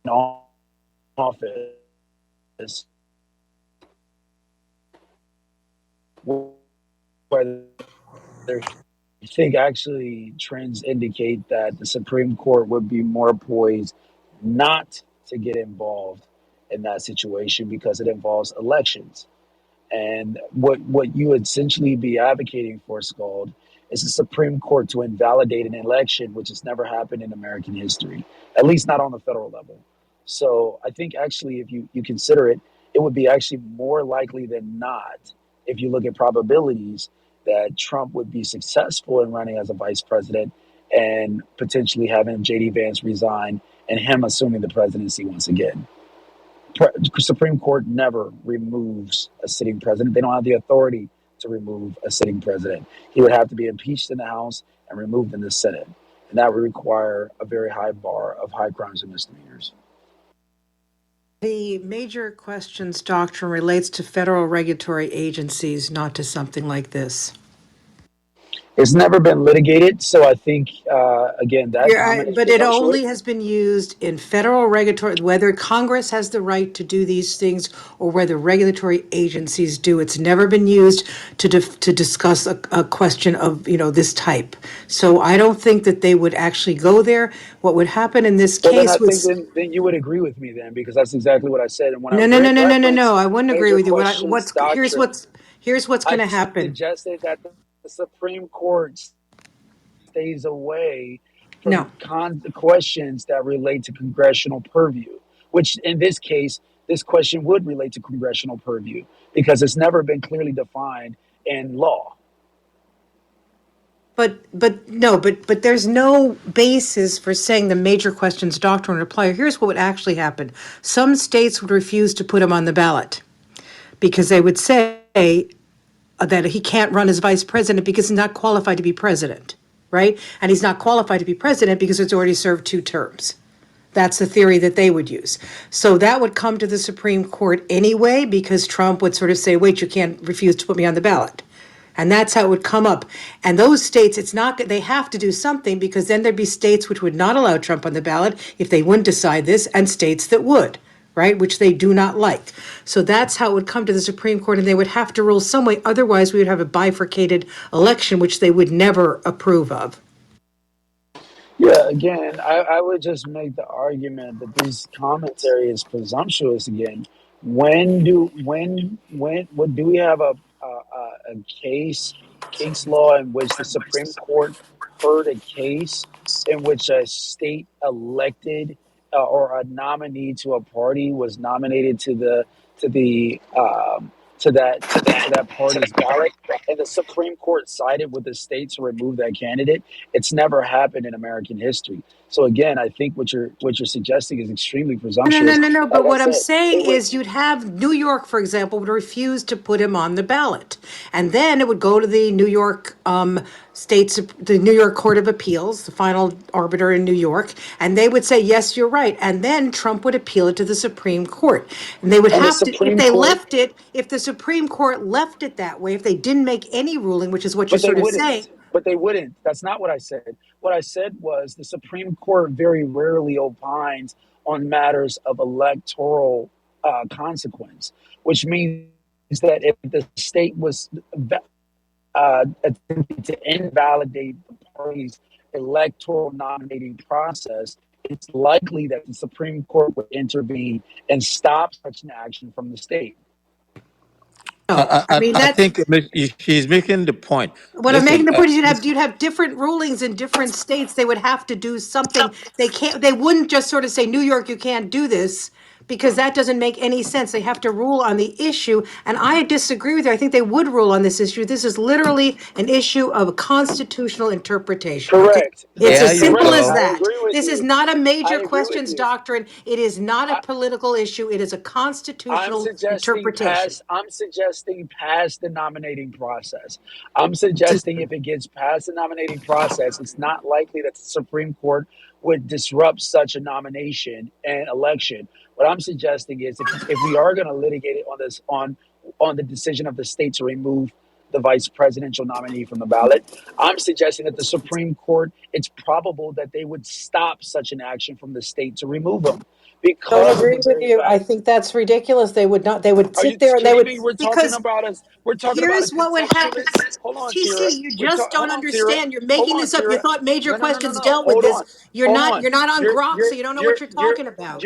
office whether I think actually trends indicate that the Supreme Court would be more poised not to get involved in that situation because it involves elections. And what you essentially be advocating for, Scald, is the Supreme Court to invalidate an election, which has never happened in American history, at least not on the federal level. So I think actually, if you consider it, it would be actually more likely than not, if you look at probabilities, that Trump would be successful in running as a vice president and potentially having JD Vance resign and him assuming the presidency once again. Supreme Court never removes a sitting president. They don't have the authority to remove a sitting president. He would have to be impeached in the House and removed in the Senate. And that would require a very high bar of high crimes and misdemeanors. The major questions doctrine relates to federal regulatory agencies, not to something like this. It's never been litigated, so I think again that comment is But it presumptuous. only has been used in federal regulatory, whether Congress has the right to do these things or whether regulatory agencies do. It's never been used to discuss a question of, this type. So I don't think that they would actually go there. What would happen in this Well, then I case think was then you would agree with me then, because that's exactly what I said. And when I no, no, no, no, no, no, no. reference I wouldn't agree major with you. questions doctrine, Here's what's going I to happen. suggested that the Supreme Court stays away from No. questions that relate to congressional purview, which in this case, this question would relate to congressional purview because it's never been clearly defined in law. But there's no basis for saying the major questions doctrine would apply. Here's what would actually happen. Some states would refuse to put him on the ballot because they would say that he can't run as vice president because he's not qualified to be president, right? And he's not qualified to be president because it's already served 2 terms. That's the theory that they would use. So that would come to the Supreme Court anyway, because Trump would sort of say, wait, you can't refuse to put me on the ballot. And that's how it would come up. And those states, it's not, they have to do something because then there'd be states which would not allow Trump on the ballot if they wouldn't decide this, and states that would, right, which they do not like. So that's how it would come to the Supreme Court, and they would have to rule some way. Otherwise, we would have a bifurcated election, which they would never approve of. Yeah, again, I would just make the argument that this commentary is presumptuous again. What do we have a case law in which the Supreme Court heard a case in which a state elected or a nominee to a party was nominated to the to that party's ballot, and the Supreme Court sided with the state to remove that candidate? It's never happened in American history. So again, I think what you're suggesting is extremely No, no, presumptuous. no, no. Like But I what I'm said, saying it would. is you'd have New York, for example, would refuse to put him on the ballot. And then it would go to the New York the New York Court of Appeals, the final arbiter in New York, and they would say, yes, you're right. And then Trump would appeal it to the Supreme Court. And they would And the have to, Supreme Court, if the Supreme Court left it that way, if they didn't make any ruling, which is what you're but they sort of saying. wouldn't. But they wouldn't. That's not what I said. What I said was the Supreme Court very rarely opines on matters of electoral consequence, which means that if the state was attempting to invalidate the party's electoral nominating process, it's likely that the Supreme Court would intervene and stop such an action from the state. No, I mean, I that's think she's making the point. what I'm making Listen, the point is you'd have different rulings in different states. They would have to do something. They wouldn't just sort of say, New York, you can't do this, because that doesn't make any sense. They have to rule on the issue. And I disagree with you. I think they would rule on this issue. This is literally an issue of constitutional interpretation. Correct. It's there as you simple Correct. as go. I that. agree with This is you. not a I major agree with questions you. doctrine. It is not a political issue. It is a constitutional interpretation. I'm suggesting past the nominating process. I'm suggesting if it gets past the nominating process, it's not likely that the Supreme Court would disrupt such a nomination and election. What I'm suggesting is if we are going to litigate it on the decision of the state to remove the vice presidential nominee from the ballot. I'm suggesting that the Supreme Court, it's probable that they would stop such an action from the state to remove him Don't because of agree the with very you. I fact. think that's ridiculous. They would not, they would Are you sit there and they kidding would, me? We're talking because about us. We're talking about a here's what would happen. contextualist. Hold on, TC, Tira. you just don't Hold on, Tira. understand. You're Hold making on, this up. You Tira. thought major No, no, no, no, questions no. dealt with Hold this. on. Hold on. You're not on You're Grok, so you're you don't know what you're you're you're talking about.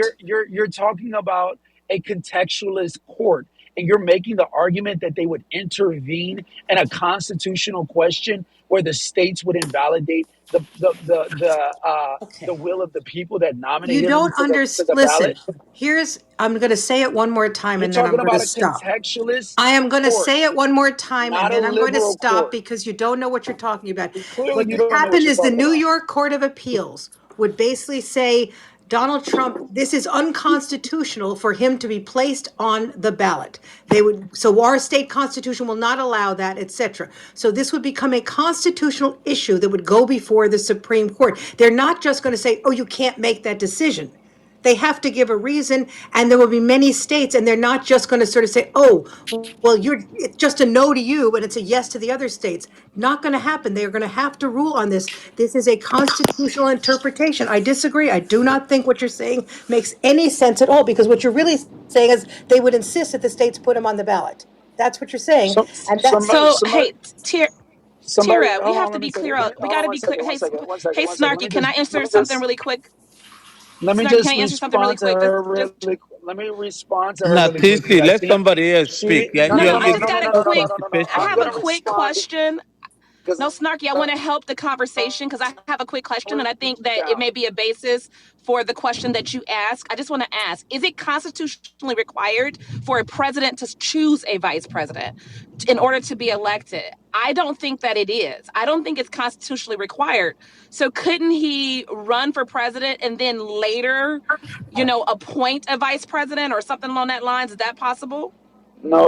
you're talking about a contextualist court, and you're making the argument that they would intervene in a constitutional question where the states would invalidate the Okay. will of the people that You nominated them don't to the listen. ballot. I'm going to say it one more time You're and then I'm talking going to about a stop. contextualist I am going to court, say it one more time and not a then I'm going to liberal stop court. because you don't know what you're talking about. Clearly, What you would don't know what happen you're is the talking New about. York Court of Appeals would basically say, Donald Trump, this is unconstitutional for him to be placed on the ballot. They would, so our state constitution will not allow that, etc. So this would become a constitutional issue that would go before the Supreme Court. They're not just going to say, oh, you can't make that decision. They have to give a reason, and there will be many states, and they're not just going to sort of say, "Oh, well, it's just a no to you, but it's a yes to the other states." Not going to happen. They are going to have to rule on this. This is a constitutional interpretation. I disagree. I do not think what you're saying makes any sense at all, because what you're really saying is they would insist that the states put them on the ballot. That's what you're saying, Some and that's somebody So, somebody hey, Tira, somebody. Tira, we Hold have on. to Let me be say. clear. Let me We hold got on to one be clear. second. One second. One second. Hey, One second. Snarky, can I answer something really quick? Let me Snarky, can just I answer something really respond to quick? her Just really. Let me respond to her Now, really quickly. TC, I let think somebody else she. speak. Yeah, No, no, no, no. no, you're I no, just no, got no, a no, no, ignoring no, the no, quick. no, no, no. I I'm have a situation. gonna quick respond question. because No, Snarky, I want to help the conversation because I have a quick question, and I think that it down. may be a basis for the question that you ask. I just want to ask: is it constitutionally required for a president to choose a vice president in order to be elected? I don't think that it is. I don't think it's constitutionally required. So couldn't he run for president and then later, appoint a vice president or something along that lines? Is that possible? No,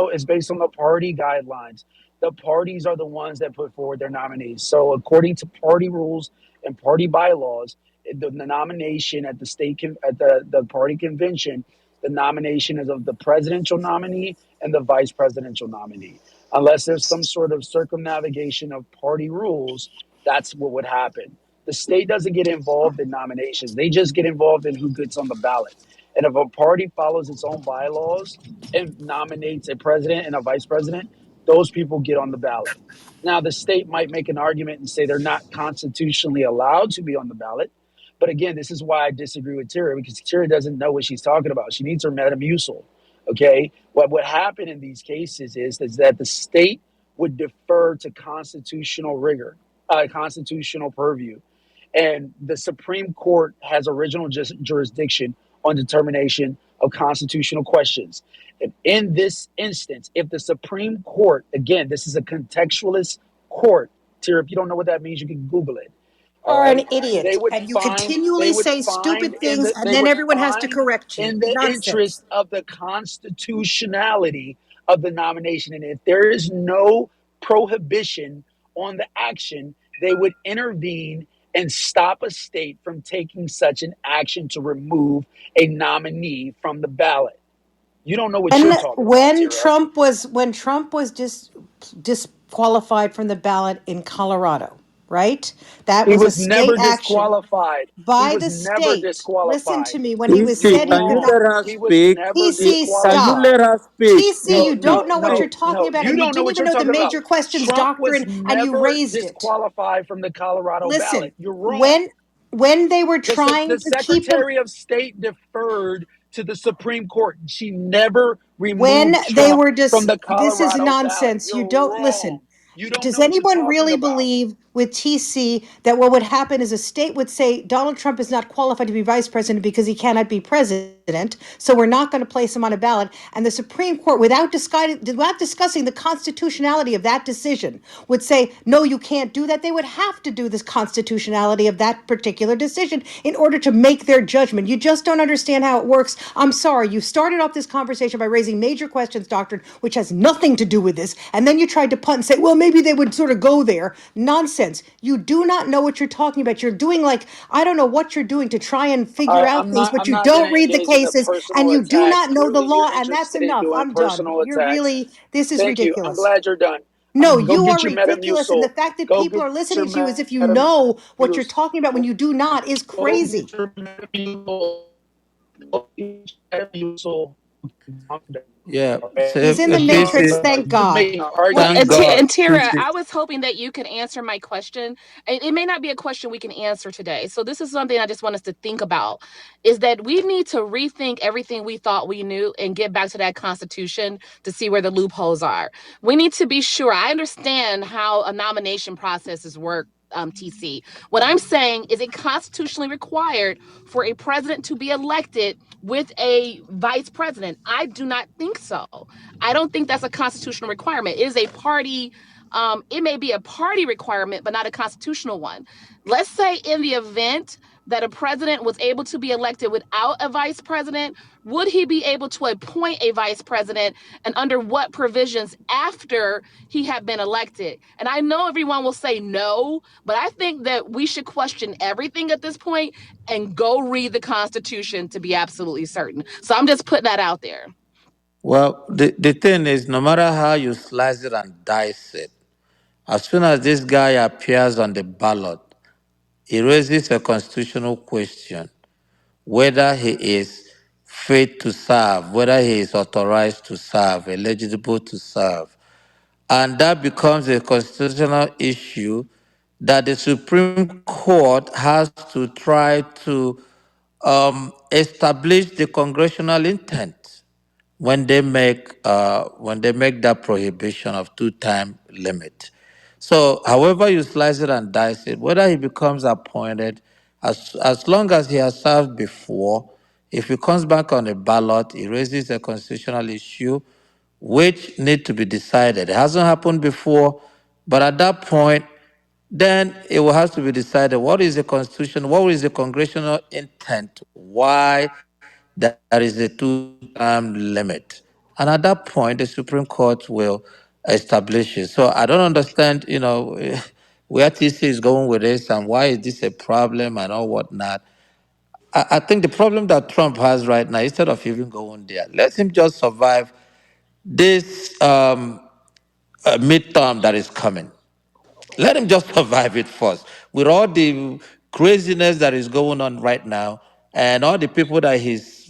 it's based on the party guidelines. The parties are the ones that put forward their nominees. So according to party rules and party bylaws, the nomination at the the party convention, the nomination is of the presidential nominee and the vice presidential nominee. Unless there's some sort of circumnavigation of party rules, that's what would happen. The state doesn't get involved in nominations. They just get involved in who gets on the ballot. And if a party follows its own bylaws and nominates a president and a vice president, those people get on the ballot. Now, the state might make an argument and say they're not constitutionally allowed to be on the ballot. But again, this is why I disagree with Tara because Tara doesn't know what she's talking about. She needs her Metamucil. Okay. What happened in these cases is that the state would defer to constitutional rigor, constitutional purview. And the Supreme Court has original jurisdiction on determination of constitutional questions. And in this instance, if the Supreme Court, again, this is a contextualist court, Tira, if you don't know what that means, you can Google it. All are an right. idiot, and you They continually would say find stupid things, and then everyone has to correct you. in the Nonsense. interest of the constitutionality of the nomination. And if there is no prohibition on the action, they would intervene and stop a state from taking such an action to remove a nominee from the ballot. You don't know what And you're talking about, Tira. When Trump was disqualified from the ballot in Colorado, right? That He was a was state never action disqualified. He by was the never state. Listen disqualified. to me. When he was You're TC, said he can could you not, wrong. let her He was speak? never TC, Can you stop. let disqualified. her speak? TC, No, you TC, don't no, know what you're no, talking no. about, You and you don't know didn't what even you're know the talking about. major questions Trump was doctrine, and you never raised it. disqualified from the Colorado Listen, ballot. You're wrong. when they were The trying to keep him, Secretary of State deferred to the Supreme Court. She never when removed they Trump were from just, the this is Colorado ballot. nonsense. You You're don't wrong. listen. You don't Does know what you're anyone talking really about. believe with TC that what would happen is a state would say Donald Trump is not qualified to be vice president because he cannot be president, so we're not going to place him on a ballot, and the Supreme Court, without discussing the constitutionality of that decision, would say no, you can't do that. They would have to do this constitutionality of that particular decision in order to make their judgment. You just don't understand how it works. I'm sorry. You started off this conversation by raising major questions doctrine, which has nothing to do with this, and then you tried to punt and say, well, maybe they would sort of go there. Nonsense. experience. You do not know what you're talking about. You're doing like, I don't know what you're doing to try and figure out things, but I'm you not going don't to read the engage in a cases and personal you do attack. not know the Clearly, you're law, and that's interested in enough. doing I'm done. personal You're attacks. really, this is Thank you. I'm ridiculous. glad you're done. No, Go you get are your ridiculous. And the Metamucil. fact that Go people get are your listening to you as if you know what you're Metamucil. talking about when you do not is Go get crazy. your Metamucil. Go get your Metamucil. Calm down. Yeah. Okay? He's in the matrix, thank You're God. making an Well, Thank argument. God. And Tara, PC. I was hoping that you could answer my question. It may not be a question we can answer today. So this is something I just want us to think about is that we need to rethink everything we thought we knew and get back to that constitution to see where the loopholes are. We need to be sure. I understand how a nomination processes work. TC. What I'm saying is it constitutionally required for a president to be elected with a vice president. I do not think so. I don't think that's a constitutional requirement. It is a party, it may be a party requirement, but not a constitutional one. Let's say in the event that a president was able to be elected without a vice president, would he be able to appoint a vice president and under what provisions after he had been elected? And I know everyone will say no, but I think that we should question everything at this point and go read the Constitution to be absolutely certain. So I'm just putting that out there. Well, the thing is, no matter how you slice it and dice it, as soon as this guy appears on the ballot, he raises a constitutional question whether he is fit to serve, whether he is authorized to serve, eligible to serve. And that becomes a constitutional issue that the Supreme Court has to try to establish the congressional intent when they make that prohibition of two-time limit. So, however you slice it and dice it, whether he becomes appointed, as long as he has served before, if he comes back on a ballot, he raises a constitutional issue which need to be decided. It hasn't happened before, but at that point, then it will have to be decided what is the constitution, what is the congressional intent, why there is a two-term limit. And at that point, the Supreme Court will establish it. So I don't understand, where TC is going with this and why is this a problem and all whatnot. I think the problem that Trump has right now, instead of even going there, let him just survive this midterm that is coming. Let him just survive it first. With all the craziness that is going on right now, and all the people that he's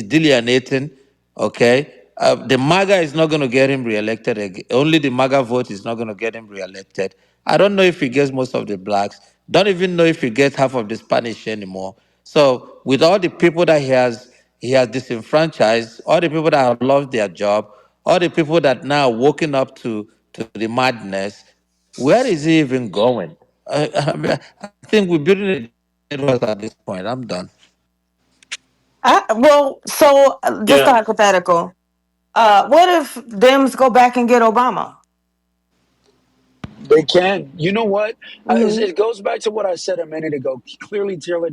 delineating. Okay, the MAGA is not going to get him reelected. Only the MAGA vote is not going to get him reelected. I don't know if he gets most of the blacks. Don't even know if he gets half of the Spanish anymore. So with all the people that he has disenfranchised, all the people that have lost their job, all the people that now waking up to the madness, where is he even going? I think we're building a dead horse at this point. I'm done. Well, so just a Yeah. hypothetical. What if Dems go back and get Obama? They can. You know what? Hmm. It goes back to what I said a minute ago. Clearly, Taylor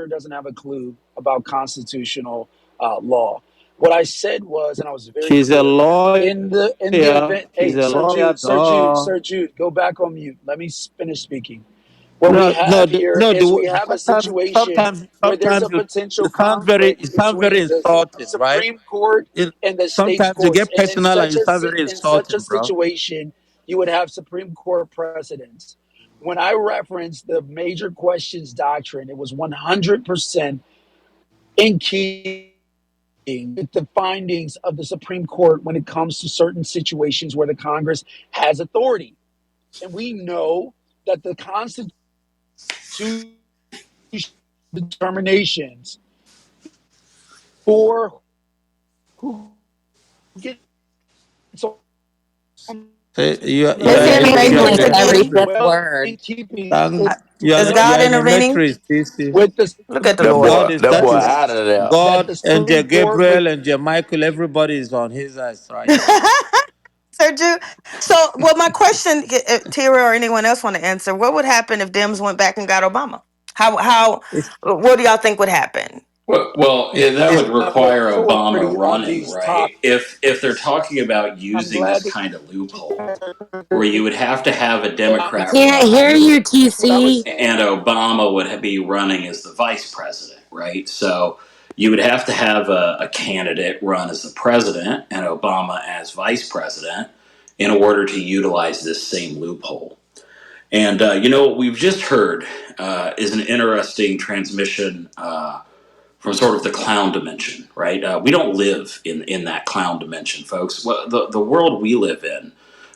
doesn't have a clue about constitutional law. What I said was, and I was very She's a clear, lawyer. in the She's a event. Hey, lawyer. Duh. Sir Jude, go back on mute. Let me finish speaking. What No, we no, have here no. is we have a Sometimes, situation sometimes, where there's sometimes a you potential sound very, conflict you sound very between the insulting, right? Supreme Court and the state's Sometimes you courts, get and in personal and you sound very in such a insulting, bro. situation, you would have Supreme Court precedents. When I referenced the major questions doctrine, it was 100% in keeping with the findings of the Supreme Court when it comes to certain situations where the Congress has authority. And we know that the Constitution determinations for who gets on Say, the Is he in the you ballot are in matrix, the Every TC? fifth matrix. well word. in keeping Thank, Is you God are in the intervening? matrix, TC. with the Look at the That Lord. boy, God is that that boy is out of there. that God, the and Supreme Court would Gabriel and Michael. Everybody is on his eyes right now. Sir Jude. So, well, my question, Tira or anyone else want to answer? What would happen if Dems went back and got Obama? How? It's What do y'all think would happen? Yeah, that would require Obama authority on running, these right? topics. If they're talking about I'm using this glad kind of loophole, where to you would have to have a I Democrat can't hear run you, that's what I was TC. and saying. Obama would be running as the vice president, right? So you would have to have a candidate run as the president and Obama as vice president in order to utilize this same loophole. And what we've just heard is an interesting transmission from sort of the clown dimension, right? We don't live in that clown dimension, folks. The world we live in,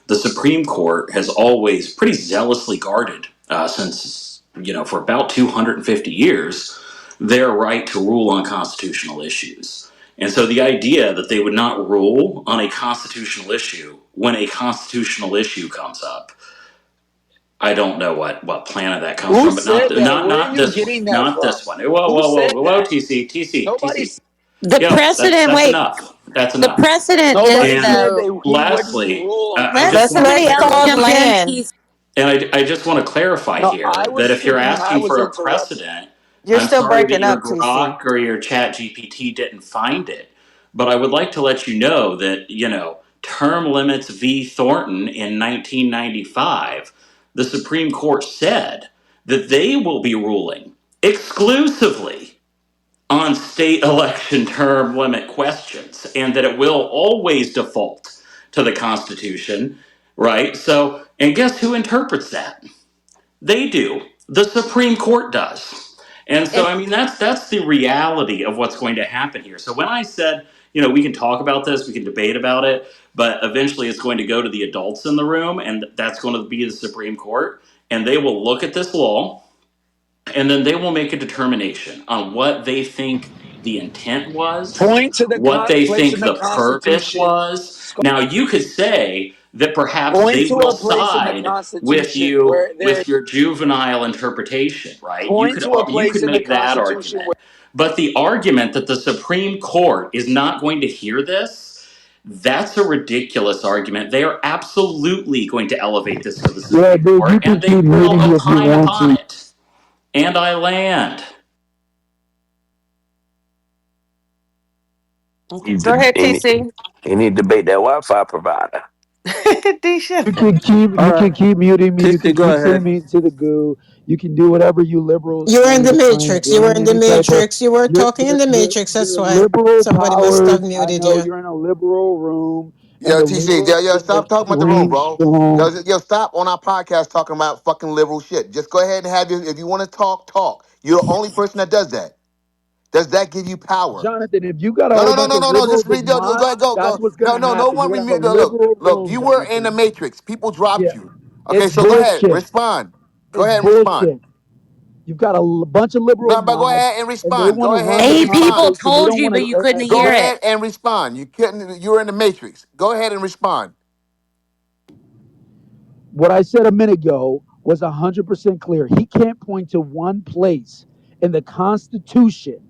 the Supreme Court has always pretty zealously guarded since, for about 250 years, their right to rule on constitutional issues. And so the idea that they would not rule on a constitutional issue when a constitutional issue comes up, I don't know what planet that comes Who from, but not said that? not Where are not you this one, getting that not from? this one. Whoa, Who whoa, whoa, said whoa, that? TC, TC, Nobody. TC. The Yep, precedent, that's wait, enough. That's the enough. precedent is Nobody And said though. that he wouldn't lastly, rule on I Let just want to somebody Let else Claude jump clarify, in, land. TC. and I just want to clarify No, I here that was if you're speaking. I asking was for a interrupted. precedent, You're I'm still sorry that breaking your up, TC. Grok or your Chat GPT didn't find it, but I would like to let you know that term limits v. Thornton in 1995, the Supreme Court said that they will be ruling exclusively on state election term limit questions and that it will always default to the Constitution, right? So, and guess who interprets that? They do. The Supreme Court does. And so, And I mean, that's the reality of what's going to happen here. So when I said, we can talk about this, we can debate about it, but eventually it's going to go to the adults in the room, and that's going to be the Supreme Court, and they will look at this law and then they will make a determination on what they think the intent was, Point to the what they place in think the the purpose Constitution. was. Now, you could say that perhaps Point they to will a place in the side with Constitution you where there. with your juvenile interpretation, right? You Point could to a you place could in the make that Constitution argument. where. But the argument that the Supreme Court is not going to hear this, that's a ridiculous argument. They are absolutely going to elevate this to the Yeah, Supreme dude, you Court can and they keep will muting me if you opine want upon to. it. And I land. Okay. Need Go to ahead, any TC. any debate that Wi-Fi provider. Disha. All You right, can keep muting me. You TC, can go keep sending ahead. me to the goo. You can do whatever you liberals You were want in me the to claim. Matrix. You were Gain in the any type of Matrix. You were talking in the Matrix. That's your why liberal somebody must have powers. I muted know you. you're in a liberal room, and Yo, the TC, yo, liberals yo, in stop this talking about the room, reign bro. strong. Yo, stop on our podcast talking about fucking liberal shit. Just go ahead and have your, if you want to talk, talk. You're the only person that does that. Does that give you power? Jonathan, if you got a No, whole no, no, bunch no, of no, no. Just liberals as read. Go, go, mods, ahead, go, that's go. what's No, gonna no, no happen. one. You're gonna have a Look, liberal look. room, You were in the Jonathan. matrix. People dropped Yeah, you. Okay, it's so go ahead, bullshit. respond. Go It's ahead and respond. bullshit. You've got a bunch of liberal No, but go mods, ahead and and they respond. want Go to ahead run the and Eight people respond. conversation. They told don't you, want but you to couldn't Go hear advance. it. ahead and respond. You couldn't. You were in the matrix. Go ahead and respond. What I said a minute ago was 100% clear. He can't point to one place in the Constitution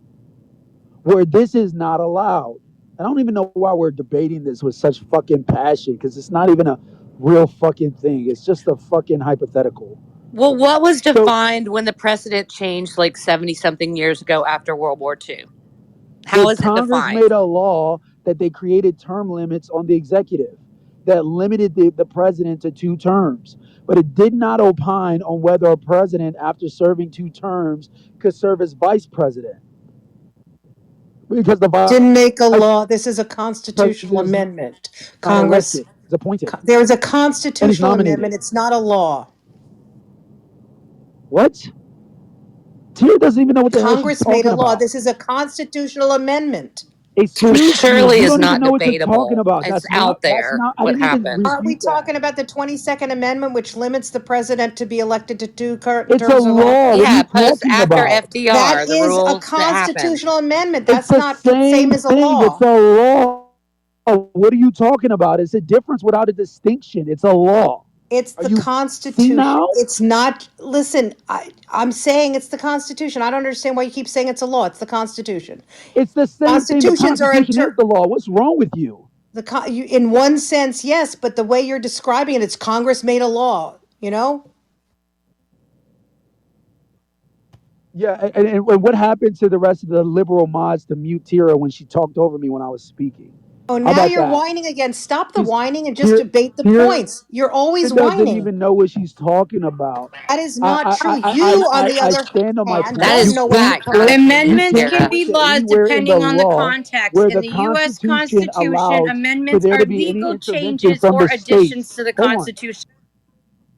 where this is not allowed. I don't even know why we're debating this with such fucking passion because it's not even a real fucking thing. It's just a fucking hypothetical. Well, what was So, defined when the precedent changed like 70 something years ago after World War II? How if is it Congress defined? made a law that they created term limits on the executive that limited the president to 2 terms, but it did not opine on whether a president, after serving 2 terms, could serve as vice president because the Didn't make a vice law. This is a constitutional president is amendment. not Congress, elected, he's appointed, there is a and he's constitutional nominated. amendment. It's not a law. What? Tia doesn't even know what the hell she's Congress made talking a law. about. This is a constitutional amendment. Excuse me, Surely you is don't even not know what you're talking debatable. about. It's That's not, out that's there not, I what didn't even happened. Aren't we refute that. talking about the 22nd Amendment, which limits the president to be elected to two current It's a terms of law. office? What are Yeah, you post talking after about? FDR, That the It's is a rules that happened. constitutional amendment. it's That's the not the same same as a thing. It's law. a law. What are you talking about? It's a difference without a distinction. It's a law. It's Are the you Constitution. senile? It's not, listen, I'm saying it's the Constitution. I don't understand why you keep saying it's a law. It's the Constitution. It's the same thing. The Constitutions are Constitution is the law. What's wrong with you? in one sense, yes, but the way you're describing it, it's Congress made a law, you know? Yeah, and what happened to the rest of the liberal mods to mute Tira when she talked over me when I was speaking? Oh, How now about you're that? whining again. Stop the She's whining and just Tira, debate the Tira points. You're always doesn't whining. even know what she's talking about. That is I not I, true. I, You, I, on I the I other stand on my hand, That point. don't is know what you're fact, talking You Congressman Amendments can't can Tara. be point to laws anywhere in the depending on the law context. where In the the U.S. Constitution Constitution, allows for amendments there are to be any legal intervention changes from or the states. additions to the Hold on, Constitution.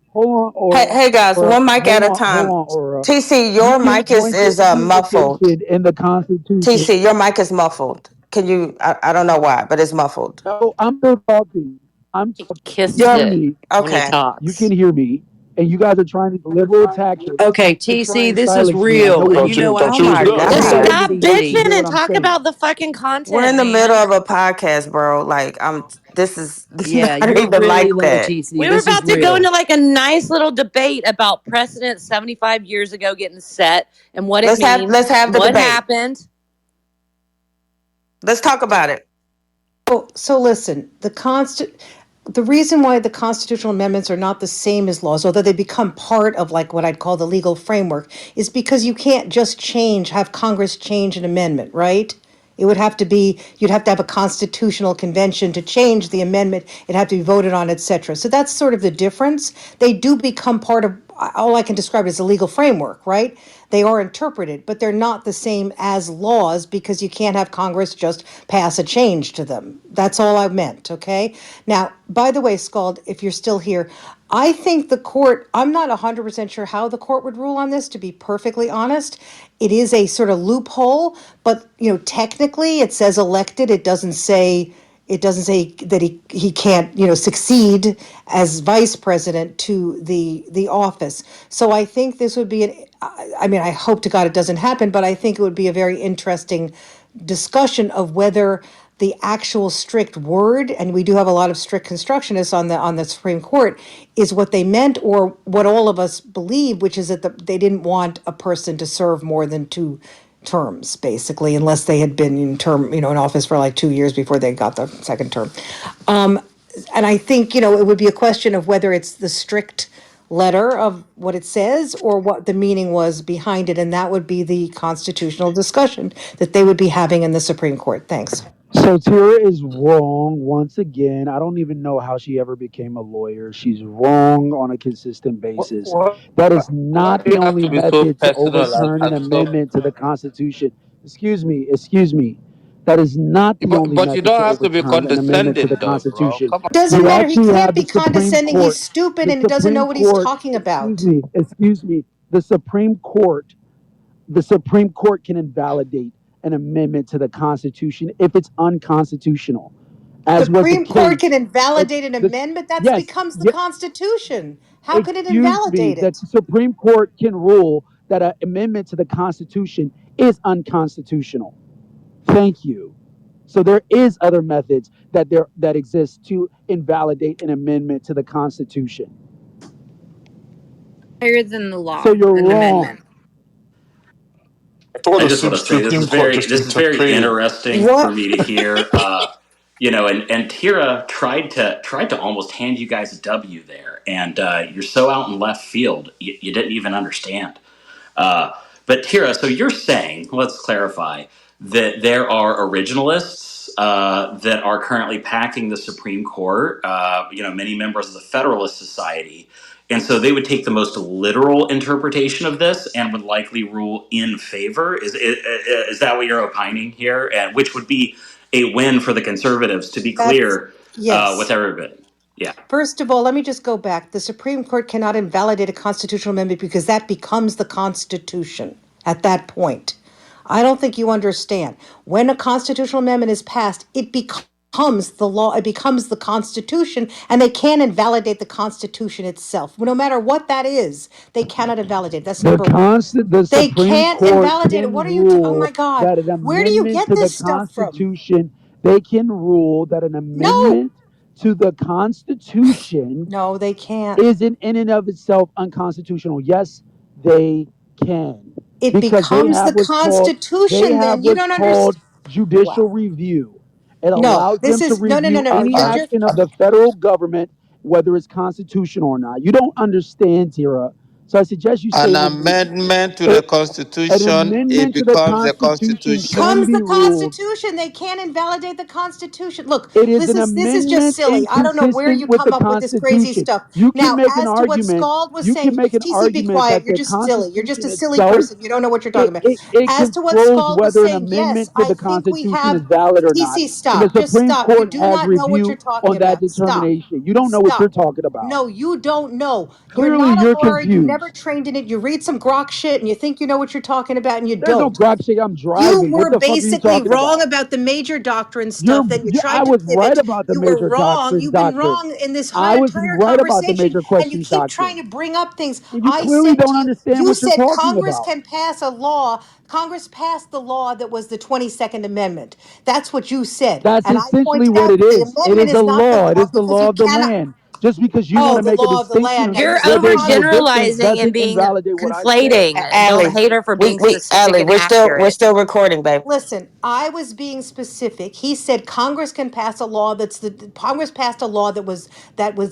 hold on, Hey, or hey guys, one mic at a hold time. on, Aura. TC, You your can't mic is point to is any muffled. indication in the Constitution. TC, your mic is muffled. Can you? I don't know why, but it's muffled. No, I'm still talking. I'm talking. You can Kisses Your hear it me. when he okay. You talks. can hear me. And you guys are trying these liberal tactics Okay, to try TC, and this is silence me. I know real, what and you're you Thought you know doing. I thought Oh you was my can't good. You guys god. really Stop didn't wait to bitching hear see. what and I'm talk saying. about the fucking We're content, in the middle man. of a podcast, bro. Like I'm this is Yeah, not you're even really like low, that. TC. We were This is about to go real. into like a nice little debate about precedent 75 years ago getting set and what it means, Let's have the what debate. happened. Let's talk about it. So listen, the reason why the constitutional amendments are not the same as laws, although they become part of like what I'd call the legal framework, is because you can't just have Congress change an amendment, right? It would have to be, you'd have to have a constitutional convention to change the amendment. It'd have to be voted on, et cetera. So that's sort of the difference. They do become part of, all I can describe as a legal framework, right? They are interpreted, but they're not the same as laws because you can't have Congress just pass a change to them. That's all I meant, okay? Now, by the way, Scald, if you're still here, I think the court, I'm not 100% sure how the court would rule on this, to be perfectly honest. It is a sort of loophole, but, technically it says elected. It doesn't say that he can't succeed as vice president to the office. So I think this would be I mean, I hope to God it doesn't happen, but I think it would be a very interesting discussion of whether the actual strict word, and we do have a lot of strict constructionists on the Supreme Court, is what they meant, or what all of us believe, which is that they didn't want a person to serve more than two terms, basically, unless they had been in office for like 2 years before they got the second term. And I think, it would be a question of whether it's the strict letter of what it says or what the meaning was behind it. And that would be the constitutional discussion that they would be having in the Supreme Court. Thanks. So Tira is wrong once again. I don't even know how she ever became a lawyer. She's wrong on a consistent basis. That is Why not do the you have only to be so method to personal overturn an and so? amendment to the Constitution. Excuse me. That is not the only But you method don't to have to be overturn an amendment to the condescending, though, bro. Constitution. Come on. Doesn't You matter. He actually can't have be the Supreme condescending. He's Court. stupid The and doesn't know Supreme what he's Court, talking about. excuse me. The Supreme Court can invalidate an amendment to the Constitution if it's unconstitutional, as was the Supreme Court can case. invalidate an This, amendment that yes, becomes the yeah, Constitution. How could it excuse me. invalidate The it? Supreme Court can rule that an amendment to the Constitution is unconstitutional. Thank you. So there is other methods that exist to invalidate an amendment to the Constitution. Higher than the So law, you're than the amendment. wrong. Or I the just want to say Supreme Court just this is very interpreted. interesting for What? me to hear. And Tira tried to almost hand you guys a W there, and you're so out in left field, you didn't even understand. Uh, but Tira, so you're saying, let's clarify, that there are originalists that are currently packing the Supreme Court, many members of the Federalist Society. And so they would take the most literal interpretation of this and would likely rule in favor. Is that what you're opining here? And which would be a win for the conservatives, to be That's clear, with yes. everybody. Yeah. First of all, let me just go back. The Supreme Court cannot invalidate a constitutional amendment because that becomes the Constitution at that point. I don't think you understand. When a constitutional amendment is passed, it becomes the law, it becomes the Constitution, and they can't invalidate the Constitution itself. No matter what that is, they cannot invalidate. That's number one. The They Supreme can't Court invalidate it. can What are you oh my rule God. that an Where do you amendment get to the this stuff from? Constitution, they can rule that an No. amendment to the Constitution No, they can't. isn't in and of itself unconstitutional. Yes, they can. It Because becomes the they Constitution have then. You what's don't called understand. judicial Wow. review. It No, allows this them to is no, no, no, review no. any You're I, just action of the federal government, whether it's constitutional or not. You don't understand, Tira. So I suggest you say An it would be amendment to the it, an Constitution, it amendment to the becomes the Constitution Constitution. can Becomes be the ruled. Constitution. They can't invalidate the Constitution. Look, It is an this is just amendment silly. I don't know where inconsistent you with come the up with this crazy Constitution. stuff. You can Now, make an as to what argument. Scald was You can saying, make an TC, be argument quiet. that You're the just silly. You're just Constitution a silly itself person. You don't know what you're it, talking about. it, it As to what controls Scald was whether an saying, yes, amendment to I the think we Constitution is have. valid or not. TC, And the stop. Just Supreme stop. You Court do has not know what you're review talking on that about. Stop. determination. You don't know what you're Stop. talking about. No, you don't know. You're Clearly, not a you're lawyer. You never confused. trained in it. You read some grok shit and you think you know what you're talking about and you There's no don't. grok shit. I'm You driving. What were the fuck are you basically talking wrong about? about the major doctrine stuff. Then you I tried to was right pivot. about the You were major wrong. doctrines You've been doctrine. wrong in this I whole was entire right about the conversation. major And you questions keep trying doctrine. to bring up things. And you I clearly said to don't you, understand you what you're said talking Congress about. can pass a law. Congress passed the law that was the 22nd Amendment. That's what you said. That's And I essentially pointed what out it that the is. It amendment is a is not the law. It law is the because law you of the cannot. land. Just because you want Oh, to the make a law of the distinction land. Now, You're you where see there's no difference overgeneralizing and doesn't being invalidate what I said. conflating. Don't Allie, hate her for being we specific Allie, and we're accurate. still recording, babe. Listen, I was being specific. He said Congress can pass a law that's the Congress passed a law that was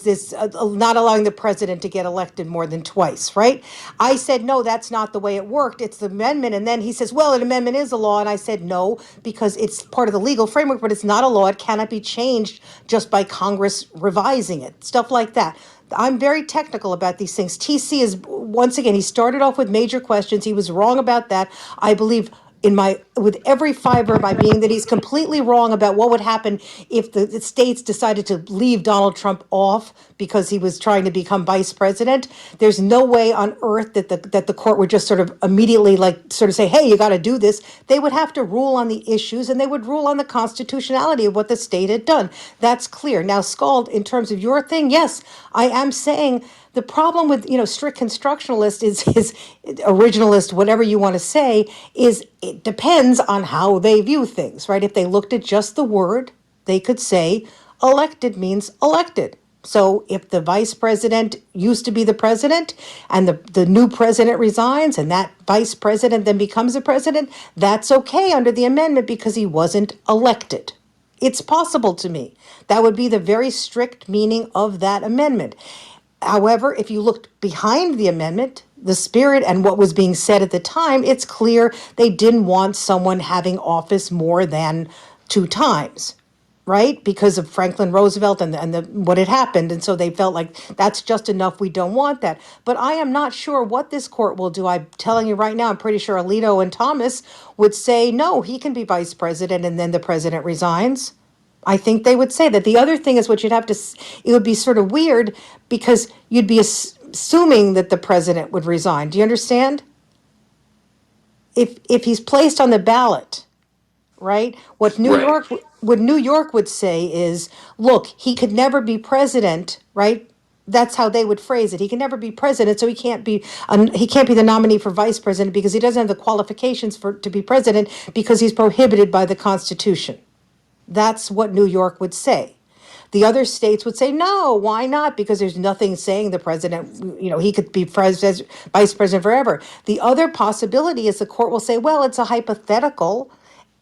this not allowing the president to get elected more than twice, right? I said no, that's not the way it worked. It's the amendment, and then he says, "Well, an amendment is a law," and I said no because it's part of the legal framework, but it's not a law. It cannot be changed just by Congress revising it. Stuff like that. I'm very technical about these things. TC is once again, he started off with major questions. He was wrong about that. I believe in my with every fiber of my being that he's completely wrong about what would happen if the states decided to leave Donald Trump off because he was trying to become vice president. There's no way on earth that the court would just sort of immediately like sort of say, "Hey, you got to do this." They would have to rule on the issues and they would rule on the constitutionality of what the state had done. That's clear. Now, Scald, in terms of your thing, yes, I am saying the problem with strict constructionalist is originalist, whatever you want to say, is it depends on how they view things, right? If they looked at just the word, they could say elected means elected. So if the vice president used to be the president and the new president resigns and that vice president then becomes a president, that's okay under the amendment because he wasn't elected. It's possible to me. That would be the very strict meaning of that amendment. However, if you looked behind the amendment, the spirit and what was being said at the time, it's clear they didn't want someone having office more than two times, right? Because of Franklin Roosevelt and what had happened. And so they felt like that's just enough. We don't want that. But I am not sure what this court will do. I'm telling you right now, I'm pretty sure Alito and Thomas would say, no, he can be vice president and then the president resigns. I think they would say that. The other thing is what you'd have to, it would be sort of weird because you'd be assuming that the president would resign. Do you understand? If he's placed on the ballot, right? Right. What New York would say is, look, he could never be president, right? That's how they would phrase it. He can never be president, so he can't be the nominee for vice president because he doesn't have the qualifications for to be president because he's prohibited by the Constitution. That's what New York would say. The other states would say, no, why not? Because there's nothing saying the president, he could be vice president forever. The other possibility is the court will say, well, it's a hypothetical,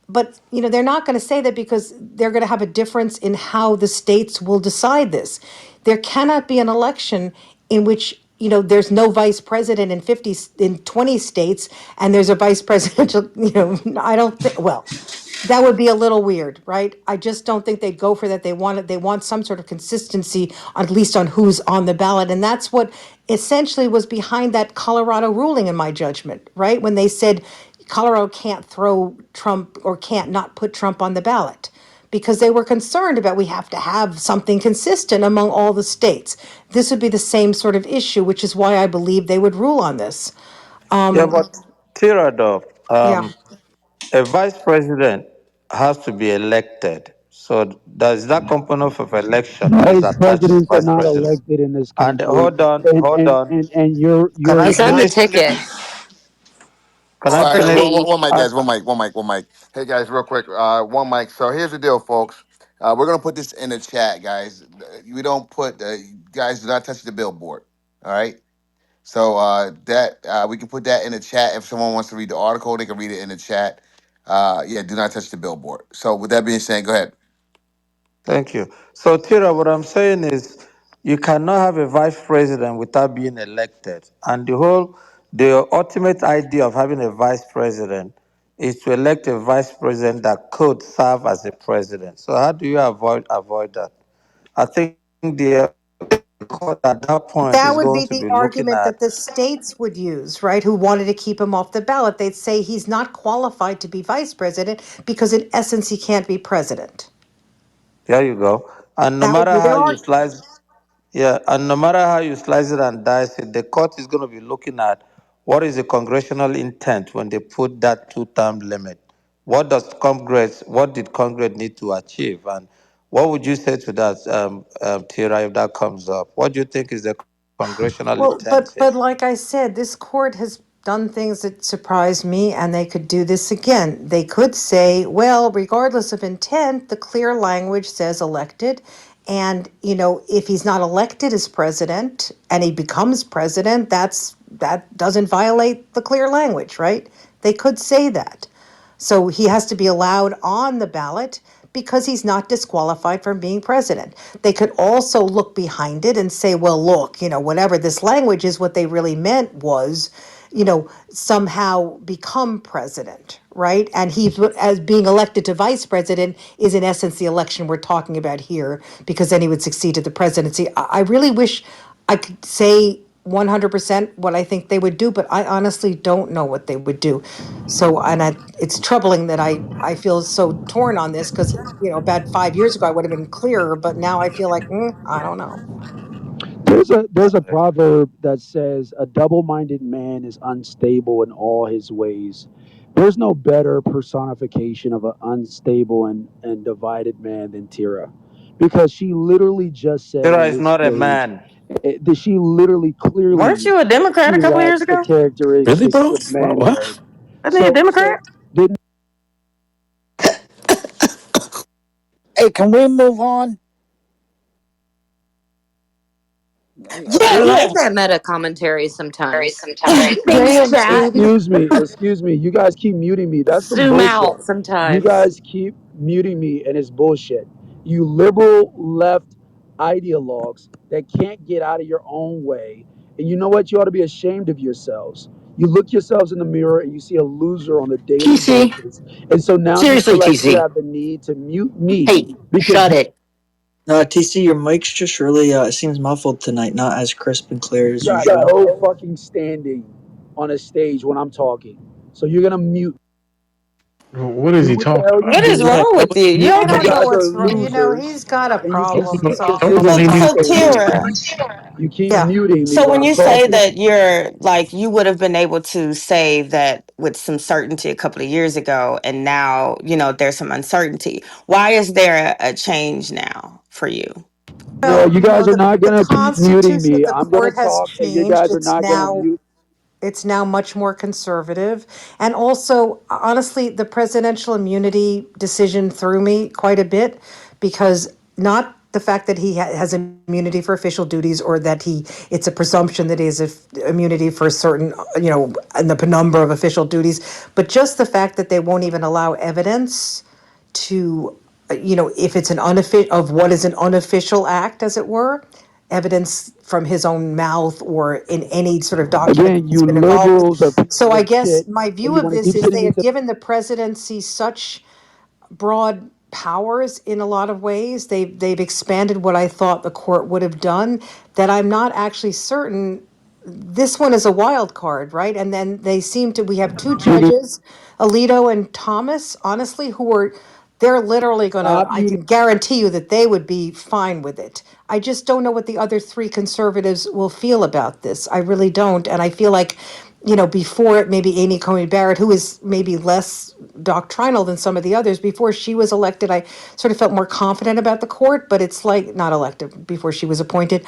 but they're not going to say that because they're going to have a difference in how the states will decide this. There cannot be an election in which there's no vice president in 20 states and there's a vice presidential. I don't think. Well, that would be a little weird, right? I just don't think they'd go for that. They want some sort of consistency, at least on who's on the ballot. And that's what essentially was behind that Colorado ruling, in my judgment, right? When they said Colorado can't throw Trump or can't not put Trump on the ballot because they were concerned about we have to have something consistent among all the states. This would be the same sort of issue, which is why I believe they would rule on this. Yeah, but Tirado, Yeah. a vice president has to be elected. So does that component of election always Vice attach to presidents are vice not president? elected in this And country, hold on. and Can I He's on you're the finish? ticket. Can All I right, finish? See. one mic, Uh, guys. One mic. Hey, guys, real quick. One mic. So here's the deal, folks. We're gonna put this in the chat, guys. We don't put guys do not touch the billboard. All right. So that we can put that in the chat. If someone wants to read the article, they can read it in the chat. Yeah, do not touch the billboard. So with that being said, go ahead. Thank you. So Tira, what I'm saying is You cannot have a vice president without being elected. And the ultimate idea of having a vice president is to elect a vice president that could serve as a president. So how do you avoid that? I think the court at that point That is would going be to the be looking argument at. that the states would use, right? Who wanted to keep him off the ballot. They'd say he's not qualified to be vice president because, in essence, he can't be president. There you go. And no That would matter be how their you argument. slice, yeah, and no matter how you slice it and dice it, the court is going to be looking at what is the congressional intent when they put that two-term limit. What did Congress need to achieve? And what would you say to that, Tira, if that comes up? What do you think is the congressional Well, intent here? but like I said, this court has done things that surprised me, and they could do this again. They could say, well, regardless of intent, the clear language says elected. And, if he's not elected as president and he becomes president, that doesn't violate the clear language, right? They could say that. So he has to be allowed on the ballot because he's not disqualified from being president. They could also look behind it and say, well, look, whatever this language is, what they really meant was, somehow become president, right? And he, as being elected to vice president, is in essence the election we're talking about here, because then he would succeed to the presidency. I really wish I could say 100% what I think they would do, but I honestly don't know what they would do. So, it's troubling that I feel so torn on this because, about 5 years ago I would have been clearer, but now I feel like, I don't know. There's a proverb that says a double-minded man is unstable in all his ways. There's no better personification of an unstable and divided man than Tira, because she literally just said Tira on is this not a stage man. that she literally Weren't clearly you a Democrat she a couple years lacks the ago? Really, characteristics bro? of What? manhood. I think a So Democrat. didn't Hey, can we move on? I Yeah, like yeah. that meta commentary sometimes. Thanks, Damn, chat. Judy. excuse me. You guys keep muting me. That's some Zoom out bullshit. You sometimes. guys keep muting me, and it's bullshit. You liberal left ideologues that can't get out of your own way. And you know what? You ought to be ashamed of yourselves. You look yourselves in the mirror and you see a loser on a daily TC, basis. And so now you feel seriously, like you TC. have the need to mute me Hey, because shut you it. TC, your mic's just really seems muffled tonight, not as crisp and clear as got usual. no fucking standing on a stage when I'm talking. So you're going to mute. What is Do he what the talking hell you What about? is do. Yeah, wrong with nobody, you? You, You I you don't okay? know guys are what's wrong. losers, He's got a and you keep problem. So, Someone So, he needs so to muting me. Tara. You keep yeah. muting me So when when I'm you say talking. that you're like you would have been able to say that with some certainty a couple of years ago, and now there's some uncertainty. Why is there a change now for you? No, Well, you guys are not the gonna keep muting constitution of me. the I'm gonna court has talk, and you changed. guys are not gonna mute. It's now much more conservative. And also, honestly, the presidential immunity decision threw me quite a bit, because not the fact that he has immunity for official duties, or that it's a presumption that he has immunity for certain, and the penumbra of official duties, but just the fact that they won't even allow evidence to, if it's an unofficial, of what is an unofficial act, as it were, evidence from his own mouth or in any sort of document that Again, he's you been involved liberals are with. So pieces I of guess shit, my and view you of want to this keep is sitting they have into. given the presidency such broad powers in a lot of ways. They've expanded what I thought the court would have done, that I'm not actually certain. This one is a wild card, right? And then we have two Judy, judges, Alito and Thomas, honestly, they're literally gonna, stop I muting. can guarantee you that they would be fine with it. I just don't know what the other three conservatives will feel about this. I really don't. And I feel like, before it, maybe Amy Coney Barrett, who is maybe less doctrinal than some of the others, before she was elected, I sort of felt more confident about the court, but it's like not elected, before she was appointed.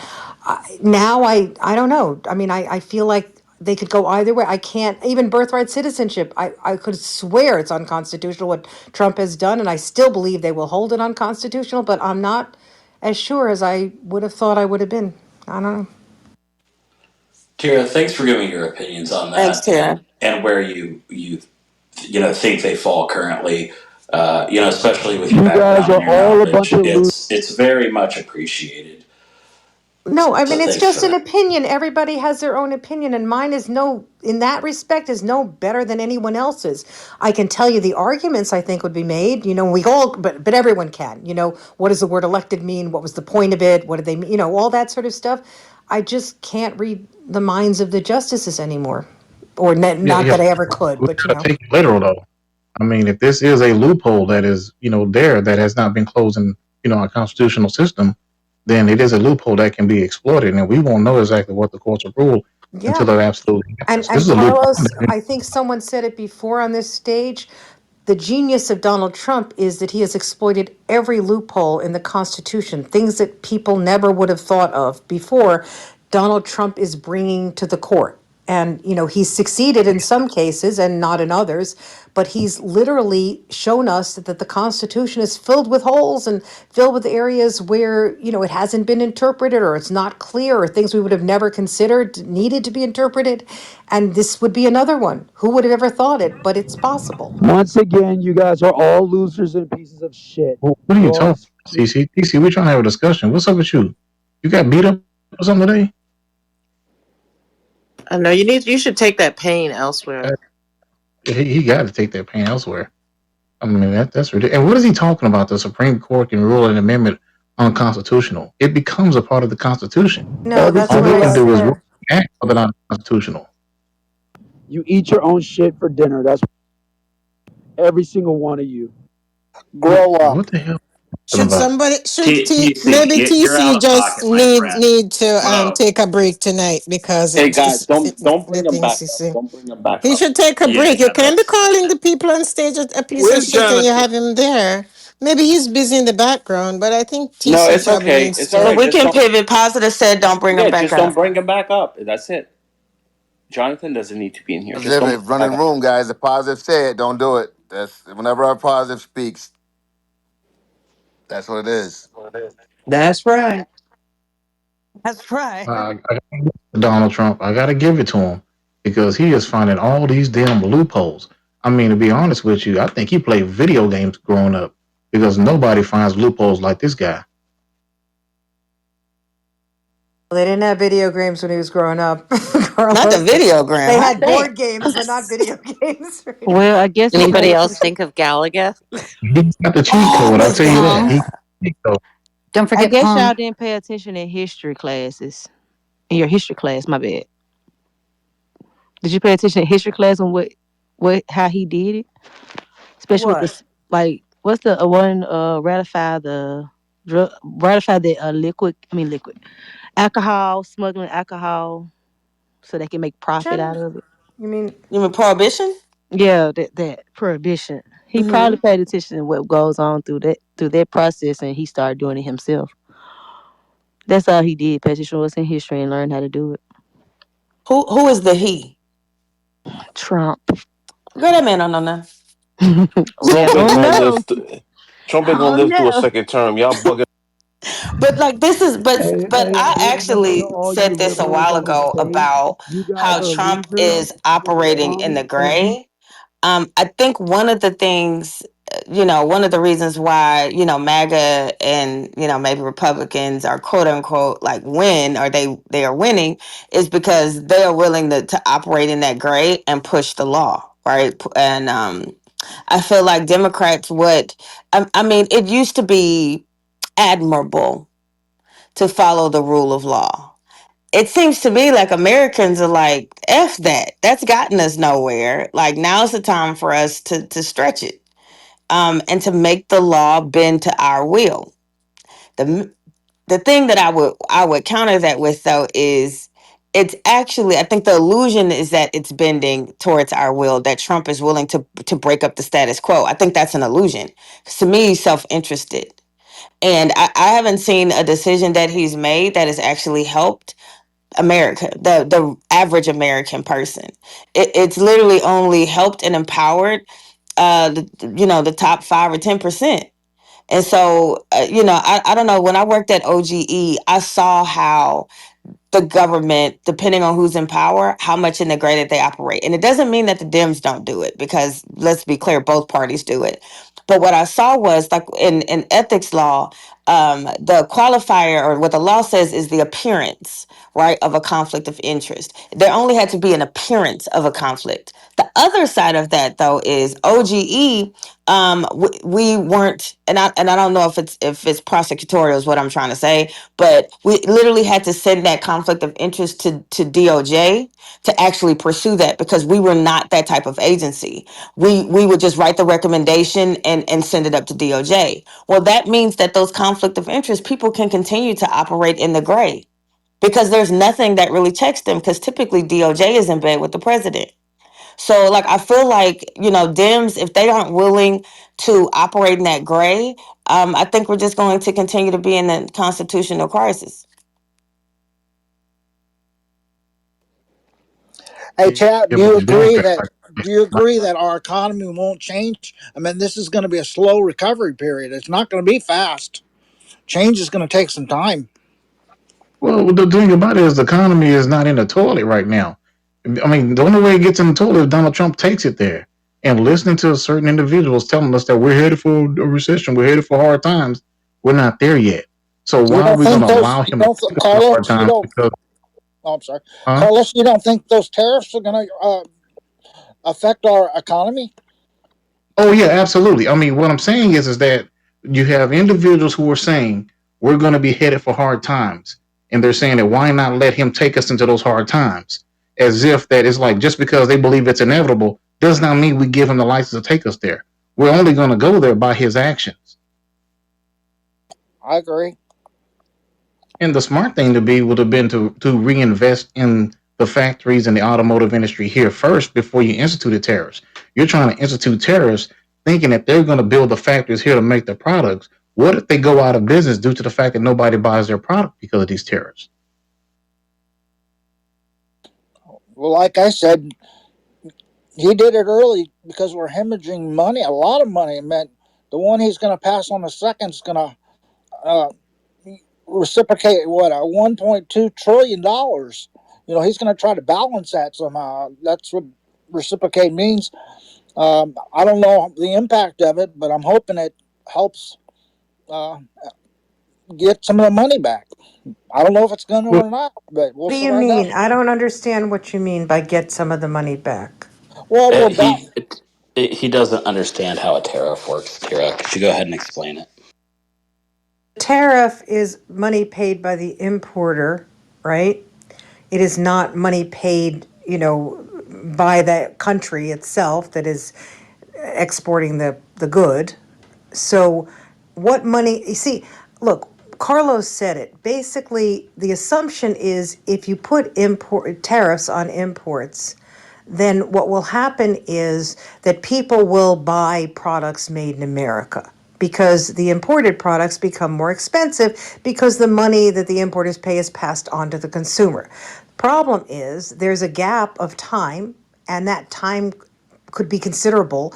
Now I don't know. I mean, I feel like they could go either way. I can't, even birthright citizenship, I could swear it's unconstitutional what Trump has done, and I still believe they will hold it unconstitutional, but I'm not as sure as I would have thought I would have been. I don't know. Tara, thanks for giving your opinions on Thanks, that Tara. and where you think they fall currently. Especially with your You guys background are and your all a bunch knowledge, of losers. it's very much appreciated. No, I mean So it's thanks for just an that. opinion. Everybody has their own opinion, and mine is no, in that respect, is no better than anyone else's. I can tell you the arguments I think would be made. We all, but everyone can. What does the word elected mean? What was the point of it? What did they mean? All that sort of stuff. I just can't read the minds of the justices anymore, or Yeah, not yeah. that I ever could. We But gotta take it literal though. I mean, if this is a loophole that is, there that has not been closed in, our constitutional system, then it is a loophole that can be exploited, and we won't know exactly what the courts will rule yeah, until it absolutely and happens. This and is a loophole. Carlos, I think someone said it before on this stage. The genius of Donald Trump is that he has exploited every loophole in the Constitution, things that people never would have thought of before. Donald Trump is bringing to the court. And, he's succeeded in some cases and not in others, but he's literally shown us that the Constitution is filled with holes and filled with areas where, it hasn't been interpreted or it's not clear or things we would have never considered needed to be interpreted. And this would be another one. Who would have ever thought it? But it's possible. Once again, you guys are all losers and pieces of shit. What are You're you all talking about, TC? TC, we're trying to have a discussion. What's up with you? You got beat up or something today? I know you should take that pain elsewhere. He got to take that pain elsewhere. I mean, that's ridiculous. And what is he talking about? The Supreme Court can rule an amendment unconstitutional. It becomes a part of the Constitution. No, every that's All what they single I can last. do is rule said. an act other than constitutional. You eat your own shit for dinner. That's every single one of you. Grow up. What the hell are you talking Should about? somebody should TC, maybe you're out TC of just pocket, my friend. need to Bro, take a break tonight because Hey guys, don't the bring him back things you up. see. Don't bring him back He up. should take a yeah, break. You yeah, can't be that's calling the people on stage a piece of Where's shit and you Jonathan? have him there. Maybe he's busy in the background, but I think No, TC it's probably okay. needs It's all But right. to. we Just can don't. pivot. Positive said, don't bring them Yeah, back just don't up. bring him back up. That's it. Jonathan doesn't need to be in here. Just don't bring Positive, him back running up. room, guys. The positive said, don't do it. That's whenever our positive speaks, that's what it is. That's right. That's right. Donald Trump, I got to give it to him because he is finding all these damn loopholes. I mean, to be honest with you, I think he played video games growing up because nobody finds loopholes like this guy. They didn't have video games when he was growing up, Not the Carlos. video gram. They Hot had damn. board games, but not video games. Right? Well, I guess he Anybody paid else attention. think of Galaga? He got the cheat Oh code, I'll my tell you that. God. He cheat code. Don't I forget guess y'all Pong. didn't pay attention in history classes. In your history class, my bad. Did you pay attention in history class on what how he did it? Especially with What? this, like, what's the one ratify the liquid? I mean liquid alcohol smuggling alcohol so they can make profit out Jen? of it. You mean You mean prohibition? Yeah, that prohibition. He probably Hmm. paid attention to what goes on through that process, and he started doing it himself. That's all he did. Pay attention to what's in history and learn how to do it. Who is the he? Trump. Girl, that man don't know nothing. Well, Trump ain't oh gonna live. no, Trump ain't gonna oh live through a no. second term. Y'all bugging. But like this is Hey, but hey, I hey, and to actually all you said this a liberals while on the ago stage, about you guys how are Trump losers. is operating in the gray. I think one of the things, one of the reasons why, MAGA and, maybe Republicans are quote unquote like win or they are winning is because they are willing to operate in that gray and push the law. Right. And I feel like Democrats would, I mean, it used to be admirable to follow the rule of law. It seems to me like Americans are like, F that. That's gotten us nowhere. Like now's the time for us to stretch it, and to make the law bend to our will. The the thing that I would counter that with though is it's actually I think the illusion is that it's bending towards our will, that Trump is willing to break up the status quo. I think that's an illusion. 'Cause to me, he's self-interested. And I haven't seen a decision that he's made that has actually helped America, the average American person. It's literally only helped and empowered, the top 5 or 10%. And so, I don't know. When I worked at OGE, I saw how the government, depending on who's in power, how much integrated they operate. And it doesn't mean that the Dems don't do it, because let's be clear, both parties do it. But what I saw was like in ethics law, the qualifier or what the law says is the appearance, right, of a conflict of interest. There only had to be an appearance of a conflict. The other side of that, though, is OGE. We weren't, and I don't know if it's prosecutorial is what I'm trying to say, but we literally had to send that conflict of interest to DOJ to actually pursue that because we were not that type of agency. We would just write the recommendation and send it up to DOJ. Well, that means that those conflict of interest people can continue to operate in the gray because there's nothing that really checks them because typically DOJ is in bed with the president. So like I feel like, Dems, if they aren't willing to operate in that gray, I think we're just going to continue to be in a constitutional crisis. Hey, Chad, Yeah, but the Democrats like do you agree that our economy won't change? I mean, this is going to be a slow recovery period. It's not going to be fast. Change is going to take some time. well, the thing about it is the economy is not in the toilet right now. I mean, the only way it gets in the toilet is Donald Trump takes it there. And listening to certain individuals telling us that we're headed for a recession, we're headed for hard times, we're not there yet. So You why are don't we going think to those? allow You him to don't, take us to hard Carlos? You times? don't. Because, Oh, I'm sorry, huh? Carlos. You don't think those tariffs are going to affect our economy? Oh yeah, absolutely. I mean, what I'm saying is that you have individuals who are saying we're going to be headed for hard times, and they're saying that why not let him take us into those hard times, as if that is like just because they believe it's inevitable does not mean we give him the license to take us there. We're only going to go there by his actions. I agree. And the smart thing to be would have been to reinvest in the factories and the automotive industry here first before you instituted tariffs. You're trying to institute tariffs thinking that they're going to build the factories here to make their products. What if they go out of business due to the fact that nobody buys their product because of these tariffs? Well, like I said, he did it early because we're hemorrhaging money, a lot of money. It meant the one he's going to pass on the second is going to uh, reciprocate what, $1.2 trillion. He's going to try to balance that somehow. That's what reciprocate means. I don't know the impact of it, but I'm hoping it helps uh, get some of the money back. I don't know if it's going to Well, or not, but we'll What do you find out. mean? I don't understand what you mean by get some of the money back. Well, we're back. He doesn't understand how a tariff works, Kira. Could you go ahead and explain it? Tariff is money paid by the importer, right? It is not money paid, by the country itself that is exporting the good. So, what money, you see, look, Carlos said it. Basically, the assumption is if you put import tariffs on imports, then what will happen is that people will buy products made in America because the imported products become more expensive because the money that the importers pay is passed on to the consumer. Problem is there's a gap of time, and that time could be considerable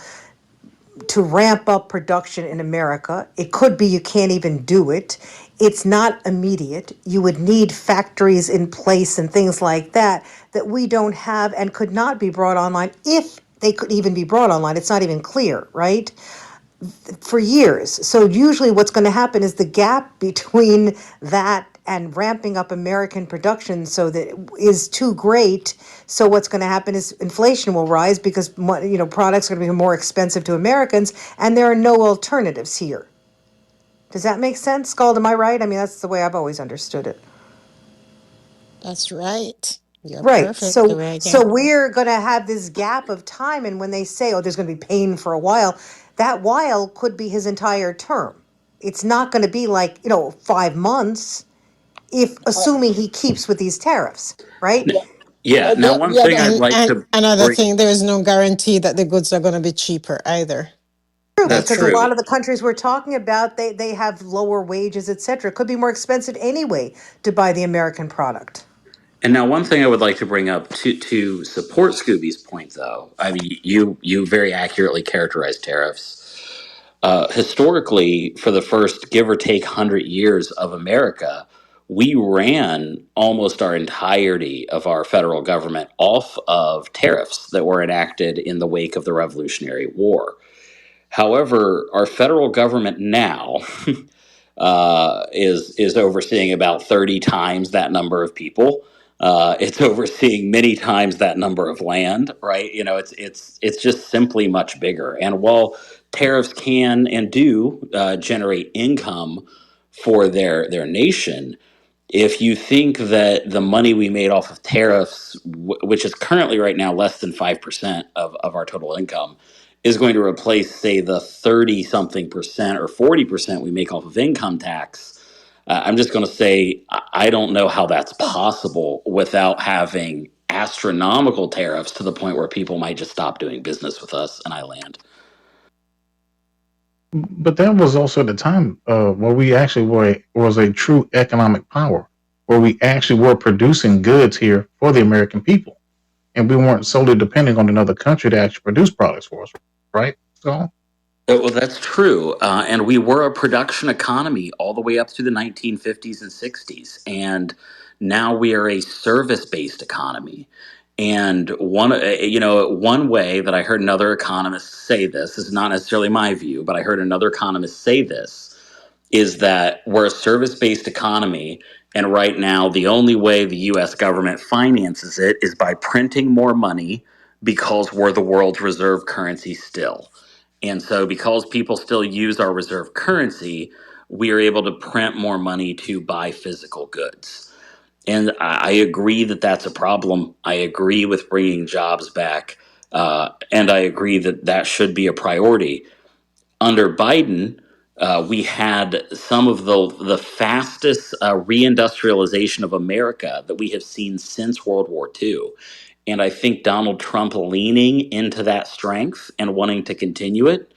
to ramp up production in America. It could be you can't even do it. It's not immediate. You would need factories in place and things like that that we don't have and could not be brought online if they could even be brought online. It's not even clear, right? For years. So usually what's going to happen is the gap between that and ramping up American production so that it is too great. So what's going to happen is inflation will rise because products are going to be more expensive to Americans, and there are no alternatives here. Does that make sense, Scald? Am I right? I mean, that's the way I've always understood it. That's right. You're Right. perfect the So way I so can. we're going to have this gap of time, and when they say, "Oh, there's going to be pain for a while," that while could be his entire term. It's not going to be like, 5 months if Uh, assuming he keeps with these tariffs, right? yeah, Yeah. Now, one yeah. thing I'd like And to another bring. thing, there is no guarantee that the goods are going to be cheaper either. True, That's That's because a it. lot true. of the countries we're talking about, they have lower wages, etc. It could be more expensive anyway to buy the American product. And now, one thing I would like to bring up to support Scooby's point, though. I mean, you very accurately characterized tariffs. Historically, for the first give or take 100 years of America, we ran almost our entirety of our federal government off of tariffs that were enacted in the wake of the Revolutionary War. However, our federal government now is overseeing about 30 times that number of people. It's overseeing many times that number of land, right? You know, it's just simply much bigger. And while tariffs can and do generate income for their nation, if you think that the money we made off of tariffs, which is currently right now less than 5% of our total income, is going to replace, say, the 30 something percent or 40% we make off of income tax, I'm just going to say I don't know how that's possible without having astronomical tariffs to the point where people might just stop doing business with us, and I land. But that was also the time where we actually was a true economic power, where we actually were producing goods here for the American people, and we weren't solely depending on another country to actually produce products for us, right? So, Well, that's true. And we were a production economy all the way up through the 1950s and 60s. And now we are a service based economy. And one way that I heard another economist say this is not necessarily my view, but I heard another economist say this is that we're a service based economy. And right now, the only way the US government finances it is by printing more money because we're the world's reserve currency still. And so, because people still use our reserve currency, we are able to print more money to buy physical goods. And I agree that that's a problem. I agree with bringing jobs back. And I agree that that should be a priority. Under Biden, we had some of the fastest reindustrialization of America that we have seen since World War II. And I think Donald Trump leaning into that strength and wanting to continue it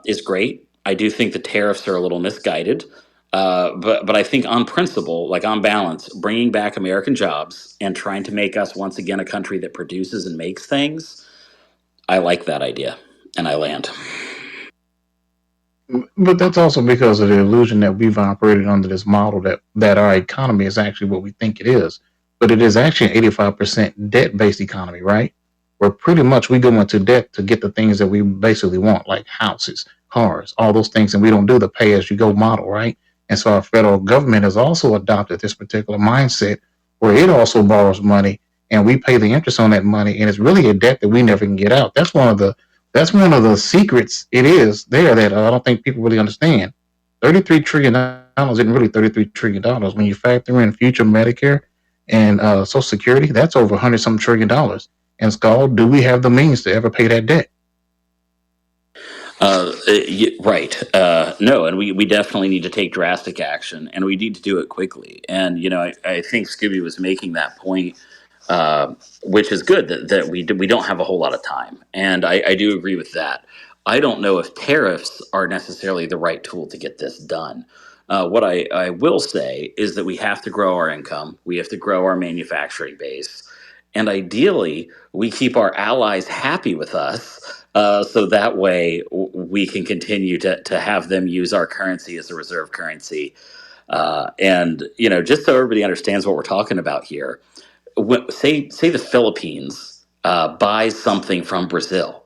is great. I do think the tariffs are a little misguided. But I think on principle, like on balance, bringing back American jobs and trying to make us once again a country that produces and makes things, I like that idea. And I land. but that's also because of the illusion that we've operated under this model that our economy is actually what we think it is. But it is actually an 85% debt based economy, right? Where pretty much we go into debt to get the things that we basically want, like houses, cars, all those things, and we don't do the pay as you go model, right? And so our federal government has also adopted this particular mindset where it also borrows money and we pay the interest on that money, and it's really a debt that we never can get out. That's one of the secrets it is there that I don't think people really understand. $33 trillion isn't really $33 trillion. When you factor in future Medicare and Social Security, that's over 100 some $1 trillion. And Skull, do we have the means to ever pay that debt? Right. No, and we definitely need to take drastic action, and we need to do it quickly. And I think Scooby was making that point, which is good that we don't have a whole lot of time, and I do agree with that. I don't know if tariffs are necessarily the right tool to get this done. What I will say is that we have to grow our income, we have to grow our manufacturing base, and ideally, we keep our allies happy with us, so that way we can continue to have them use our currency as a reserve currency. And just so everybody understands what we're talking about here, say the Philippines buys something from Brazil.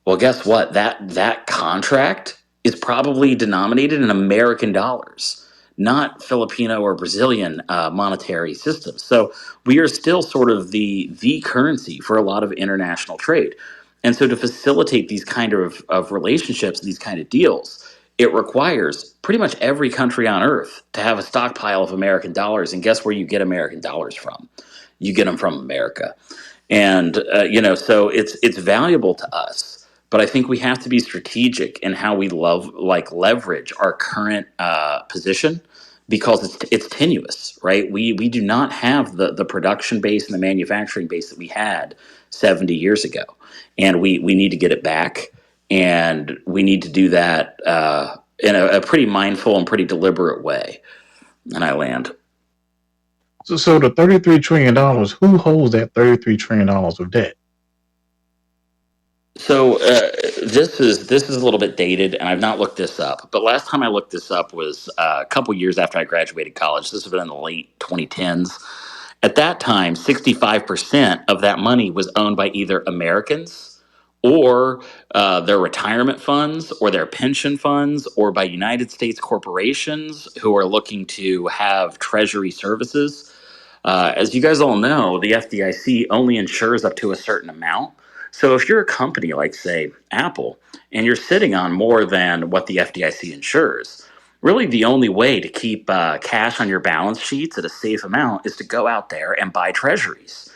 Well, guess what? That contract is probably denominated in American dollars, not Filipino or Brazilian monetary systems. So we are still sort of the currency for a lot of international trade. And so to facilitate these kind of relationships, these kind of deals, it requires pretty much every country on earth to have a stockpile of American dollars. And guess where you get American dollars from? You get them from America. And so it's valuable to us, but I think we have to be strategic in how we leverage our current position, because it's tenuous, right? We do not have the production base and the manufacturing base that we had 70 years ago, and we need to get it back, and we need to do that in a pretty mindful and pretty deliberate way. And I land. So the $33 trillion, who holds that $33 trillion of debt? So this is a little bit dated, and I've not looked this up. But last time I looked this up was a couple years after I graduated college. This has been in the late 2010s. At that time, 65% of that money was owned by either Americans or their retirement funds or their pension funds, or by United States corporations who are looking to have treasury services. As you guys all know, the FDIC only insures up to a certain amount. So if you're a company like, say, Apple, and you're sitting on more than what the FDIC insures, really the only way to keep cash on your balance sheets at a safe amount is to go out there and buy treasuries.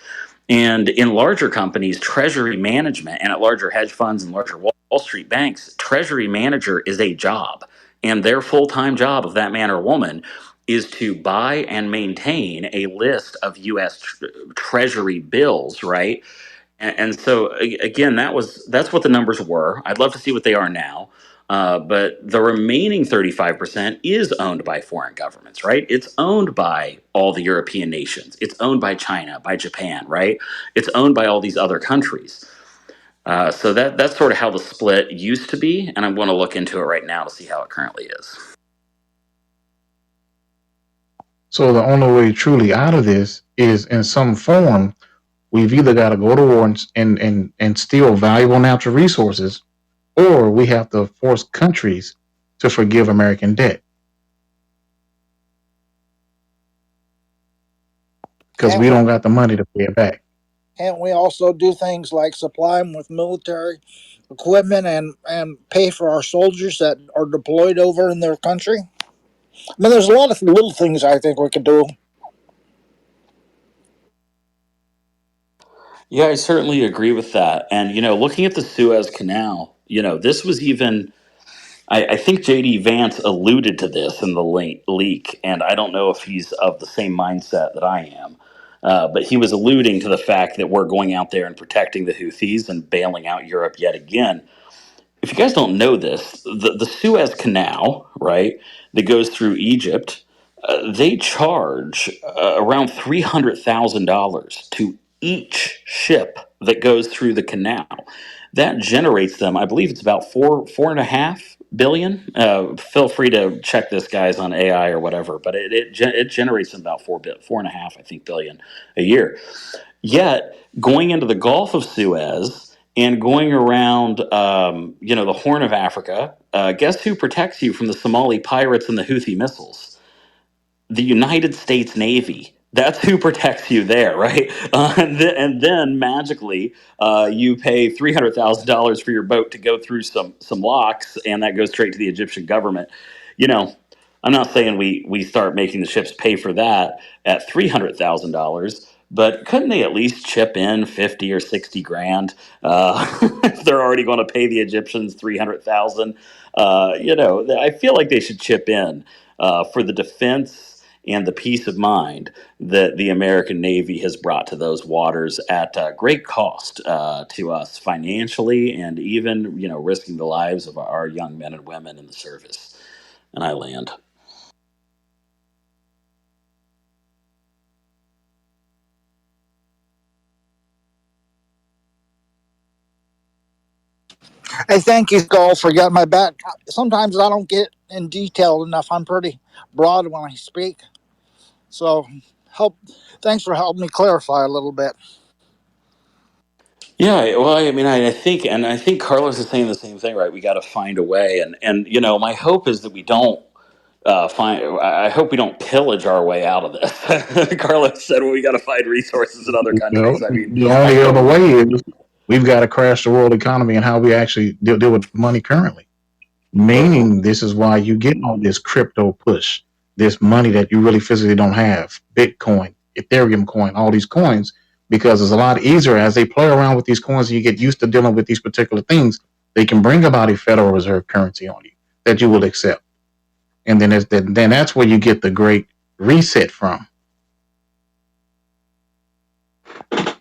And in larger companies, treasury management, and at larger hedge funds and larger Wall Street banks, treasury manager is a job. And their full time job of that man or woman is to buy and maintain a list of US treasury bills, right? And so again, that's what the numbers were. I'd love to see what they are now. But the remaining 35% is owned by foreign governments, right? It's owned by all the European nations. It's owned by China, by Japan, right? It's owned by all these other countries. So that's sort of how the split used to be, and I'm going to look into it right now to see how it currently is. So the only way truly out of this is in some form. We've either got to go to war and steal valuable natural resources, or we have to force countries to forgive American debt because Can't we we, don't got the money to pay it back. can't we also do things like supply them with military equipment and pay for our soldiers that are deployed over in their country? I mean, there's a lot of little things I think we could do. Yeah, I certainly agree with that. And, looking at the Suez Canal, this was even, I think JD Vance alluded to this in the leak, and I don't know if he's of the same mindset that I am. But he was alluding to the fact that we're going out there and protecting the Houthis and bailing out Europe yet again. If you guys don't know this, the Suez Canal, right, that goes through Egypt, they charge around $300,000 to each ship that goes through the canal. That generates them, I believe it's about 4.5 billion. Feel free to check this, guys, on AI or whatever, but it generates them about 4.5, I think, billion a year. Yet going into the Gulf of Suez and going around, the Horn of Africa, guess who protects you from the Somali pirates and the Houthi missiles? The United States Navy. That's who protects you there, right? And then magically, you pay $300,000 for your boat to go through some locks, and that goes straight to the Egyptian government. You know, I'm not saying we start making the ships pay for that at $300,000, but couldn't they at least chip in 50 or 60 grand if they're already going to pay the Egyptians 300,000? I feel like they should chip in for the defense and the peace of mind that the American Navy has brought to those waters at great cost to us financially, and even risking the lives of our young men and women in the service. And I land. Hey, thank you, Skull, for getting my back. Sometimes I don't get in detail enough. I'm pretty broad when I speak. So, help. Thanks for helping me clarify a little bit. Yeah, well, I mean, I think Carlos is saying the same thing, right? We got to find a way, and my hope is that we don't find. I hope we don't pillage our way out of this. Carlos said, "Well, we got to find resources in other countries." I mean, The I only other totally. way is we've got to crash the world economy and how we actually deal with money currently. Meaning, this is why you get all this crypto push, this money that you really physically don't have, Bitcoin, Ethereum coin, all these coins, because it's a lot easier as they play around with these coins and you get used to dealing with these particular things. They can bring about a Federal Reserve currency on you that you will accept, and then that's where you get the great reset from.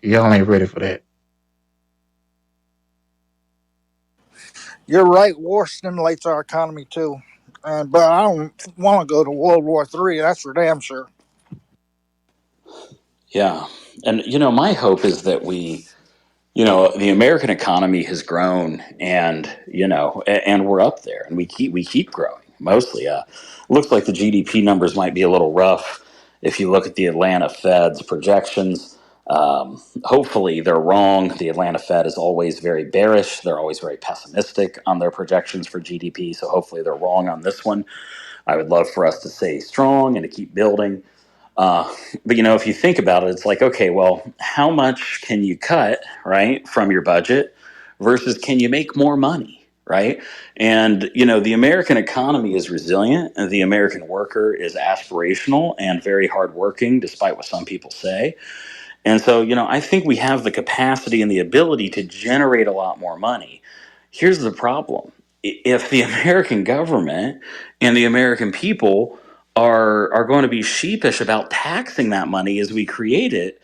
Y'all ain't ready for that. You're right. War stimulates our economy too. But I don't want to go to World War III. That's for damn sure. Yeah, and my hope is that the American economy has grown, and and we're up there, and we keep growing. Mostly, looks like the GDP numbers might be a little rough if you look at the Atlanta Fed's projections. Hopefully, they're wrong. The Atlanta Fed is always very bearish. They're always very pessimistic on their projections for GDP. So hopefully, they're wrong on this one. I would love for us to stay strong and to keep building. But if you think about it, it's like, okay, well, how much can you cut, right, from your budget versus can you make more money, right? And the American economy is resilient, and the American worker is aspirational and very hardworking, despite what some people say. And so, I think we have the capacity and the ability to generate a lot more money. Here's the problem. If the American government and the American people are going to be sheepish about taxing that money as we create it,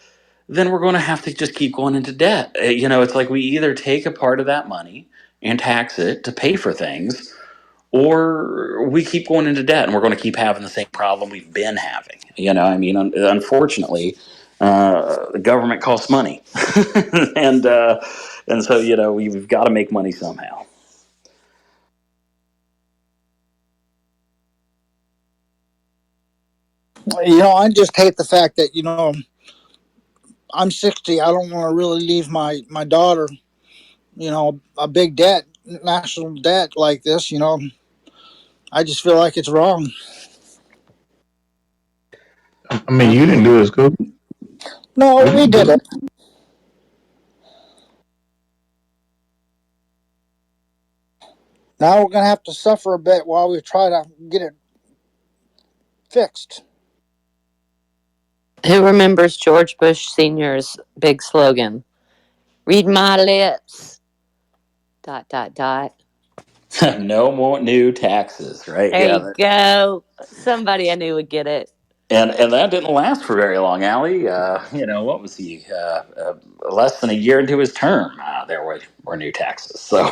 then we're going to have to just keep going into debt. It's like we either take a part of that money and tax it to pay for things, or we keep going into debt and we're going to keep having the same problem we've been having. Unfortunately, the government costs money, and so we've got to make money somehow. I just hate the fact that I'm 60. I don't want to really leave my daughter, a big debt, national debt like this. I just feel like it's wrong. I mean, you didn't do it, Scoop. No, You we didn't did do it. it. Now we're gonna have to suffer a bit while we try to get it fixed. Who remembers George Bush Sr.'s big slogan? Read my lips. Dot, dot, dot. No more new taxes, right? There Yeah, you go. Somebody I knew would get it. and that didn't last for very long, Allie. What was he? Less than a year into his term, there were new taxes. So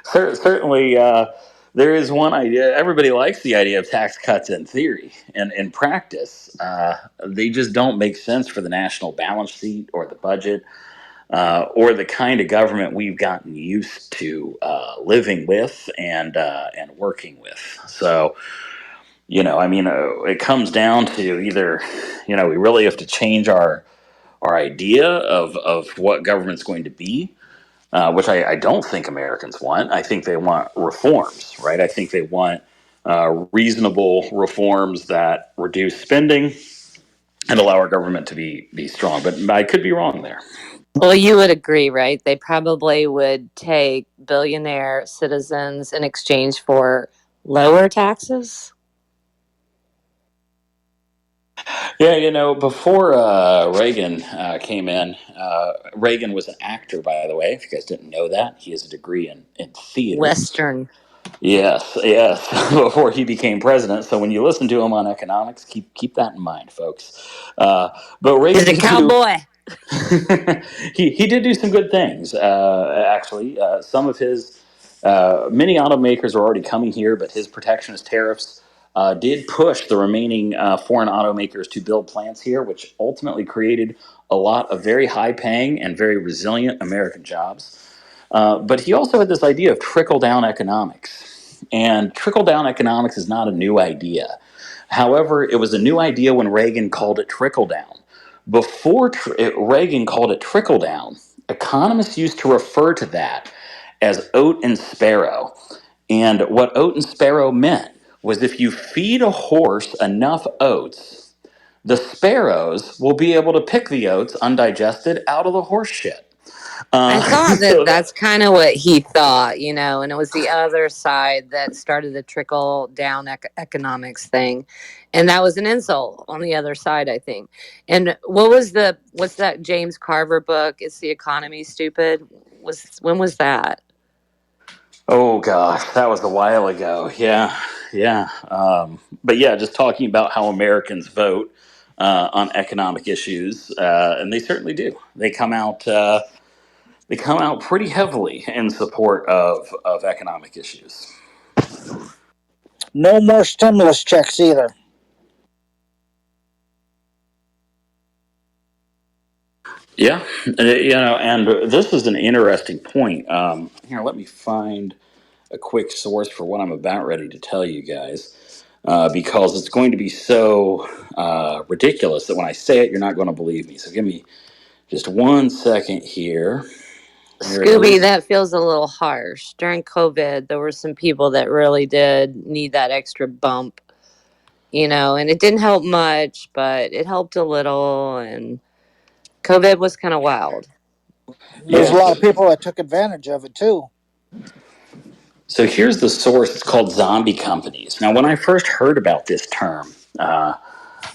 certainly, there is one idea. Everybody likes the idea of tax cuts in theory, and in practice, they just don't make sense for the national balance sheet or the budget. Or the kind of government we've gotten used to living with and working with. So, it comes down to either, we really have to change our idea of what government's going to be, which I don't think Americans want. I think they want reforms, right? I think they want reasonable reforms that reduce spending and allow our government to be strong. But I could be wrong there. Well, you would agree, right? They probably would take billionaire citizens in exchange for lower taxes. Yeah, before Reagan came in, Reagan was an actor, by the way, if you guys didn't know that. He has a degree in theater. Western. Yes, yes, before he became president. So when you listen to him on economics, keep that in mind, folks. But He's Reagan a did do cowboy. he did do some good things. Actually, some of his many automakers are already coming here, but his protectionist tariffs did push the remaining foreign automakers to build plants here, which ultimately created a lot of very high-paying and very resilient American jobs. But he also had this idea of trickle-down economics, and trickle-down economics is not a new idea. However, it was a new idea when Reagan called it trickle down. Before Reagan called it trickle down, economists used to refer to that as oat and sparrow. And what oat and sparrow meant was if you feed a horse enough oats, the sparrows will be able to pick the oats undigested out of the horse shit. I thought that So that that's kind of what he thought, and it was the other side that started the trickle down economics thing. And that was an insult on the other side, I think. And what's that James Carver book? Is the economy stupid? When was that? Oh gosh, that was a while ago. Yeah, yeah. But yeah, just talking about how Americans vote on economic issues, and they certainly do. They come out. They come out pretty heavily in support of economic issues. No more stimulus checks either. Yeah, and this is an interesting point. Here, let me find a quick source for what I'm about ready to tell you guys. because it's going to be so ridiculous that when I say it, you're not going to believe me. So give me just 1 second here. Here it Scooby, is. that feels a little harsh. During COVID, there were some people that really did need that extra bump, and it didn't help much, but it helped a little. And COVID was kind of wild. There's a lot Yes. of people that took advantage of it too. So here's the source. It's called zombie companies. Now, when I first heard about this term,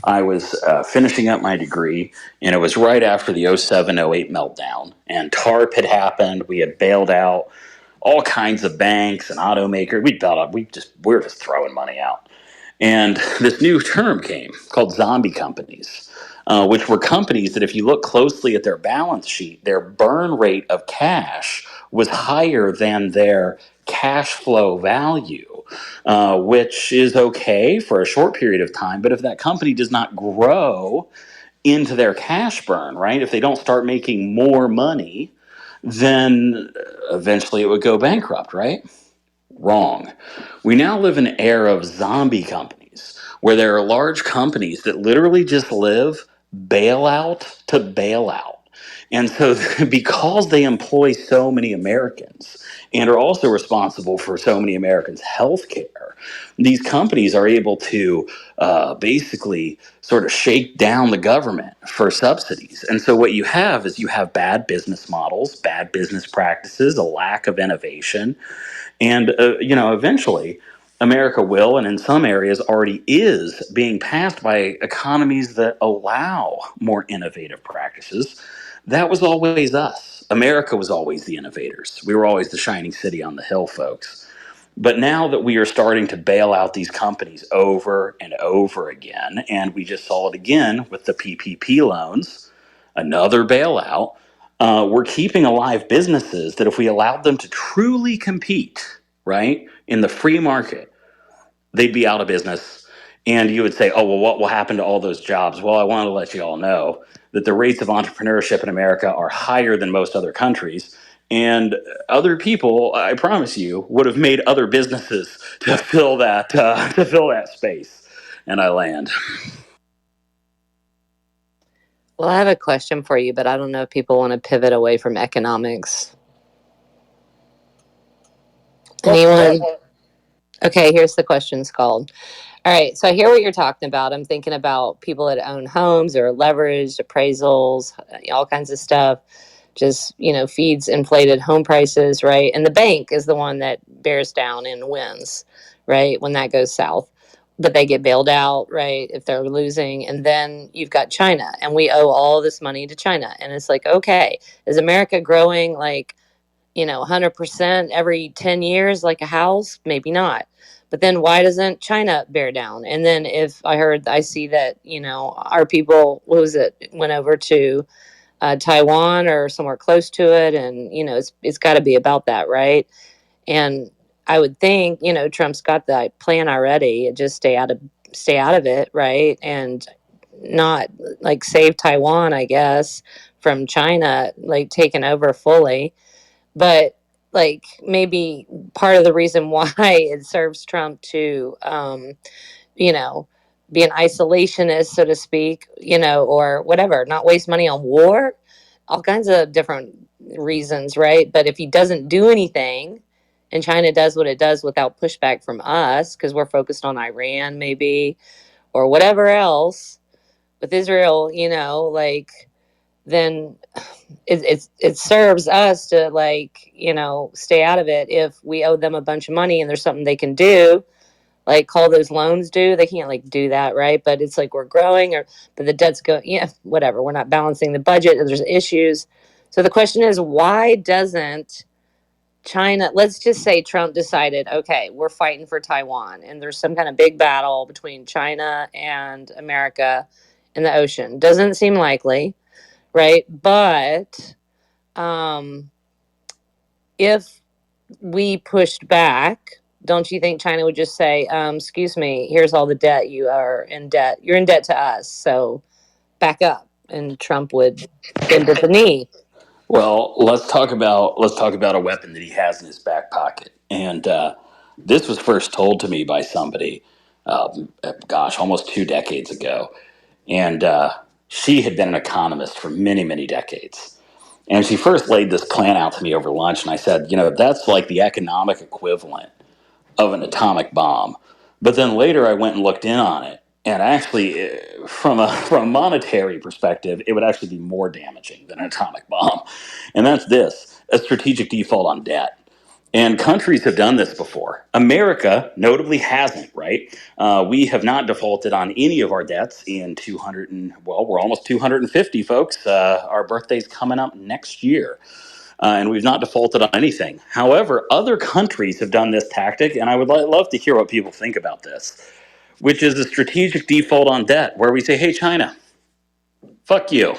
I was finishing up my degree, and it was right after the '07, '08 meltdown. And TARP had happened. We had bailed out all kinds of banks and automakers. We bailed out. We were just throwing money out. And this new term came called zombie companies, which were companies that, if you look closely at their balance sheet, their burn rate of cash was higher than their cash flow value, which is okay for a short period of time. But if that company does not grow into their cash burn, right, if they don't start making more money, then eventually it would go bankrupt, right? Wrong. We now live in an era of zombie companies where there are large companies that literally just live bailout to bailout. And so, because they employ so many Americans and are also responsible for so many Americans' health care, these companies are able to basically sort of shake down the government for subsidies. And so, what you have is you have bad business models, bad business practices, a lack of innovation, and, eventually America will, and in some areas already is, being passed by economies that allow more innovative practices. That was always us. America was always the innovators. We were always the shining city on the hill, folks. But now that we are starting to bail out these companies over and over again, and we just saw it again with the PPP loans, another bailout, we're keeping alive businesses that, if we allowed them to truly compete, right, in the free market, they'd be out of business. And you would say, oh, well, what will happen to all those jobs? Well, I want to let you all know that the rates of entrepreneurship in America are higher than most other countries. And other people, I promise you, would have made other businesses to fill that space. And I land. Well, I have a question for you, but I don't know if people want to pivot away from economics. Go for it. Anyone? Okay, here's the questions called. All right, so I hear what you're talking about. I'm thinking about people that own homes or leveraged appraisals, all kinds of stuff. Just, feeds inflated home prices, right? And the bank is the one that bears down and wins, right? When that goes south. But they get bailed out, right? If they're losing. And then you've got China, and we owe all this money to China. And it's like, okay, is America growing like 100% every 10 years like a house? Maybe not. But then why doesn't China bear down? And then if I see that, our people, what was it, went over to Taiwan or somewhere close to it. And, it's got to be about that, right? And I would think, Trump's got that plan already. Just stay out of it, right? And not like save Taiwan, I guess, from China like taking over fully. But like maybe part of the reason why it serves Trump to you know be an isolationist, so to speak, or whatever, not waste money on war, all kinds of different reasons, right? But if he doesn't do anything and China does what it does without pushback from us because we're focused on Iran maybe or whatever else with Israel, like then it serves us to like stay out of it. If we owe them a bunch of money and there's something they can do, like call those loans due, they can't like do that, right? But it's like we're growing, or but the debt's going, yeah, whatever, we're not balancing the budget, there's issues. So the question is, why doesn't China, let's just say Trump decided, okay, we're fighting for Taiwan and there's some kind of big battle between China and America in the ocean, doesn't seem likely, right? But um, if we pushed back, don't you think China would just say, excuse me, here's all the debt you are in debt. You're in debt to us, so back up. And Trump would bend at the knee. Well, let's talk about a weapon that he has in his back pocket. And this was first told to me by somebody. gosh, almost 2 decades ago. And she had been an economist for many, many decades. And she first laid this plan out to me over lunch, and I said, that's like the economic equivalent of an atomic bomb. But then later I went and looked in on it, and actually, from a monetary perspective, it would actually be more damaging than an atomic bomb. And that's this: a strategic default on debt. And countries have done this before. America notably hasn't, right? We have not defaulted on any of our debts in 200 and, well, we're almost 250, folks. Our birthday's coming up next year. And we've not defaulted on anything. However, other countries have done this tactic, and I would love to hear what people think about this, which is a strategic default on debt, where we say, hey, China, fuck you.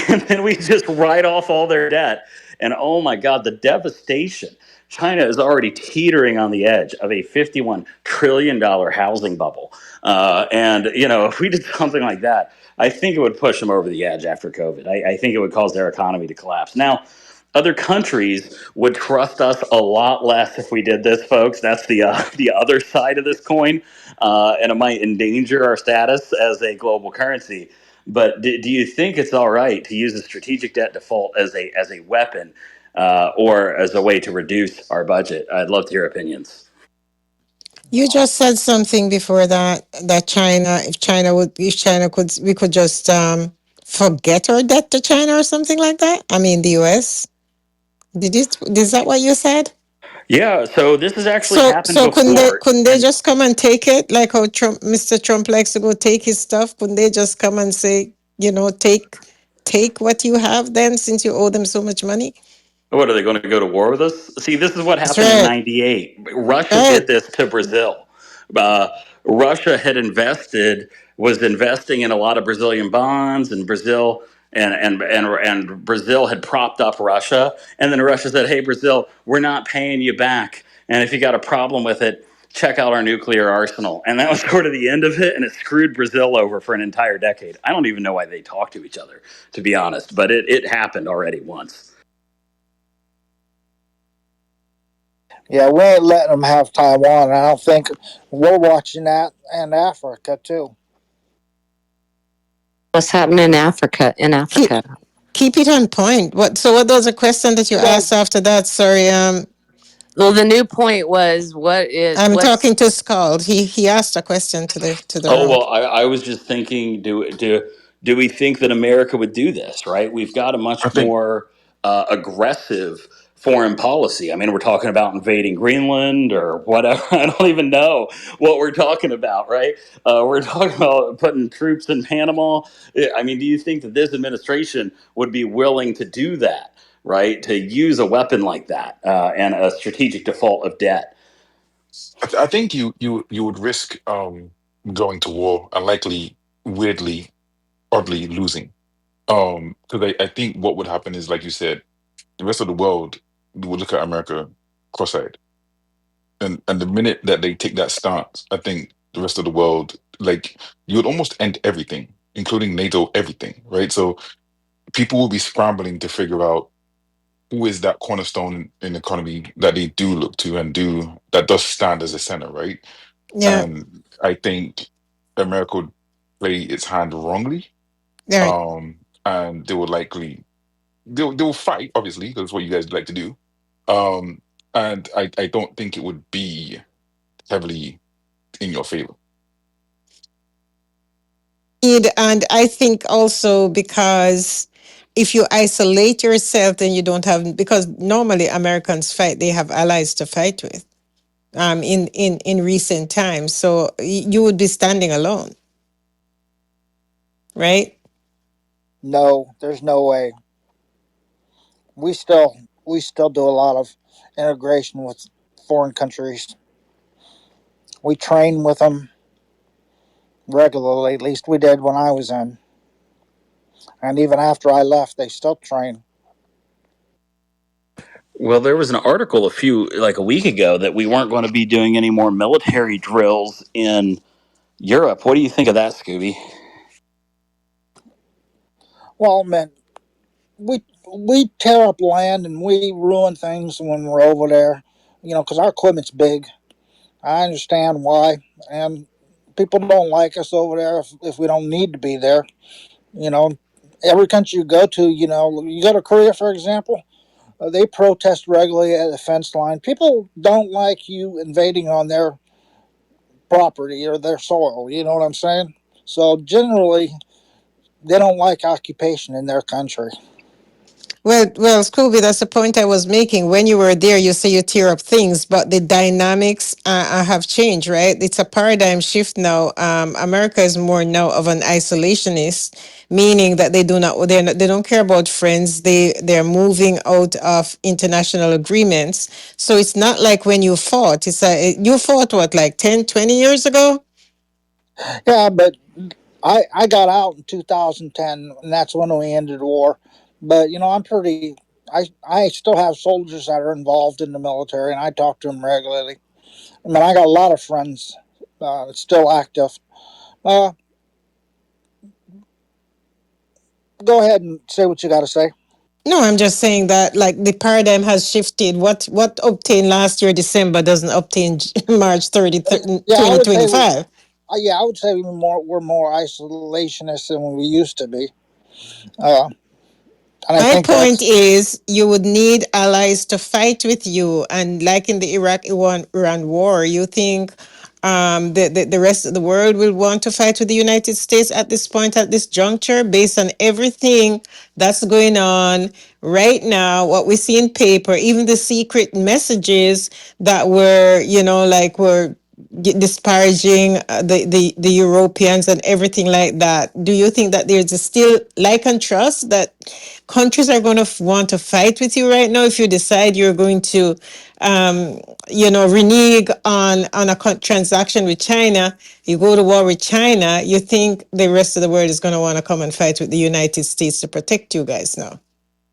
And then we just write off all their debt. And oh my God, the devastation. China is already teetering on the edge of a $51 trillion housing bubble. If we did something like that, I think it would push them over the edge after COVID. I think it would cause their economy to collapse. Now, other countries would trust us a lot less if we did this, folks. That's the other side of this coin, and it might endanger our status as a global currency. But do you think it's all right to use a strategic debt default as a weapon, or as a way to reduce our budget? I'd love to hear opinions. You just said something before that China, if China could, we could just forget our debt to China or something like that. I mean, the U.S. Did you? Is that what you said? Yeah, so this has actually So, happened before, couldn't they and just come and take it like how Mr. Trump likes to go take his stuff? Couldn't they just come and say, take what you have then, since you owe them so much money? what, are they going to go to war with us? See, this is what That's happened in right, '98. Russia right. did this to Brazil. Uh, Russia had was investing in a lot of Brazilian bonds, and Brazil had propped up Russia. And then Russia said, "Hey, Brazil, we're not paying you back. And if you got a problem with it, check out our nuclear arsenal." And that was sort of the end of it, and it screwed Brazil over for an entire decade. I don't even know why they talk to each other, to be honest, but it happened already once. Yeah, we ain't letting them have Taiwan. I don't think we're watching that, and Africa too. What's happening in Africa? In Keep Africa, keep it on point. What was the question that you Well, asked after that? Sorry, well, the new point was I'm what's talking to Scald. He asked a question to the Oh room. well, I was just thinking, do we think that America would do this? Right, we've got a I much think more aggressive foreign policy. I mean, we're talking about invading Greenland or whatever. I don't even know what we're talking about. Right, we're talking about putting troops in Panama. I mean, do you think that this administration would be willing to do that? Right, to use a weapon like that, and a strategic default of debt. I think you would risk going to war and likely weirdly, oddly losing. Because I think what would happen is, like you said, the rest of the world would look at America cross-eyed. And the minute that they take that stance, I think the rest of the world, like, you would almost end everything, including NATO, everything, right? So people will be scrambling to figure out who is that cornerstone in the economy that they do look to and do that does stand as a center, right? Yeah, And I think America would play its hand wrongly. right. And they will likely they will fight, obviously, because it's what you guys like to do. Um, and I don't think it would be heavily in your favor. And I think also because if you isolate yourself, then you don't have, because normally Americans fight, they have allies to fight with in recent times. So you would be standing alone, right? no, there's no way. We still we still do a lot of integration with foreign countries. We train with them regularly. At least we did when I was in, and even after I left, they still train. Well, there was an article like a week ago, that we weren't going to be doing any more military drills in Europe. What do you think of that, Scooby? Well, man, we tear up land and we ruin things when we're over there. Because our equipment's big. I understand why, and People don't like us over there if we don't need to be there. You know, every country you go to, you go to Korea, for example, they protest regularly at the fence line. People don't like you invading on their property or their soil. You know what I'm saying? So generally, they don't like occupation in their country. Well, Scooby, that's the point I was making. When you were there, you say you tear up things, but the dynamics have changed, right? It's a paradigm shift now. America is more now of an isolationist, meaning that they don't care about friends. They're moving out of international agreements. So it's not like when you fought. You fought what, like 10, 20 years ago? Yeah, but I got out in 2010, and that's when we ended the war. But I'm pretty. I still have soldiers that are involved in the military, and I talk to them regularly. I mean, I got a lot of friends still active. Uh, Go ahead and say what you got to say. No, I'm just saying that like the paradigm has shifted. What obtained last year December doesn't obtain March 30, Yeah, I would say 2025. yeah, I would say we're more isolationist than we used to be, uh, and I My think point that's is, you would need allies to fight with you. And like in the Iran war, you think the rest of the world will want to fight with the United States at this point, at this juncture, based on everything that's going on right now, what we see in paper, even the secret messages that were, like were disparaging the Europeans and everything like that. Do you think that there's a still like and trust that countries are going to want to fight with you right now if you decide you're going to, renege on a transaction with China? You go to war with China. You think the rest of the world is going to want to come and fight with the United States to protect you guys now?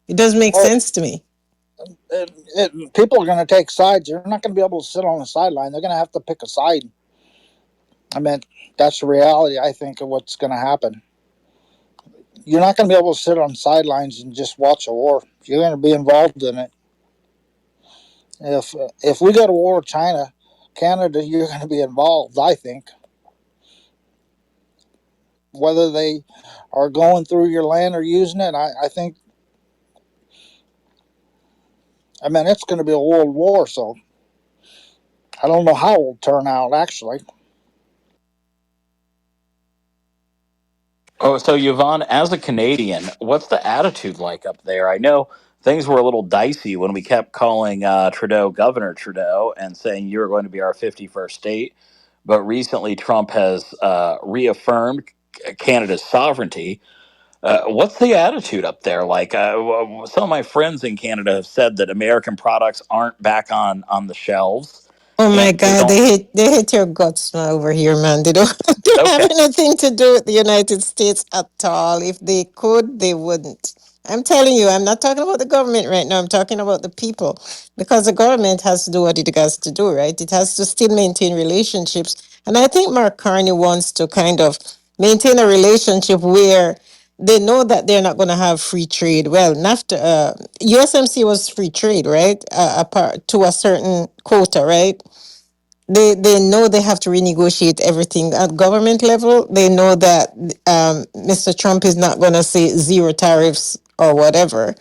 It doesn't make well, sense to me. people are going to take sides. They're not going to be able to sit on the sideline. They're going to have to pick a side. I mean, that's the reality. I think of what's going to happen. You're not going to be able to sit on sidelines and just watch a war. You're going to be involved in it. If we go to war with China, Canada, you're going to be involved. I think whether they are going through your land or using it, I think. I mean, it's going to be a world war. So I don't know how it'll turn out. Actually, Oh, so Yvonne, as a Canadian, what's the attitude like up there? I know things were a little dicey when we kept calling Trudeau Governor Trudeau and saying you were going to be our 51st state. But recently, Trump has reaffirmed Canada's sovereignty. What's the attitude up there like? Some of my friends in Canada have said that American products aren't back on the shelves, Oh and my they God, don't. they hate your guts now over here, man. They don't, they don't have Okay. anything to do with the United States at all. If they could, they wouldn't. I'm telling you, I'm not talking about the government right now. I'm talking about the people. Because the government has to do what it has to do, right? It has to still maintain relationships. And I think Mark Carney wants to kind of maintain a relationship where they know that they're not going to have free trade. Well, NAFTA, USMC was free trade, right? Apart to a certain quota, right? They know they have to renegotiate everything at government level. They know that Mr. Trump is not going to say zero tariffs or whatever.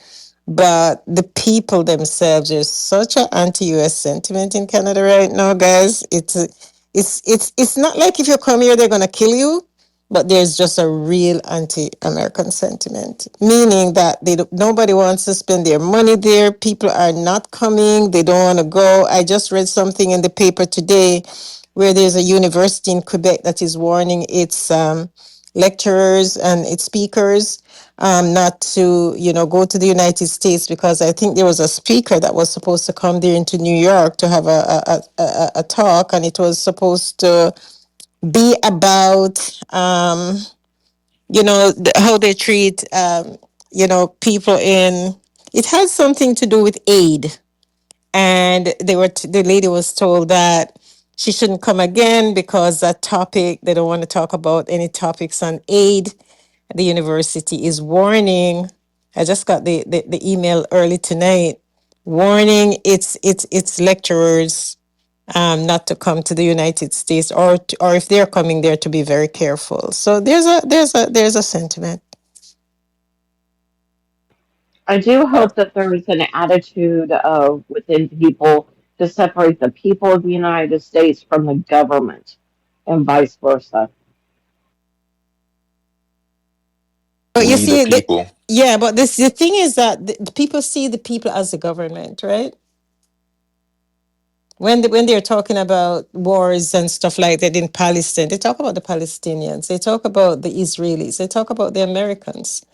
But the people themselves, there's such an anti-US sentiment in Canada right now, guys. It's not like if you come here, they're gonna kill you, but there's just a real anti-American sentiment, meaning that nobody wants to spend their money there. People are not coming. They don't want to go. I just read something in the paper today where there's a university in Quebec that is warning its lecturers and its speakers not to, go to the United States because I think there was a speaker that was supposed to come there into New York to have a talk, and it was supposed to be about, how they treat, people in. It had something to do with aid, and the lady was told that she shouldn't come again because that topic they don't want to talk about any topics on aid. The university is warning. I just got the email early tonight warning its lecturers not to come to the United States, or if they're coming there, to be very careful. So there's a sentiment. I do Uh, hope that there is an attitude of within people to separate the people of the United States from the government and vice versa. But you We the see, people. yeah, but the thing is that the people see the people as the government, right? When they're talking about wars and stuff like that in Palestine, they talk about the Palestinians, they talk about the Israelis, they talk about the Americans.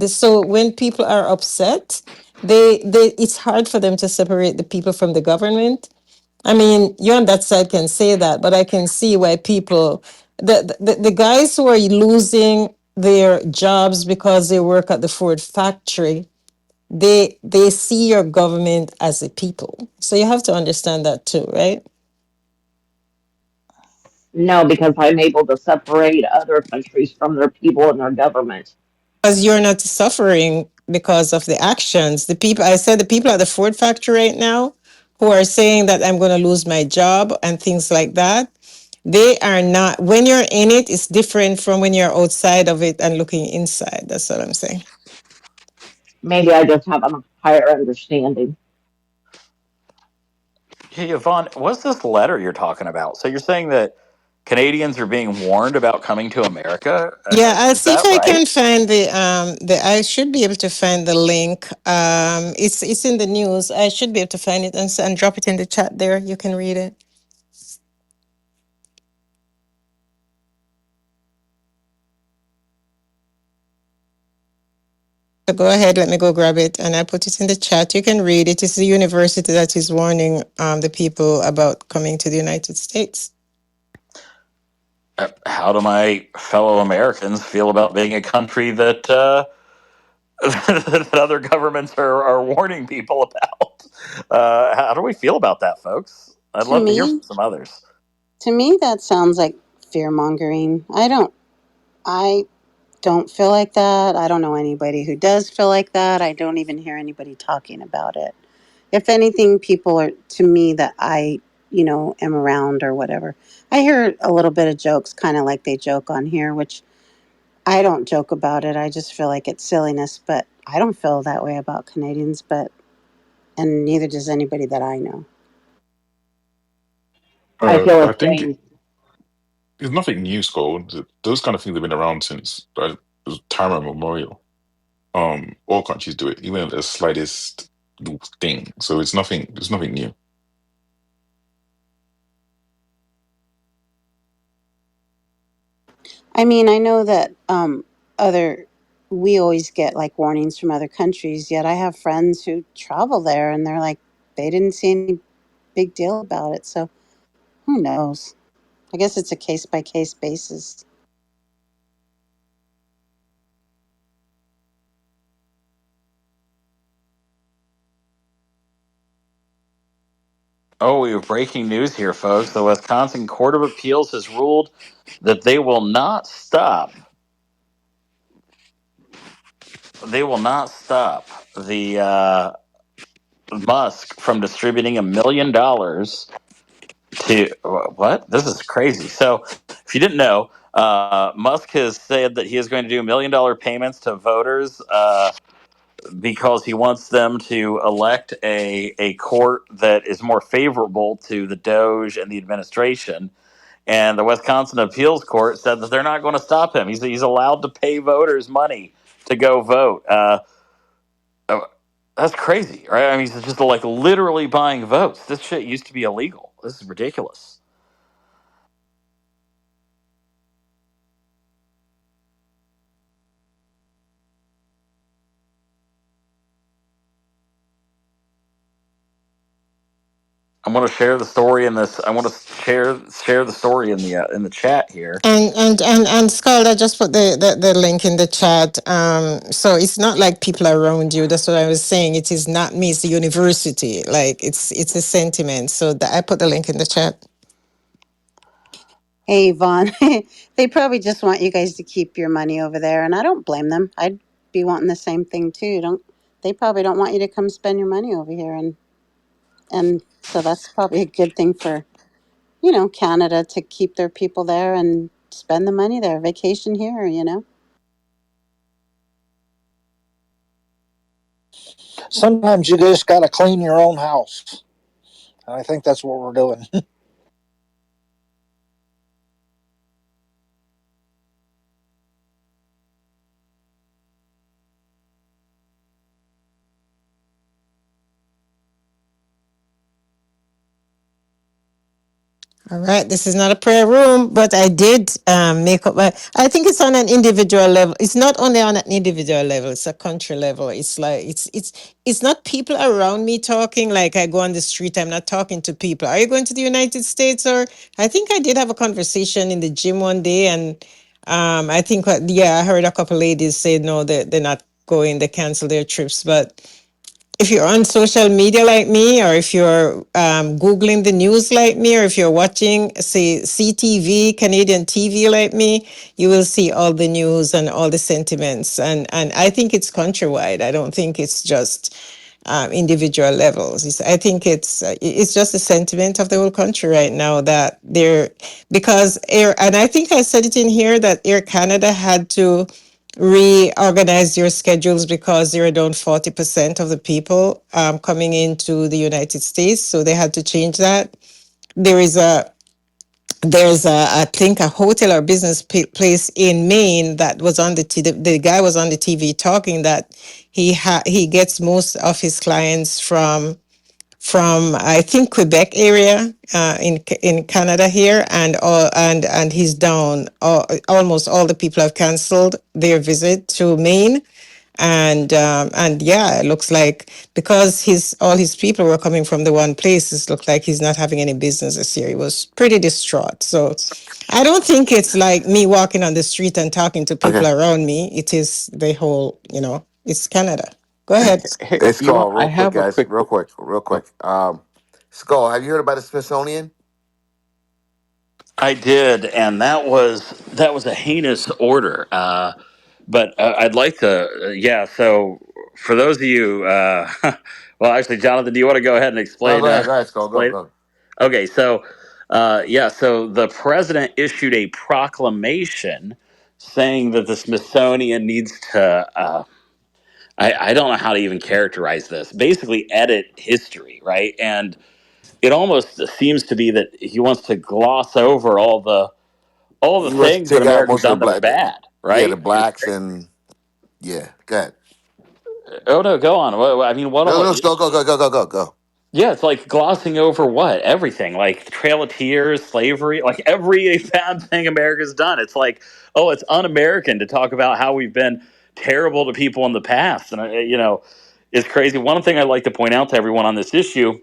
So when people are upset, they it's hard for them to separate the people from the government. I mean, you on that side can say that, but I can see why people, the guys who are losing their jobs because they work at the Ford factory, they see your government as a people. So you have to understand that too, right? No, because I'm able to separate other countries from their people and their government. Because you're not suffering because of the actions. The people, I said, the people at the Ford factory right now who are saying that I'm going to lose my job and things like that, they are not, when you're in it, it's different from when you're outside of it and looking inside. That's what I'm saying. Maybe I just have a higher understanding. Hey, Yvonne, what's this letter you're talking about? So you're saying that Canadians are being warned about coming to America? Yeah, I'll Is see if that I right? can find the I should be able to find the link. It's in the news. I should be able to find it and drop it in the chat there. You can read it. So go ahead, let me go grab it, and I put it in the chat. You can read it. It's the university that is warning the people about coming to the United States. How do my fellow Americans feel about being a country that that other governments are warning people about? How do we feel about that, folks? I'd To love to hear me, from some others. to me, that sounds like fear mongering. I don't feel like that. I don't know anybody who does feel like that. I don't even hear anybody talking about it. If anything, people are to me that I am around or whatever. I hear a little bit of jokes, kind of like they joke on here, which I don't joke about it. I just feel like it's silliness, but I don't feel that way about Canadians, and neither does anybody that I know. I feel I the think same. it's nothing new, Skull. Those kind of things have been around since time immemorial. All countries do it, even the slightest little thing. So it's nothing. It's nothing new. I mean, I know that other we always get like warnings from other countries, yet I have friends who travel there and they're like they didn't see any big deal about it. So who knows? I guess it's a case by case basis. Oh, we have breaking news here, folks. The Wisconsin Court of Appeals has ruled that they will not stop the Musk from distributing $1 million to what? This is crazy. So, if you didn't know, Musk has said that he is going to do $1 million payments to voters because he wants them to elect a court that is more favorable to the Doge and the administration. And the Wisconsin Appeals Court said that they're not going to stop him. He's allowed to pay voters money to go vote. Uh, that's crazy, right? I mean, it's just like literally buying votes. This shit used to be illegal. This is ridiculous. I'm going to share the story in this. I want to share the story in the chat here. And Skull, I just put the link in the chat. So it's not like people around you. That's what I was saying. It is not me. It's the university. Like it's a sentiment. So I put the link in the chat. Hey, Vaughn, they probably just want you guys to keep your money over there, and I don't blame them. I'd be wanting the same thing too. Don't they probably don't want you to come spend your money over here, and And so that's probably a good thing for, Canada to keep their people there and spend the money there, vacation here. Sometimes you just got to clean your own house. And I think that's what we're doing. All right, this is not a prayer room, but I did make up my. I think it's on an individual level. It's not only on an individual level; it's a country level. It's like it's not people around me talking. Like I go on the street, I'm not talking to people. Are you going to the United States? Or I think I did have a conversation in the gym one day, and I think I heard a couple ladies say no, they're not going. They cancel their trips, but if you're on social media like me, or if you're Googling the news like me, or if you're watching, say, CTV, Canadian TV like me, you will see all the news and all the sentiments. And I think it's countrywide. I don't think it's just individual levels. I think it's just the sentiment of the whole country right now that because and I think I said it in here that Air Canada had to reorganize your schedules because they were down 40% of the people coming into the United States. So they had to change that. There is I think a hotel or business place in Maine that was on the guy was on the TV talking that he gets most of his clients from I think Quebec area in Canada here, and he's down. Almost all the people have canceled their visit to Maine, and yeah, it looks like because all his people were coming from the one place, it looked like he's not having any business this year. He was pretty distraught. So I don't think it's like me walking on the street and talking to people Okay. around me. It is the whole, it's Canada. Go ahead. Hey, Hey, Skull, I real quick, have a guys. quick. Real quick, real Oh, quick. Skull, have you heard about the Smithsonian? I did, and that was a heinous order. But I'd like to, yeah. So for those of you, well, actually, Jonathan, do you want to go ahead and No, explain? go ahead, Skull. Go, Explain. go. Okay, so yeah, so the president issued a proclamation saying that the Smithsonian needs to. I don't know how to even characterize this. Basically, edit history, right? And it almost seems to be that he wants to gloss over all the He wants to things that take out America's most of the done that are black, bad, yeah, the right? blacks and yeah. Go ahead. Oh no, go on. I mean, what No, all? no, Skull, go. Yeah, it's like glossing over what everything, like the Trail of Tears, slavery, like every bad thing America's done. It's like, oh, it's un-American to talk about how we've been terrible to people in the past, and it's crazy. One thing I'd like to point out to everyone on this issue,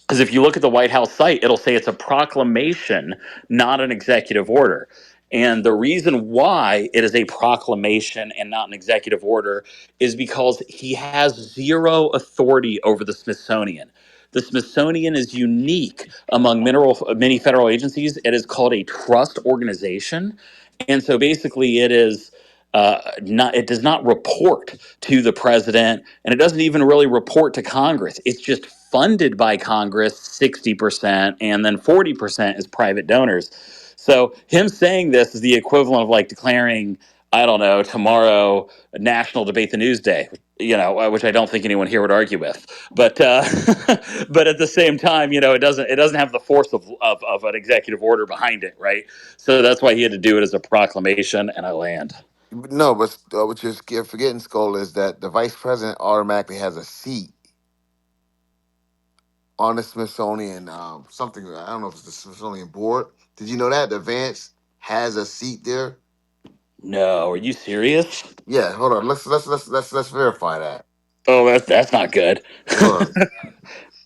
because if you look at the White House site, it'll say it's a proclamation, not an executive order. And the reason why it is a proclamation and not an executive order is because he has zero authority over the Smithsonian. The Smithsonian is unique among many federal agencies. It is called a trust organization. And so basically, it is not. It does not report to the president, and it doesn't even really report to Congress. It's just funded by Congress 60%, and then 40% is private donors. So him saying this is the equivalent of like declaring, I don't know, tomorrow National Debate the News Day. Which I don't think anyone here would argue with, but but at the same time, it doesn't have the force of an executive order behind it, right? So that's why he had to do it as a proclamation, and I land. No, but what you're forgetting, Skull, is that the vice president automatically has a seat on the Smithsonian. Something I don't know if it's the Smithsonian board. Did you know that the Vance has a seat there? No, are you serious? Yeah. Hold on. Let's verify that. Oh, that's not good. Hold on.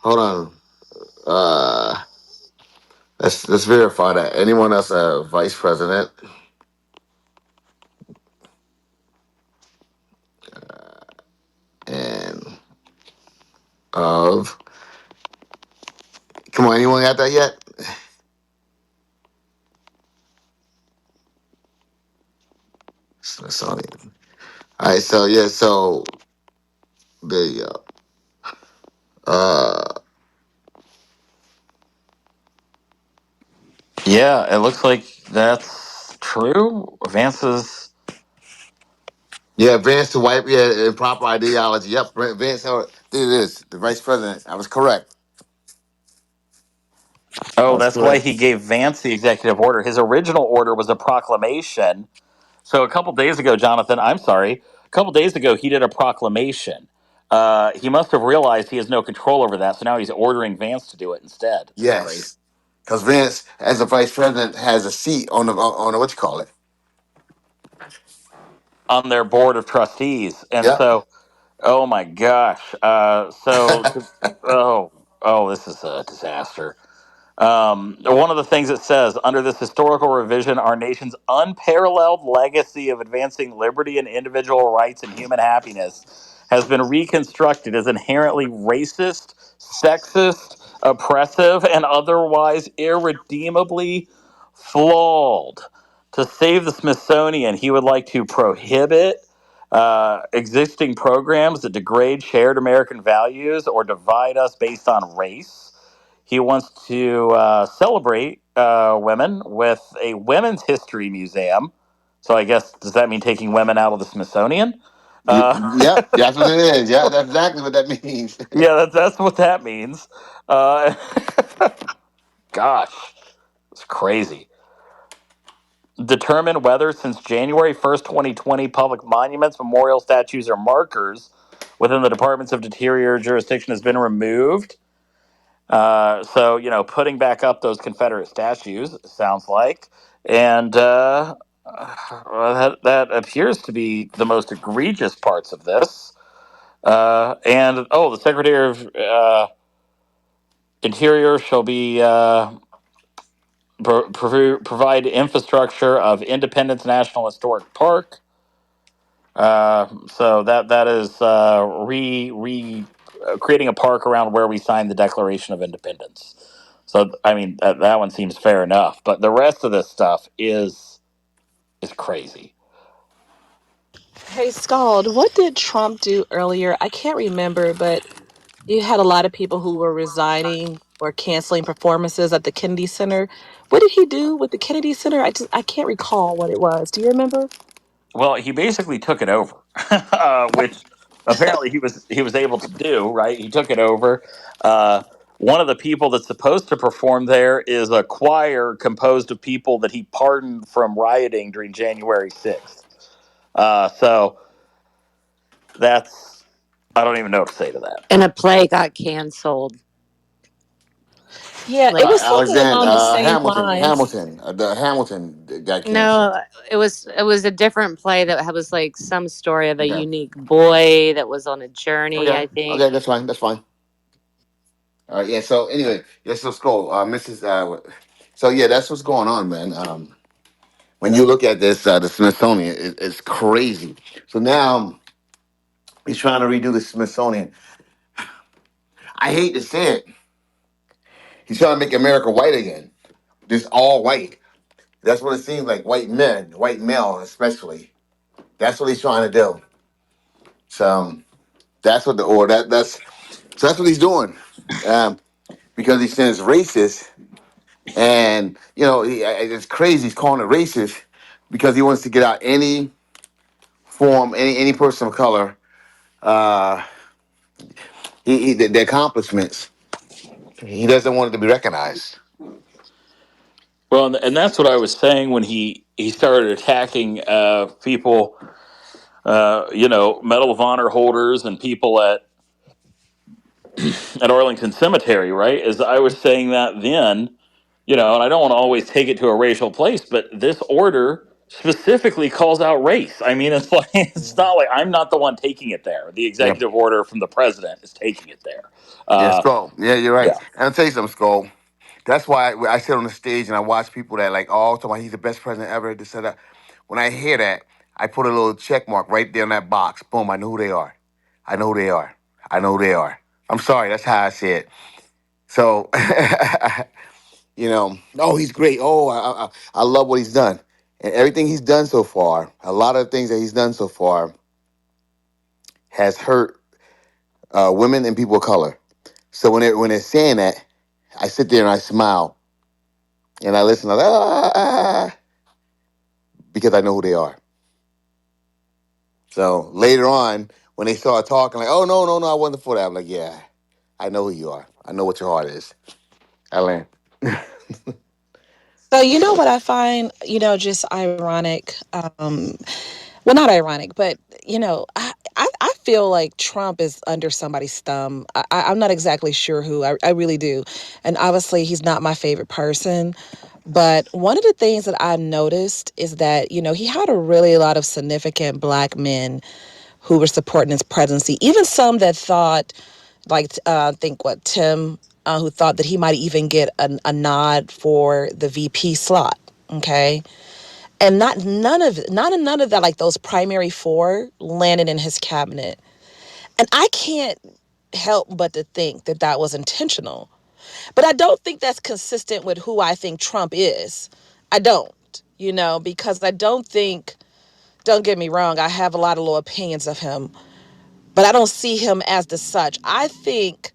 Hold on. Let's verify that. Anyone that's a vice president and of come on, anyone got that yet? Smithsonian. All right, so yeah, so there you go. Yeah, it looks like that's true. Vance's. Yeah, Vance the white, yeah, improper ideology. Yep, Vance, there it is. The vice president. I was correct. I Oh, was that's why correct. he gave Vance the executive order. His original order was a proclamation. So a couple days ago, Jonathan, I'm sorry, a couple days ago, he did a proclamation. He must have realized he has no control over that, so now he's ordering Vance to do it instead. This is crazy. Yes, because Vance, as the vice president, has a seat on the what you call it. On their board of trustees, and Yep. so, oh my gosh, oh, this is a disaster. One of the things it says under this historical revision, our nation's unparalleled legacy of advancing liberty and individual rights and human happiness has been reconstructed as inherently racist, sexist, oppressive, and otherwise irredeemably flawed. To save the Smithsonian, he would like to prohibit existing programs that degrade shared American values or divide us based on race. He wants to celebrate women with a women's history museum. So I guess does that mean taking women out of the Smithsonian? Uh, Yep, that's what it is. Yeah, that's exactly what that means. yeah, that's what that means. Uh, gosh, it's crazy. Determine whether since January 1st, 2020, public monuments, memorial statues, or markers within the departments of interior jurisdiction has been removed. So putting back up those Confederate statues sounds like, and that appears to be the most egregious parts of this. And the Secretary of Interior shall be provide infrastructure of Independence National Historic Park. So that is re creating a park around where we signed the Declaration of Independence. So I mean that one seems fair enough, but the rest of this stuff is crazy. Hey, Scald, what did Trump do earlier? I can't remember, but you had a lot of people who were resigning or canceling performances at the Kennedy Center. What did he do with the Kennedy Center? I can't recall what it was. Do you remember? Well, he basically took it over, which apparently he was able to do. Right, he took it over. One of the people that's supposed to perform there is a choir composed of people that he pardoned from rioting during January 6th. So that's I don't even know what to say to that. And a play got canceled. Yeah, it Like, was something Alexander along the same lines. Hamilton, the Hamilton got canceled. no, it was a different play that was like some story of a Okay, unique boy that was on a journey, okay, I think. okay. That's fine. That's fine. All right. Yeah. So anyway, yes. Let's go, Mrs. So yeah, that's what's going on, man. When you look at this, the Smithsonian, it's crazy. So now he's trying to redo the Smithsonian. I hate to say it. He's trying to make America white again, just all white. That's what it seems like. White men, white male, especially. That's what he's trying to do. So that's what the or that's so that's what he's doing. Um, because he says racist, and it's crazy. He's calling it racist because he wants to get out any form, any person of color. Uh, the accomplishments. He doesn't want it to be recognized. Well, and that's what I was saying when he started attacking people, Medal of Honor holders and people at Arlington Cemetery, right? As I was saying that then, and I don't want to always take it to a racial place, but this order specifically calls out race. I mean, it's like it's not like I'm not the one taking it there. The Yeah. executive order from the president is taking it there. Yeah, Uh, Skull. Yeah, you're right. yeah. And I'll tell you something, Skull. That's why I sit on the stage and I watch people that like, oh, talking about he's the best president ever. This and that. When I hear that, I put a little check mark right there in that box. Boom, I know who they are. I know who they are. I know who they are. I'm sorry, that's how I see it. So, oh, he's great. Oh, I love what he's done. And everything he's done so far, a lot of things that he's done so far has hurt women and people of color. So when they're saying that, I sit there and I smile And I listen, I'm like, because I know who they are. So later on, when they start talking, like, oh, no, no, no, I wasn't for that. I'm like, yeah, I know who you are. I know what your heart is. I land. So you know what I find, just ironic. Well, not ironic, but I feel like Trump is under somebody's thumb. I'm not exactly sure who. I really do, and obviously he's not my favorite person. But one of the things that I noticed is that he had a really lot of significant black men who were supporting his presidency. Even some that thought, like I think what Tim, who thought that he might even get a nod for the VP slot. Okay, and none of that, like those primary four landed in his cabinet. And I can't help but to think that that was intentional. But I don't think that's consistent with who I think Trump is. I don't, because I don't think, don't get me wrong, I have a lot of low opinions of him, but I don't see him as the such. I think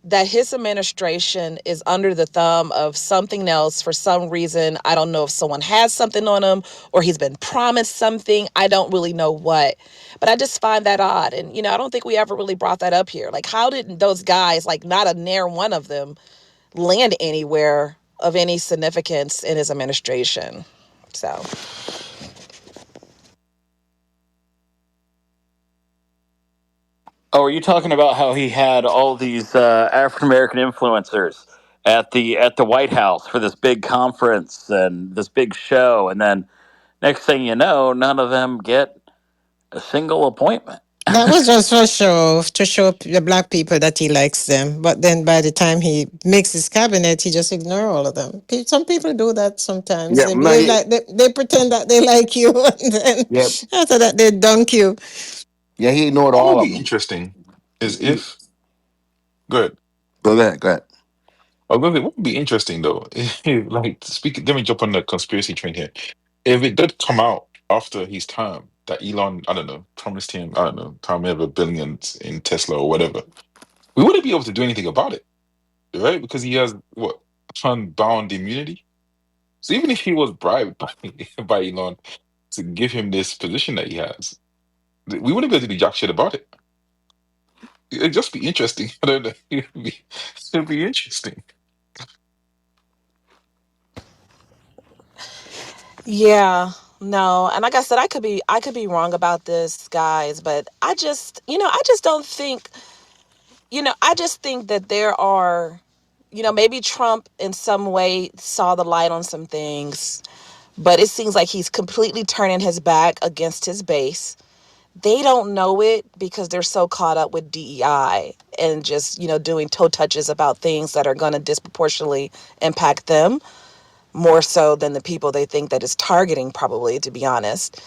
that his administration is under the thumb of something else for some reason. I don't know if someone has something on him or he's been promised something. I don't really know what. But I just find that odd. And, I don't think we ever really brought that up here. Like, how did those guys, like, not a near one of them, land anywhere of any significance in his administration? So. Oh, are you talking about how he had all these African American influencers at the White House for this big conference and this big show, and then next thing you know, none of them get a single appointment. That was just for show, to show the black people that he likes them. But then by the time he makes his cabinet, he just ignore all of them. Some people do that sometimes. Yeah, They no, behave like they pretend that they like you, and then yeah, after that they dunk you. yeah. He ignored What would all of be them. interesting is if good. Go ahead, go ahead. I was going to say, what would be interesting though, like speaking, let me jump on the conspiracy train here. If it did come out after his term that Elon, I don't know, promised him, I don't know, however billions in Tesla or whatever, we wouldn't be able to do anything about it, right? Because he has what, unbound immunity. So even if he was bribed by, by Elon to give him this position that he has, we wouldn't be able to do jack shit about it. It'd just be interesting. I don't know. It'd be interesting. Yeah, no. And like I said, I could be wrong about this, guys, but I just don't think, I just think that there are, maybe Trump in some way saw the light on some things, but it seems like he's completely turning his back against his base. They don't know it because they're so caught up with DEI and just, doing toe touches about things that are going to disproportionately impact them more so than the people they think that is targeting, probably, to be honest.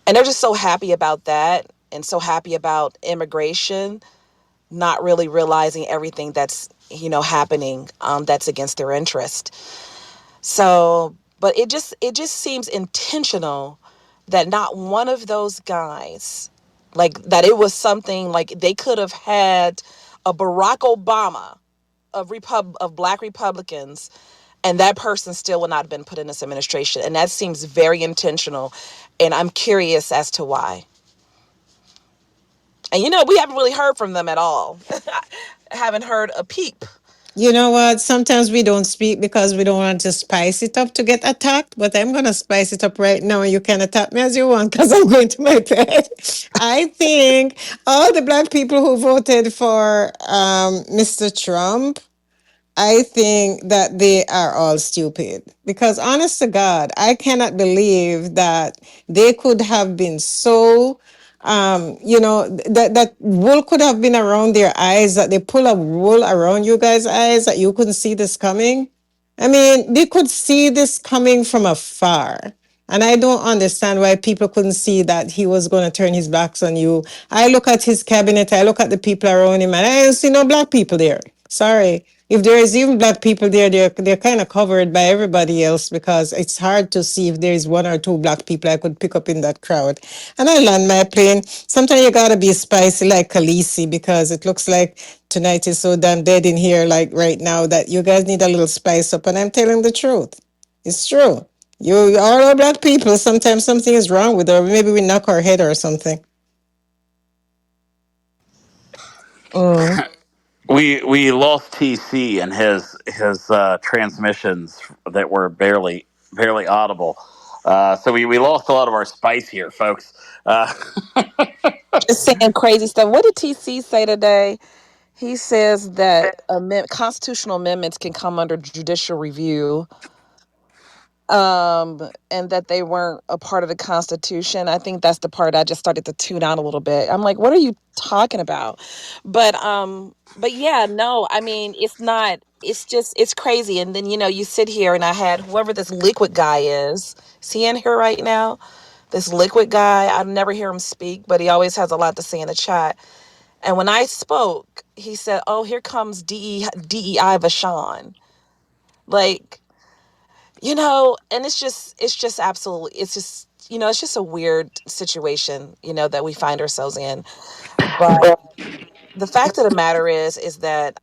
And they're just so happy about that and so happy about immigration, not really realizing everything that's happening, that's against their interest. So, but it just seems intentional that not one of those guys, like, that it was something like they could have had a Barack Obama of black Republicans, and that person still would not have been put in this administration. And that seems very intentional, and I'm curious as to why. And we haven't really heard from them at all. I haven't heard a peep. You know what? Sometimes we don't speak because we don't want to spice it up to get attacked. But I'm going to spice it up right now. You can attack me as you want because I'm going to my bed. I think all the black people who voted for Mr. Trump, I think that they are all stupid because, honest to God, I cannot believe that they could have been so, that wool could have been around their eyes, that they pull a wool around you guys' eyes, that you couldn't see this coming. I mean, they could see this coming from afar. And I don't understand why people couldn't see that he was going to turn his backs on you. I look at his cabinet, I look at the people around him, and I don't see no black people there. Sorry. If there is even black people there, they're kind of covered by everybody else because it's hard to see if there is one or two black people I could pick up in that crowd. And I land my plane. Sometimes you gotta be spicy like Khaleesi because it looks like tonight is so damn dead in here, like right now, that you guys need a little spice up. And I'm telling the truth. It's true. You all our black people. Sometimes something is wrong with her. Maybe we knock our head or something. Mm. We lost TC and his transmissions that were barely audible. So we lost a lot of our spice here, folks. Uh, Just saying crazy stuff. What did TC say today? He says that constitutional amendments can come under judicial review, and that they weren't a part of the Constitution. I think that's the part I just started to tune out a little bit. I'm like, what are you talking about? But yeah, no, I mean, it's not. It's just it's crazy. And then you sit here, and I had whoever this liquid guy is he in here right now? This liquid guy, I never hear him speak, but he always has a lot to say in the chat. And when I spoke, he said, "Oh, here comes DEI Vashon." Like, and it's just absolutely, it's just a weird situation, that we find ourselves in. But the fact of the matter is that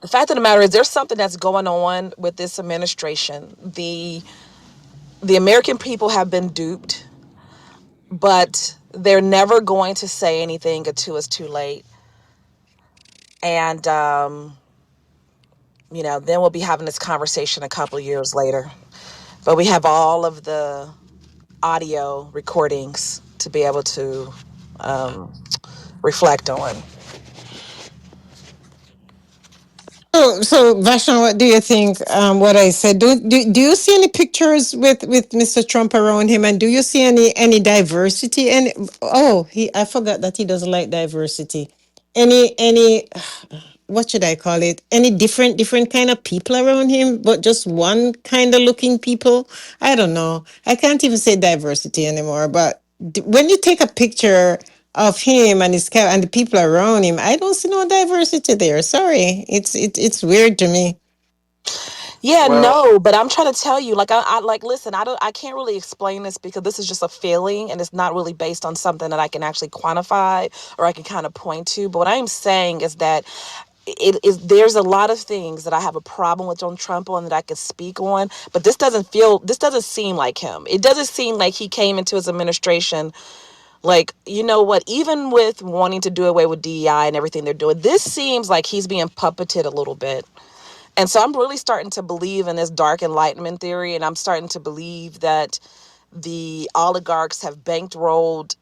the fact of the matter is there's something that's going on with this administration. The American people have been duped, but they're never going to say anything until it's too late. And then we'll be having this conversation a couple years later. But we have all of the audio recordings to be able to um, reflect on. So Vashon, what do you think? What I said. Do you see any pictures with Mr. Trump around him, and do you see any diversity? And oh, I forgot that he doesn't like diversity. Any what should I call it? Any different kind of people around him, but just one kind of looking people? I don't know. I can't even say diversity anymore. But when you take a picture of him and and the people around him, I don't see no diversity there. Sorry, it's weird to me. Yeah, well, no, but I'm trying to tell you, like, listen, I can't really explain this because this is just a feeling and it's not really based on something that I can actually quantify or I can kind of point to. But what I'm saying is that there's a lot of things that I have a problem with John Trump on that I could speak on, but this doesn't seem like him. It doesn't seem like he came into his administration like, you know what, even with wanting to do away with DEI and everything they're doing, this seems like he's being puppeted a little bit. And so I'm really starting to believe in this dark enlightenment theory, and I'm starting to believe that the oligarchs have bankrolled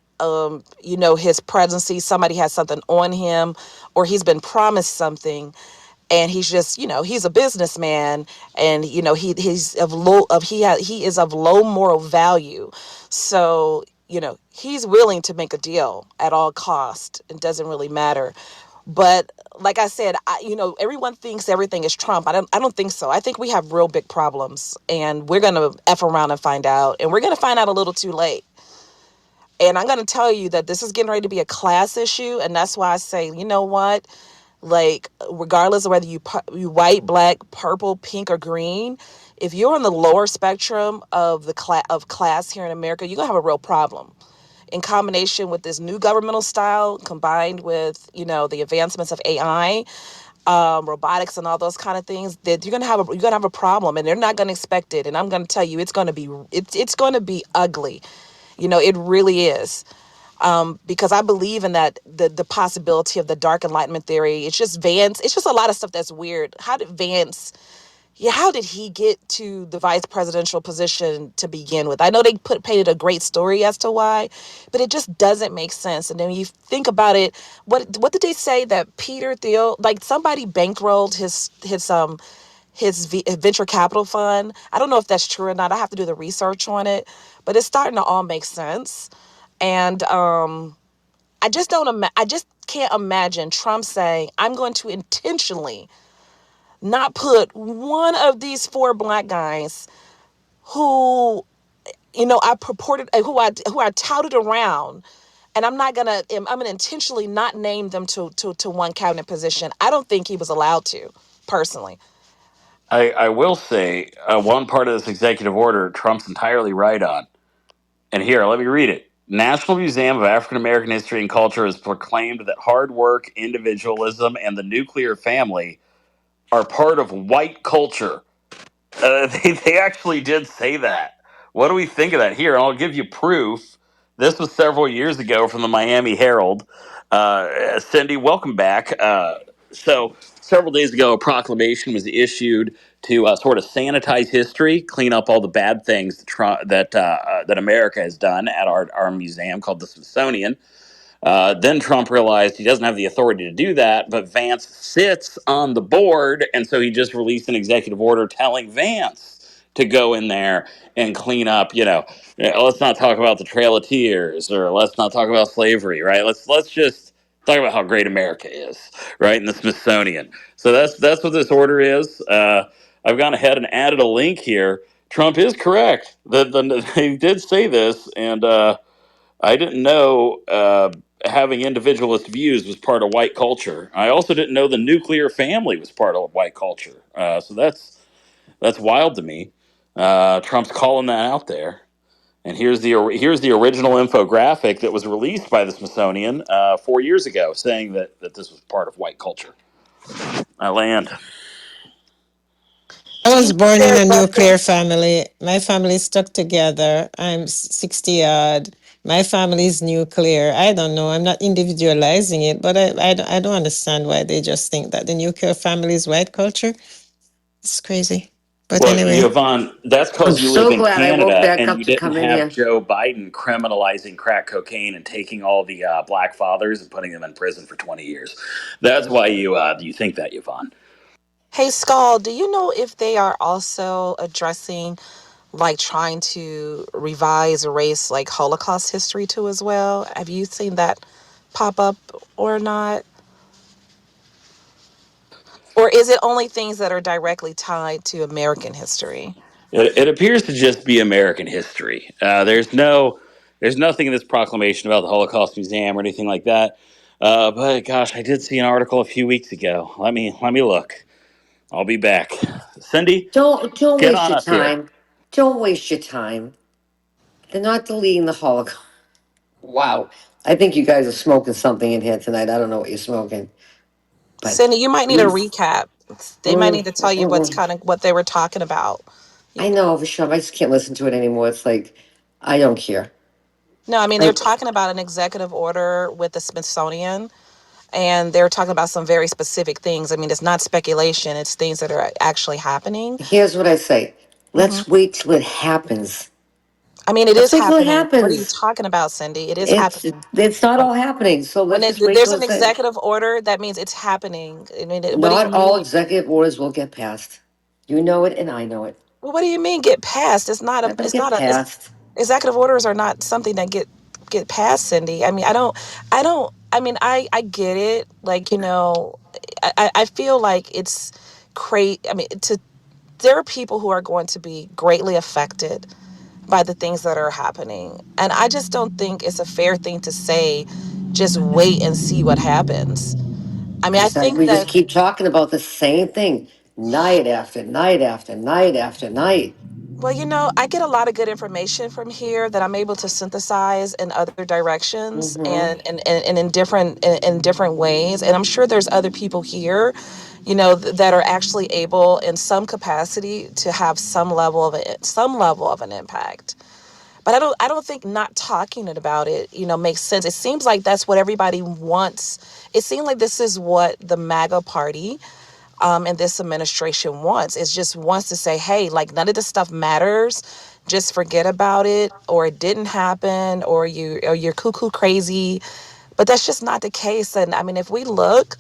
his presidency. Somebody has something on him, or he's been promised something, and he's just, he's a businessman, and he's of low of he is of low moral value. So he's willing to make a deal at all cost. It doesn't really matter. But like I said, everyone thinks everything is Trump. I don't think so. I think we have real big problems, and we're gonna f around and find out, and we're gonna find out a little too late. And I'm gonna tell you that this is getting ready to be a class issue, and that's why I say, you know what? Like, regardless of whether you white, black, purple, pink, or green, if you're on the lower spectrum of the class here in America, you're gonna have a real problem. In combination with this new governmental style, combined with the advancements of AI, robotics, and all those kind of things, that you're gonna have a problem, and they're not gonna expect it. And I'm gonna tell you, it's gonna be ugly. It really is, because I believe in that the possibility of the dark enlightenment theory. It's just Vance. It's just a lot of stuff that's weird. How did he get to the vice presidential position to begin with? I know they painted a great story as to why, but it just doesn't make sense. And then when you think about it, what did they say that Peter Thiel, like, somebody bankrolled his venture capital fund? I don't know if that's true or not. I have to do the research on it, but it's starting to all make sense. And I just can't imagine Trump saying, "I'm going to intentionally not put one of these four black guys who I purported who I touted around, and I'm gonna intentionally not name them to one cabinet position." I don't think he was allowed to, personally. I will say one part of this executive order Trump's entirely right on. And here, let me read it. National Museum of African American History and Culture has proclaimed that hard work, individualism, and the nuclear family are part of white culture. They actually did say that. What do we think of that? Here, I'll give you proof. This was several years ago from the Miami Herald. Cindy, welcome back. So, several days ago, a proclamation was issued to sort of sanitize history, clean up all the bad things that America has done at our museum called the Smithsonian. Then Trump realized he doesn't have the authority to do that, but Vance sits on the board, and so he just released an executive order telling Vance to go in there and clean up. Let's not talk about the Trail of Tears, or let's not talk about slavery, right? Let's just talk about how great America is, right? In the Smithsonian. So that's what this order is. I've gone ahead and added a link here. Trump is correct. They did say this, and I didn't know having individualist views was part of white culture. I also didn't know the nuclear family was part of white culture. So that's wild to me. Trump's calling that out there. And here's the original infographic that was released by the Smithsonian 4 years ago, saying that this was part of white culture. I land. I Do was you know born in there's a a nuclear family. My family stuck together. I'm 60 odd. My family is nuclear. I don't know. I'm not individualizing it, but I don't understand why they just think that the nuclear family is white culture. It's crazy. But Well, anyway, Yvonne, that's I'm because you live so in glad I woke Canada back and up you to didn't come in have here. Joe Biden criminalizing crack cocaine and taking all the black fathers and putting them in prison for 20 years. That's why you think that, Yvonne. Hey, Skull, do you know if they are also addressing like trying to revise erase like Holocaust history too as well? Have you seen that pop up or not? Or is it only things that are directly tied to American history? It appears to just be American history. There's nothing in this proclamation about the Holocaust Museum or anything like that. But gosh, I did see an article a few weeks ago. Let me look. I'll be back. Cindy, Don't get waste on your up here. time. Don't waste your time. They're not deleting the Holocaust. Wow. I think you guys are smoking something in here tonight. I don't know what you're smoking, but Cindy, you might need a recap. They might mm, need to tell you what's mm-mm. kind of what they were talking about. I know for sure. I just can't listen to it anymore. It's like I don't care. No, I mean, they're Like, talking about an executive order with the Smithsonian, and they're talking about some very specific things. I mean, it's not speculation, it's things that are actually happening. here's what I say. Hmm. Let's wait till it happens. I mean, it Let's is wait till it happening. What are you happens. talking about, Cindy? It is It's happening. it's not all happening. So When let's just wait there's till an it's in. executive order, that means it's happening. I mean, what do you Not all mean? executive orders will get passed. You know it, and I know it. Well, what do you mean get passed? It's not a. Not gonna It's get not a. It's, passed. executive orders are not something that get passed, Cindy. I mean, I don't. I don't. I mean, I get it. Like I feel like it's crazy. I mean, there are people who are going to be greatly affected by the things that are happening, and I just don't think it's a fair thing to say. Just wait and see what happens. I mean, I think We just that. keep talking about the same thing, night after night after night after night. Well, I get a lot of good information from here that I'm able to synthesize in other directions Mm-hmm. and in different ways. And I'm sure there's other people here, that are actually able in some capacity to have some level of an impact. But I don't think not talking about it, makes sense. It seems like that's what everybody wants. It seems like this is what the MAGA party and this administration wants. It just wants to say, hey, like none of this stuff matters. Just forget about it, or it didn't happen, or you're cuckoo crazy. But that's just not the case. And I mean, if we look,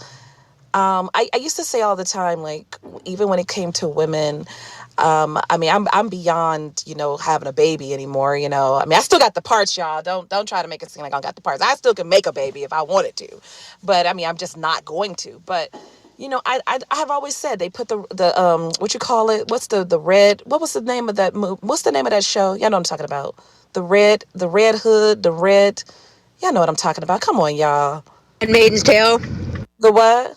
I used to say all the time, like even when it came to women, I mean, I'm beyond, having a baby anymore. I mean, I still got the parts, y'all. Don't try to make it seem like I don't got the parts. I still can make a baby if I wanted to, but I mean, I'm just not going to. But I have always said they put the what you call it? What's the red? What was the name of that movie? What's the name of that show? Y'all know what I'm talking about. The red hood, the red. Y'all know what I'm talking about. Come on, y'all. Handmaid's Tale. The what?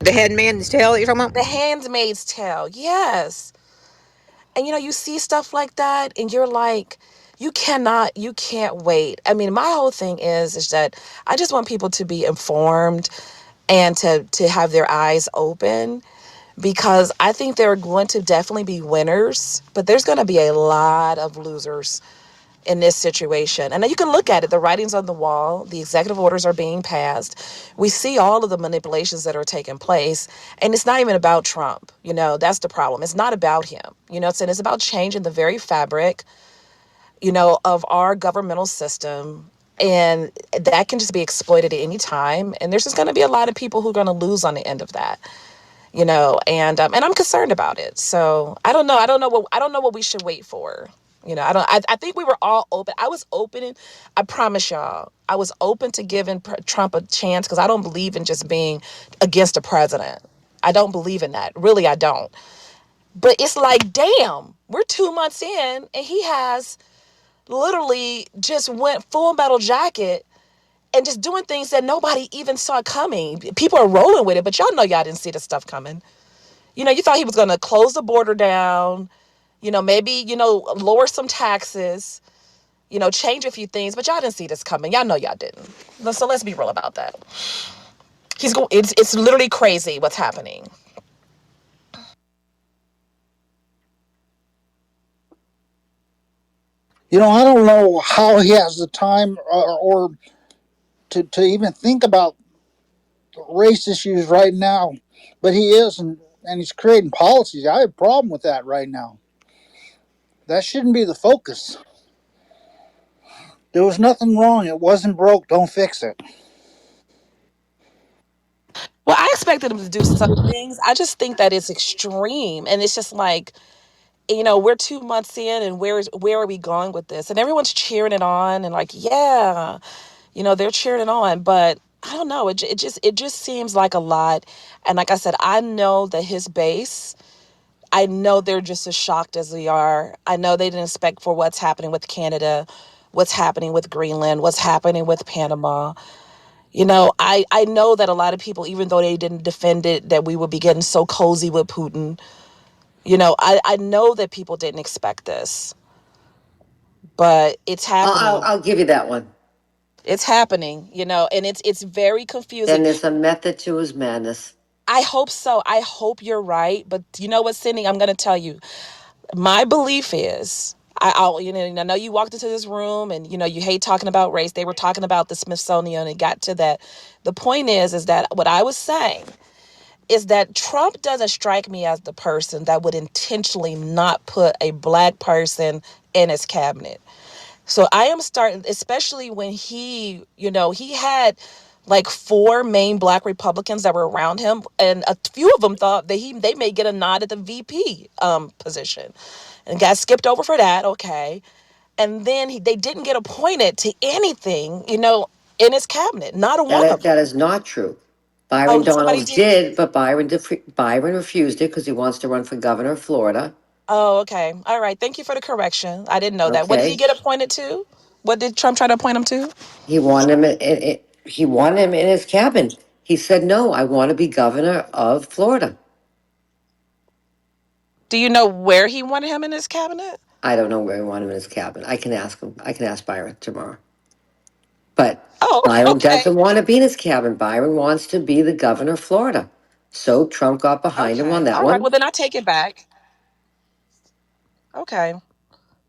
The Handmaid's Tale that you're talking about? The Handmaid's Tale. Yes. And you see stuff like that, and you're like, you can't wait. I mean, my whole thing is that I just want people to be informed and to have their eyes open because I think there are going to definitely be winners, but there's going to be a lot of losers in this situation. And you can look at it, the writing's on the wall, the executive orders are being passed. We see all of the manipulations that are taking place. And it's not even about Trump. That's the problem. It's not about him. It's about changing the very fabric, of our governmental system. And that can just be exploited at any time. And there's just going to be a lot of people who are going to lose on the end of that. And I'm concerned about it. So I don't know. I don't know what we should wait for. I think we were all open. I was open. I promise y'all, I was open to giving Trump a chance because I don't believe in just being against a president. I don't believe in that. Really, I don't. But it's like, damn, we're 2 months in and he has literally just went full metal jacket and just doing things that nobody even saw coming. People are rolling with it, but y'all know y'all didn't see the stuff coming. You thought he was going to close the border down, maybe, lower some taxes, change a few things, but y'all didn't see this coming. Y'all know y'all didn't. So let's be real about that. It's literally crazy what's happening. I don't know how he has the time or to even think about race issues right now, but he is, and he's creating policies. I have a problem with that right now. That shouldn't be the focus. There was nothing wrong. It wasn't broke. Don't fix it. Well, I expected him to do some things. I just think that it's extreme. And it's just like, we're 2 months in and where are we going with this? And everyone's cheering it on and like, yeah, they're cheering it on. But I don't know. It just seems like a lot. And like I said, I know that his base, I know they're just as shocked as we are. I know they didn't expect for what's happening with Canada, what's happening with Greenland, what's happening with Panama. I know that a lot of people, even though they didn't defend it, that we would be getting so cozy with Putin. I know that people didn't expect this, but it's I'll, happening. I'll give you that one. It's happening, and it's very confusing. Then there's a method to his madness. I hope so. I hope you're right. But you know what, Cindy? I'm going to tell you. My belief is, I know you walked into this room and you hate talking about race. They were talking about the Smithsonian and it got to that. The point is that what I was saying is that Trump doesn't strike me as the person that would intentionally not put a black person in his cabinet. So I am starting, especially when he had like four main black Republicans that were around him, and a few of them thought that they may get a nod at the VP position, and got skipped over for that. Okay, and then they didn't get appointed to anything, in his cabinet. Not a one of them. That is not true. Byron Oh, somebody Donalds did. did, but Byron refused it because he wants to run for governor of Florida. Oh, okay. All right. Thank you for the correction. I didn't know that. What did he Okay, get appointed to? What did Trump try to appoint him to? he wanted him. He wanted him in his cabin. He said, "No, I want to be governor of Florida." Do you know where he wanted him in his cabinet? I don't know where he wanted him in his cabin. I can ask him. I can ask Byron tomorrow. But Oh, Byron okay. doesn't want to be in his cabin. Byron wants to be the governor of Florida. So Trump got behind him on Okay. that All right. one. Well, then I take it back. Okay.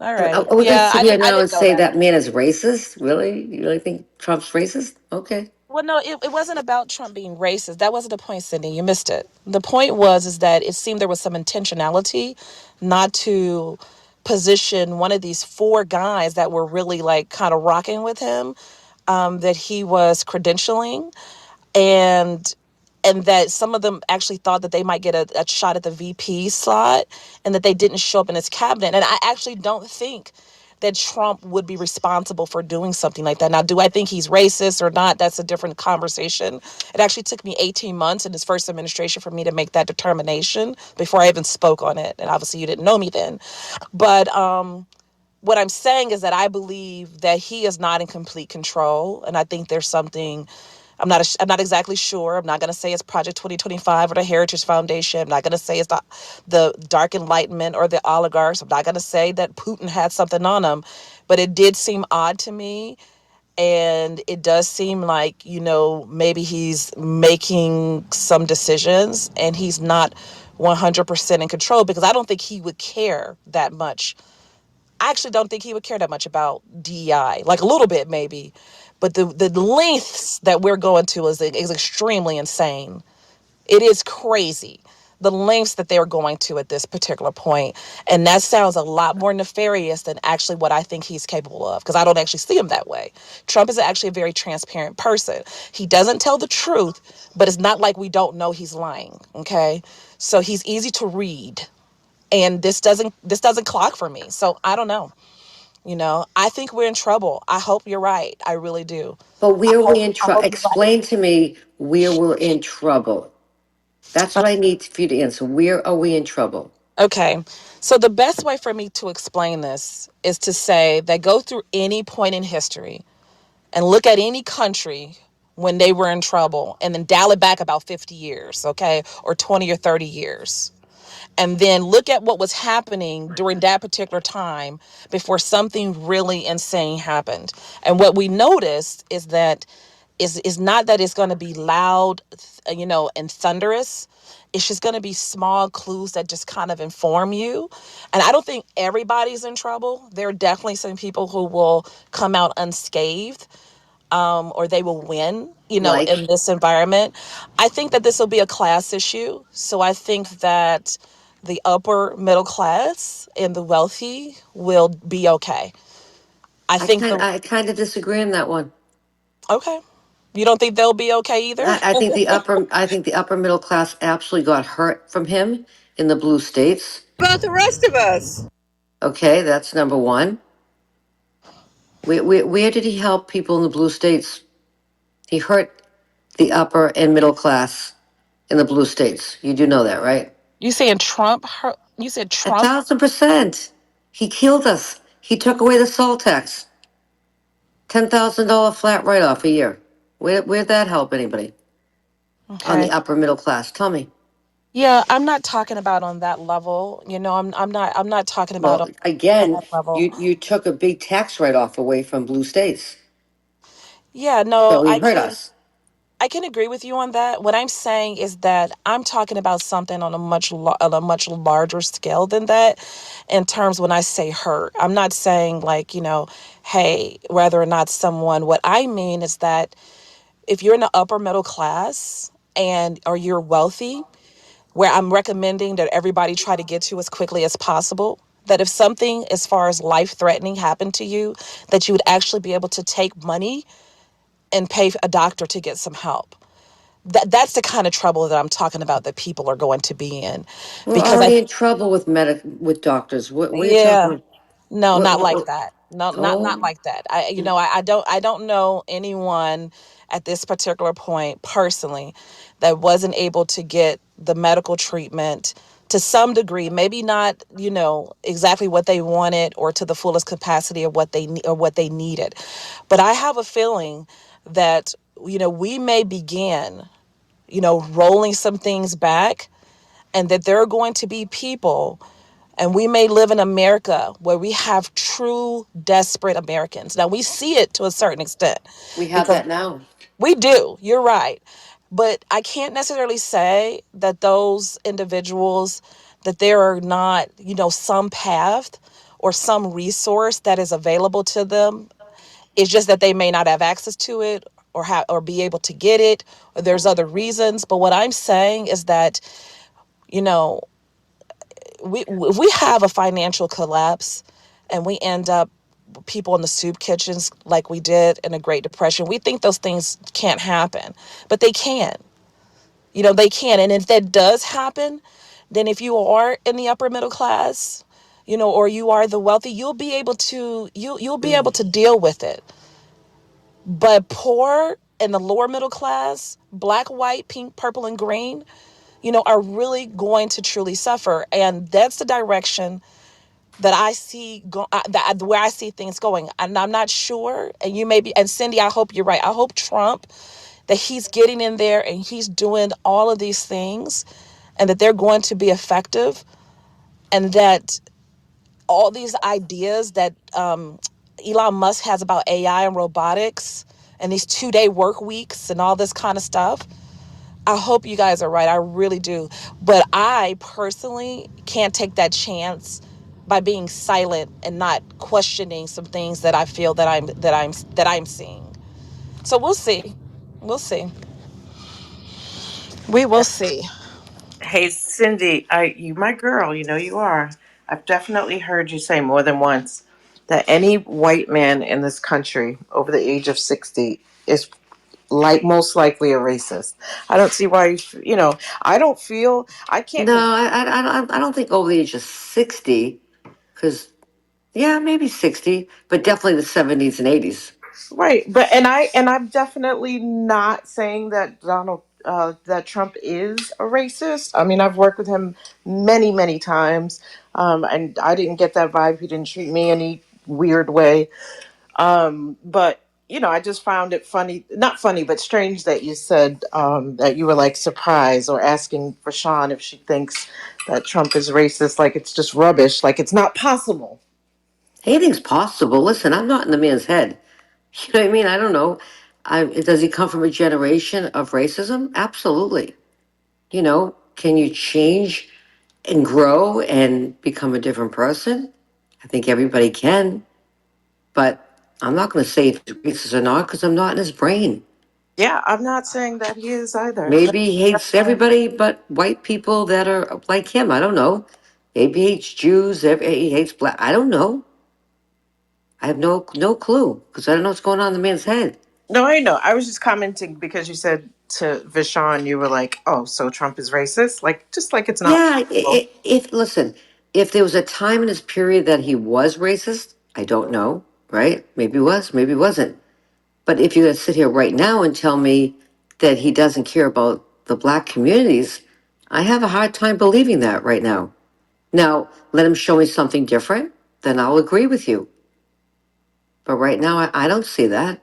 All right. We're going to Yeah, sit here I now and didn't know say that. that man is racist? Really? You really think Trump's racist? Okay. Well, no, it wasn't about Trump being racist. That wasn't the point, Cindy. You missed it. The point was is that it seemed there was some intentionality not to position one of these four guys that were really like kind of rocking with him, that he was credentialing, and that some of them actually thought that they might get a shot at the VP slot, and that they didn't show up in his cabinet. And I actually don't think that Trump would be responsible for doing something like that. Now, do I think he's racist or not? That's a different conversation. It actually took me 18 months in his first administration for me to make that determination before I even spoke on it. And obviously, you didn't know me then. But what I'm saying is that I believe that he is not in complete control, and I think there's something. I'm not exactly sure. I'm not going to say it's Project 2025 or the Heritage Foundation. I'm not going to say it's the Dark Enlightenment or the oligarchs. I'm not going to say that Putin had something on him, but it did seem odd to me, and it does seem like maybe he's making some decisions and he's not 100% in control, because I don't think he would care that much. I actually don't think he would care that much about DEI, like a little bit maybe, but the lengths that we're going to is extremely insane. It is crazy, the lengths that they're going to at this particular point. And that sounds a lot more nefarious than actually what I think he's capable of, because I don't actually see him that way. Trump is actually a very transparent person. He doesn't tell the truth, but it's not like we don't know he's lying. Okay. So he's easy to read. And this doesn't clock for me. So I don't know. I think we're in trouble. I hope you're right. I really do. But I where are we hope in I trouble? hope you're right. Explain to me where we're in trouble. That's what I need for you to answer. Where are we in trouble? Okay. So the best way for me to explain this is to say that go through any point in history and look at any country when they were in trouble and then dial it back about 50 years, okay? Or 20 or 30 years. And then look at what was happening during that particular time before something really insane happened. And what we noticed is not that it's going to be loud, and thunderous. It's just going to be small clues that just kind of inform you. And I don't think everybody's in trouble. There are definitely some people who will come out unscathed, or they will win, Like, in this environment. I think that this will be a class issue. So I think that the upper middle class and the wealthy will be okay. I think I kind of disagree on that one. okay. You don't think they'll be okay either? I think the upper middle class absolutely got hurt from him in the blue states. About the rest of us. Okay, that's number one. Where did he help people in the blue states? He hurt the upper and middle class in the blue states. You do know that, right? You saying Trump hurt? You said A Trump? 1000%. He killed us. He took away the salt tax. $10,000 flat write off a year. Where'd that help anybody on the Okay. upper middle class? Tell me. Yeah, I'm not talking about on that level. I'm not talking about Well, on again, that level. you took a big tax write off away from blue states. Yeah, no, So he I hurt can us. I can agree with you on that. What I'm saying is that I'm talking about something on a much larger scale than that. In terms, when I say hurt, I'm not saying like, hey, whether or not someone. What I mean is that if you're in the upper middle class and or you're wealthy, where I'm recommending that everybody try to get to as quickly as possible. That if something as far as life threatening happened to you, that you would actually be able to take money and pay a doctor to get some help. That's the kind of trouble that I'm talking about that people are going to be in. We're Because already in trouble with with doctors. What are you yeah, talking? no, not like What? that. No, not Oh, like that. I don't know anyone at this particular point personally that wasn't able to get the medical treatment to some degree, maybe not, exactly what they wanted or to the fullest capacity of what they needed. But I have a feeling that, we may begin, rolling some things back, and that there are going to be people, and we may live in America where we have true desperate Americans. Now we see it to a certain extent we have because that now. we do. You're right. But I can't necessarily say that those individuals, that there are not, some path or some resource that is available to them. It's just that they may not have access to it or be able to get it, or there's other reasons. But what I'm saying is that, you know, if we have a financial collapse and we end up people in the soup kitchens like we did in the Great Depression, we think those things can't happen, but they can. They can. And if that does happen, then if you are in the upper middle class, or you are the wealthy, you'll be able to deal with it. But poor and the lower middle class, black, white, pink, purple, and green, are really going to truly suffer. And that's the direction that I see where I see things going. And I'm not sure. And you may be, and Cindy, I hope you're right. I hope Trump, that he's getting in there and he's doing all of these things, and that they're going to be effective, and that all these ideas that Elon Musk has about AI and robotics and these 2-day work weeks and all this kind of stuff, I hope you guys are right. I really do. But I personally can't take that chance by being silent and not questioning some things that I feel that I'm seeing. So we'll see. We'll see. We will see. Hey, Cindy, you my girl, you know you are. I've definitely heard you say more than once that any white man in this country over the age of 60 is like most likely a racist. I don't see why I don't feel I can't No, compare. I don't think over the age of 60, because, yeah, maybe 60, but definitely the 70s and 80s. Right, but I'm definitely not saying that that Trump is a racist. I mean, I've worked with him many times, and I didn't get that vibe. He didn't treat me any weird way. But I just found it funny, not funny, but strange that you said that you were like surprised or asking for Sean if she thinks that Trump is racist. Like it's just rubbish. Like it's not possible. Anything's possible. Listen, I'm not in the man's head. You know what I mean? I don't know. Does he come from a generation of racism? Absolutely. Can you change and grow and become a different person? I think everybody can, but I'm not going to say if he's racist or not because I'm not in his brain. Yeah, I'm not saying that he is either. Maybe he hates everybody but white people that are like him. I don't know. Maybe he hates Jews. He hates black. I don't know. I have no clue because I don't know what's going on in the man's head. No, I know. I was just commenting because you said to Vishawn, you were like, "Oh, so Trump is racist?" Like, just like it's not Yeah, possible. if listen, if there was a time in his period that he was racist, I don't know, right? Maybe he was, maybe he wasn't. But if you sit here right now and tell me that he doesn't care about the black communities, I have a hard time believing that right now. Now, let him show me something different, then I'll agree with you. But right now, I don't see that.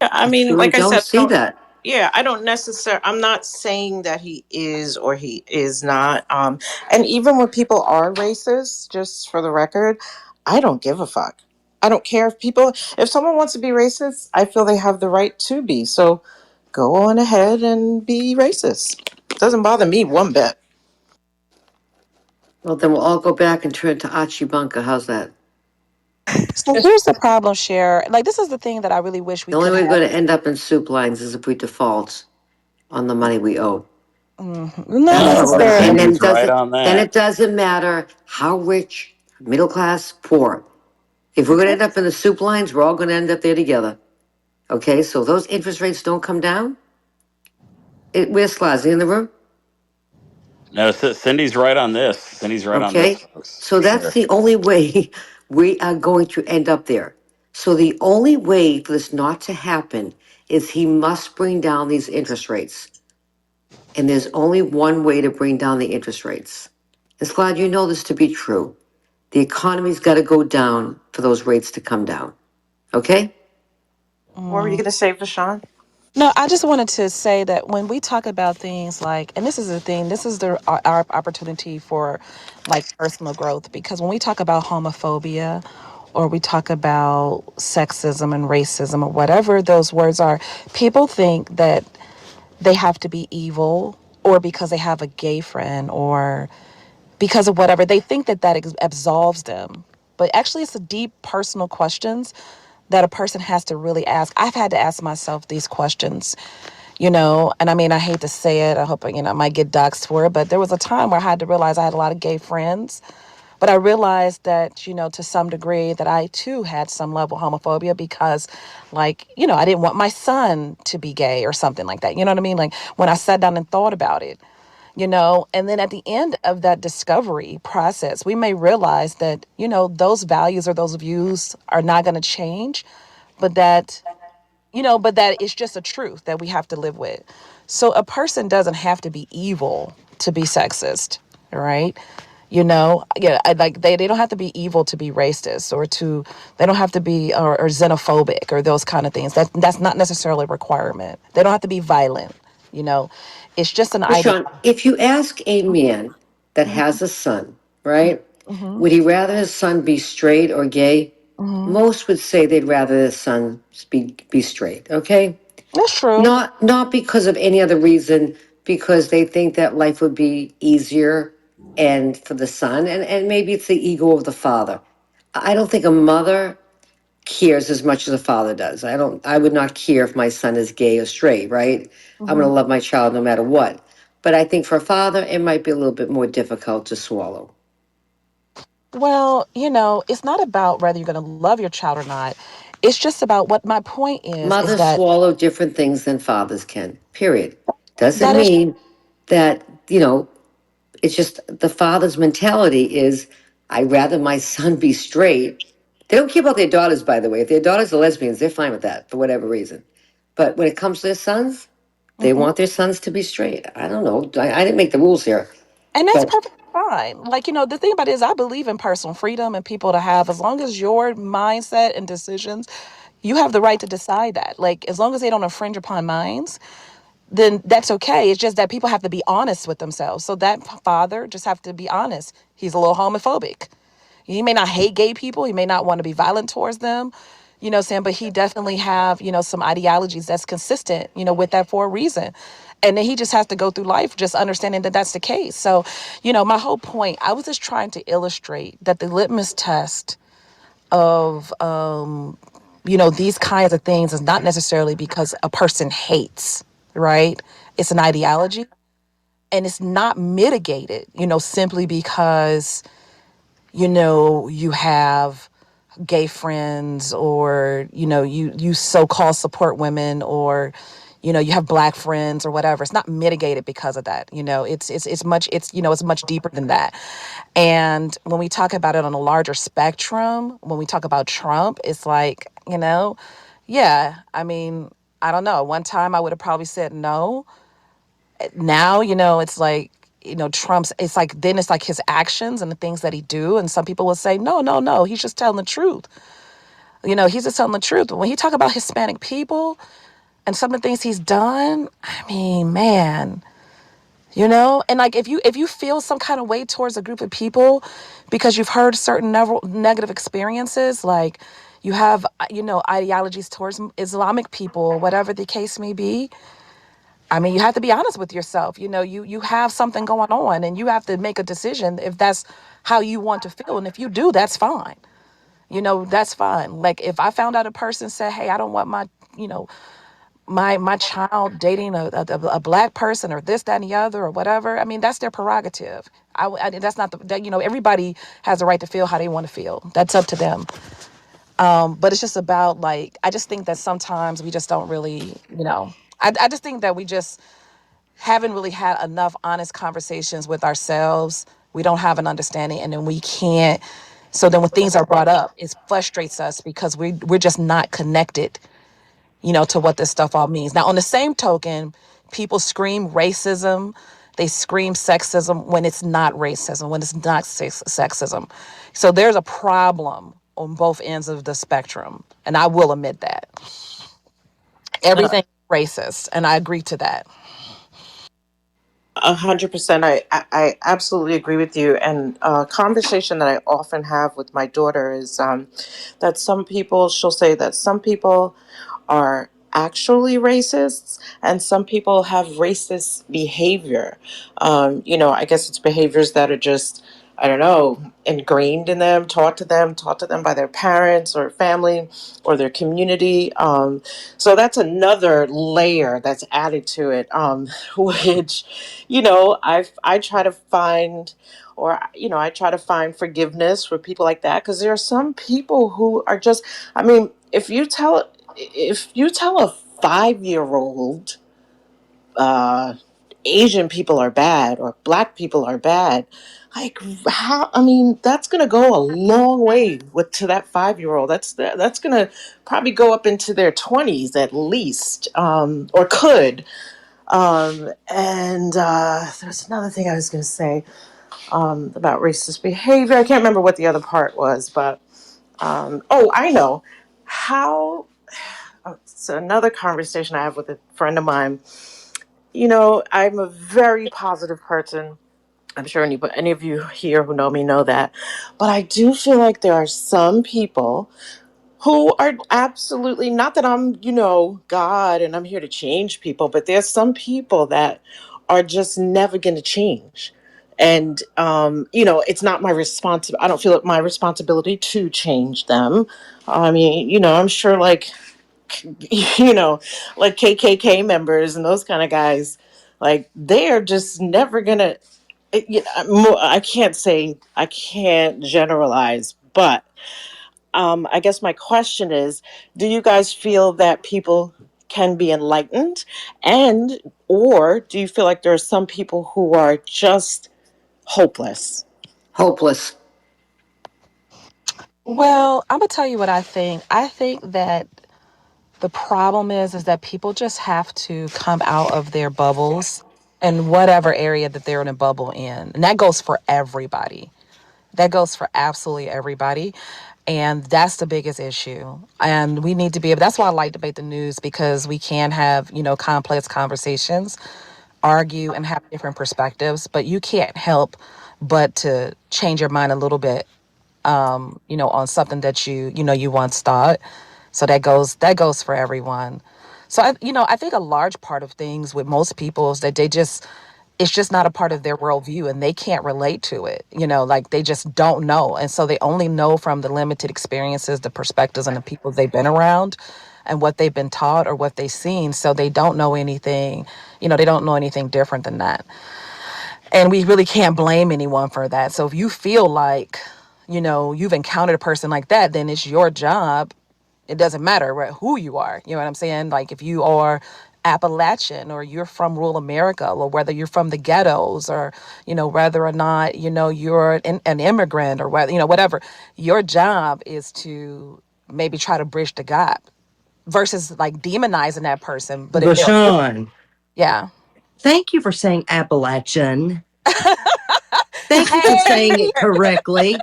Yeah, I I mean, truly like I don't said, I see don't. that. Yeah, I don't necessarily. I'm not saying that he is or he is not. And even when people are racist, just for the record, I don't give a fuck. I don't care if someone wants to be racist, I feel they have the right to be. So go on ahead and be racist. It doesn't bother me one bit. Well, then we'll all go back and turn to Archie Bunker. How's that? So here's the problem, Cher. Like this is the thing that I really wish we The only could way we're have. going to end up in soup lines is if we default on the money we owe. Not That's how we're going to, and necessarily. then Cindy's right on it that. doesn't matter how rich, middle class, poor. If we're going to end up in the soup lines, we're all going to end up there together. Okay, so those interest rates don't come down. Where's Slazi in the room? No, Cindy's right on this. Cindy's right on this, Okay, folks, so for that's sure. the only way we are going to end up there. So the only way for this not to happen is he must bring down these interest rates. And there's only one way to bring down the interest rates. It's glad you know this to be true. The economy's got to go down for those rates to come down. Okay? What were you going to say, Vashawn? No, I just wanted to say that when we talk about things like, and this is the thing, this is our opportunity for like personal growth, because when we talk about homophobia or we talk about sexism and racism or whatever those words are, people think that they have to be evil or because they have a gay friend or because of whatever. They think that absolves them. But actually, it's a deep personal questions that a person has to really ask. I've had to ask myself these questions, and I mean, I hate to say it. I hope, I might get doxxed for it, but there was a time where I had to realize I had a lot of gay friends. But I realized that, to some degree, that I too had some level of homophobia because, like, I didn't want my son to be gay or something like that. You know what I mean? Like, when I sat down and thought about it, and then at the end of that discovery process, we may realize that, those values or those views are not going to change, but that it's just a truth that we have to live with. So a person doesn't have to be evil to be sexist, right? Yeah, like they don't have to be evil to be racist they don't have to be or xenophobic or those kind of things. That's not necessarily a requirement. They don't have to be violent, you know. It's just an idea. Sean, if you ask a man that has a son, right, Mm-hmm, would he rather his son be straight or gay? mm-hmm, Most would say they'd rather his son be straight, okay? That's true. Not because of any other reason, because they think that life would be easier and for the son, and maybe it's the ego of the father. I don't think a mother cares as much as a father does. I would not care if my son is gay or straight, right? I'm Hmm. going to love my child no matter what. But I think for a father, it might be a little bit more difficult to swallow. Well, it's not about whether you're going to love your child or not. It's just about what my point is Mothers that swallow different things than fathers can, period. Doesn't that is, mean that, it's just the father's mentality is, I'd rather my son be straight. They don't care about their daughters, by the way. If their daughters are lesbians, they're fine with that for whatever reason. But when it comes to their sons, they mhm. want their sons to be straight. I don't know. I didn't make the rules here. And that's But perfectly fine. Like, the thing about it is I believe in personal freedom and people to have, as long as your mindset and decisions, you have the right to decide that. Like, as long as they don't infringe upon mines, then that's okay. It's just that people have to be honest with themselves. So that father just have to be honest. He's a little homophobic. He may not hate gay people. He may not want to be violent towards them, what I'm saying, but he definitely have, some ideologies that's consistent, with that for a reason. And then he just has to go through life just understanding that that's the case. So, my whole point, I was just trying to illustrate that the litmus test of, these kinds of things is not necessarily because a person hates, right? It's an ideology, and it's not mitigated, simply because, you have gay friends, or you so-called support women, or you have black friends or whatever. It's not mitigated because of that. It's much deeper than that. And when we talk about it on a larger spectrum, when we talk about Trump, it's like, yeah, I mean, I don't know, one time I would have probably said no. Now, it's like, Trump's, it's like, then it's like his actions and the things that he do, and some people will say no, no, no, he's just telling the truth. He's just telling the truth. When he talk about Hispanic people and some of the things he's done, I mean, man, and like, if you feel some kind of way towards a group of people because you've heard certain negative experiences, like you have, ideologies towards Islamic people or whatever the case may be, I mean, you have to be honest with yourself. You have something going on, and you have to make a decision if that's how you want to feel. And if you do, that's fine. That's fine. Like, if I found out a person said, "Hey, I don't want you know, my child dating a black person, or this, that, and the other, or whatever." I mean, that's their prerogative. That's not everybody has the right to feel how they want to feel. That's up to them. But it's just about, like, I just think that sometimes we just don't really, I just think that we just haven't really had enough honest conversations with ourselves. We don't have an understanding, and then we can't. So then when things are brought up, it frustrates us because we're just not connected, to what this stuff all means. Now, on the same token, people scream racism, they scream sexism when it's not racism, when it's not sexism. So there's a problem on both ends of the spectrum, and I will admit that everything is racist, and I agree to that. 100%. I absolutely agree with you. And a conversation that I often have with my daughter is that some people, she'll say that some people are actually racists and some people have racist behavior. I guess it's behaviors that are just, I don't know, ingrained in them, taught to them by their parents or family or their community. So that's another layer that's added to it, which, I try to find, or, I try to find forgiveness for people like that, because there are some people who are just, I mean, if you tell a 5-year old uh, Asian people are bad or black people are bad, like, how? I mean, that's gonna go a long way with to that 5-year old. That's gonna probably go up into their 20s at least, or could. And there's another thing I was gonna say about racist behavior. I can't remember what the other part was, but oh, I know how. So another conversation I have with a friend of mine. I'm a very positive person. I'm sure any of you here who know me know that. But I do feel like there are some people who are absolutely not that I'm, God and I'm here to change people, but there's some people that are just never going to change. And, it's not my responsibility. I don't feel it my responsibility to change them. I mean, I'm sure you know, like KKK members and those kind of guys, like they're just never going to, I can't say, I can't generalize, but I guess my question is, do you guys feel that people can be enlightened, and or do you feel like there are some people who are just hopeless? Hopeless. Well, I'm gonna tell you what I think. I think that the problem is that people just have to come out of their bubbles in whatever area that they're in a bubble in. And that goes for everybody. That goes for absolutely everybody. And that's the biggest issue. And we need to be able, that's why I like Debate the News, because we can have, complex conversations, argue, and have different perspectives, but you can't help but to change your mind a little bit, on something that you once thought. So that goes for everyone. So I think a large part of things with most people is that it's just not a part of their worldview and they can't relate to it. Like they just don't know. And so they only know from the limited experiences, the perspectives, and the people they've been around and what they've been taught or what they've seen. So they don't know anything, they don't know anything different than that. And we really can't blame anyone for that. So if you feel like, you've encountered a person like that, then it's your job. It doesn't matter, right, who you are. You know what I'm saying? Like if you are Appalachian or you're from rural America, or whether you're from the ghettos, or whether or not you're an immigrant, or whether whatever, your job is to maybe try to bridge the gap versus like demonizing that person. But if they're, Vashawn, yeah. thank you for saying Appalachian. Thank you for saying Hey, it correctly.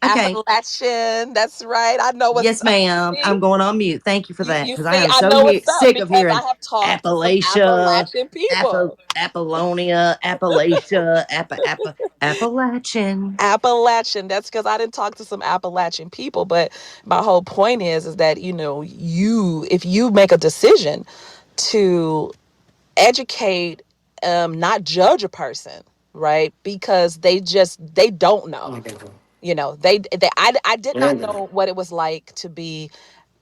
Okay. Appalachian. That's right. I know what's Yes, up. You ma'am. see? I'm going on mute. Thank you for that You because I see? am I so know what's up sick of because I hearing have talked to some Appalachia, Appalachian people. Apollonia, Appalachia, Appalachian. Appalachian. That's because I didn't talk to some Appalachian people. But my whole point is that if you make a decision to educate, not judge a person, right? Because they don't know. I did not know what it was like to be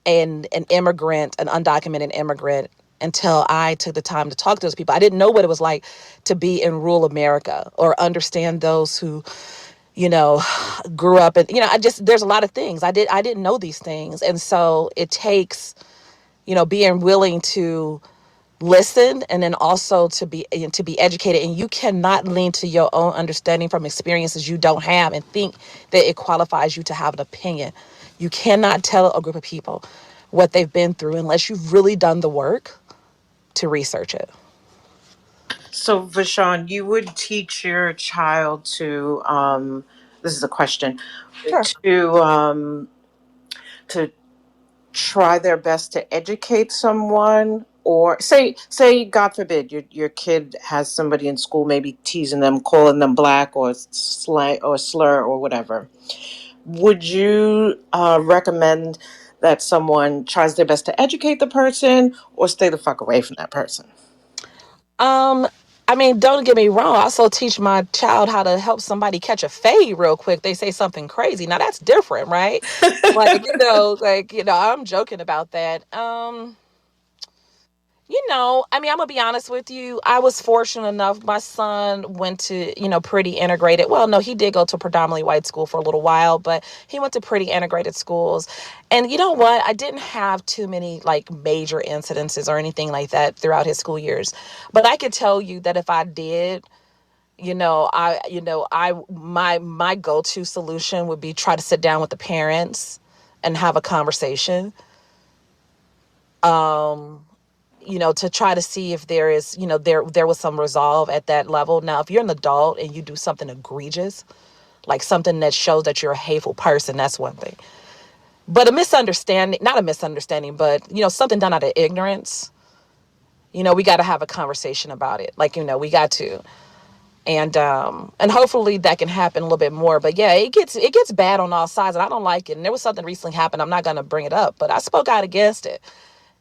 an immigrant, an undocumented immigrant, until I took the time to talk to those people. I didn't know what it was like to be in rural America or understand those who, you know, grew up and there's a lot of things. I didn't know these things. And so it takes, being willing to listen and then also to be educated, and you cannot lean to your own understanding from experiences you don't have and think that it qualifies you to have an opinion. You cannot tell a group of people what they've been through unless you've really done the work to research it. So, Vashawn, you would teach your child to, this is a question, Sure. to try their best to educate someone, or say God forbid your kid has somebody in school maybe teasing them, calling them black or slang or slur or whatever. Would you recommend that someone tries their best to educate the person or stay the fuck away from that person? um I mean, don't get me wrong. I also teach my child how to help somebody catch a fade real quick. They say something crazy. Now that's different, right? I'm joking about that. I mean, I'm gonna be honest with you. I was fortunate enough. My son went to, pretty integrated. Well, no, he did go to a predominantly white school for a little while, but he went to pretty integrated schools. And you know what? I didn't have too many like major incidences or anything like that throughout his school years. But I could tell you that if I did, my go-to solution would be try to sit down with the parents and have a conversation. Um to try to see if there is, there was some resolve at that level. Now, if you're an adult and you do something egregious, like something that shows that you're a hateful person, that's one thing. But a misunderstanding, not a misunderstanding, but, something done out of ignorance, we got to have a conversation about it. Like, we got to. And hopefully that can happen a little bit more. But yeah, it gets bad on all sides, and I don't like it. And there was something recently happened. I'm not gonna bring it up, but I spoke out against it.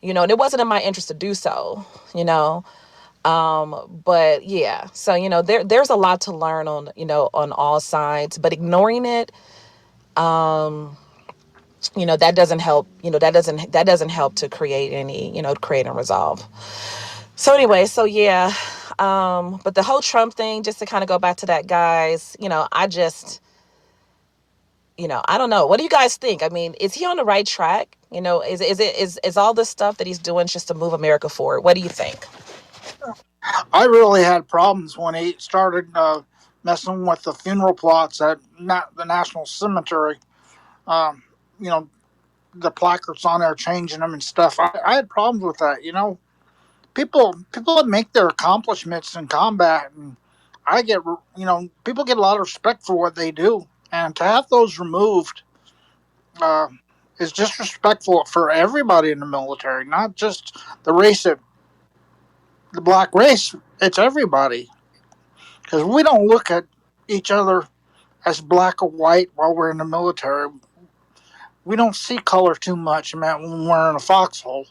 And it wasn't in my interest to do so. You know, but yeah, so there's a lot to learn on all sides, but ignoring it, um, that doesn't help. That doesn't help to create any, create and resolve. So anyway, so yeah, but the whole Trump thing, just to kind of go back to that, guys, I don't know. What do you guys think? I mean, is he on the right track? Is all this stuff that he's doing just to move America forward? What do you think? I really had problems when he started messing with the funeral plots at the National Cemetery. Um, you know, the placards on there, changing them and stuff. I had problems with that. People that make their accomplishments in combat, and people get a lot of respect for what they do, and to have those removed uh, is disrespectful for everybody in the military, not just the race of the black race. It's everybody, because we don't look at each other as black or white while we're in the military. We don't see color too much, man, when we're in a foxhole,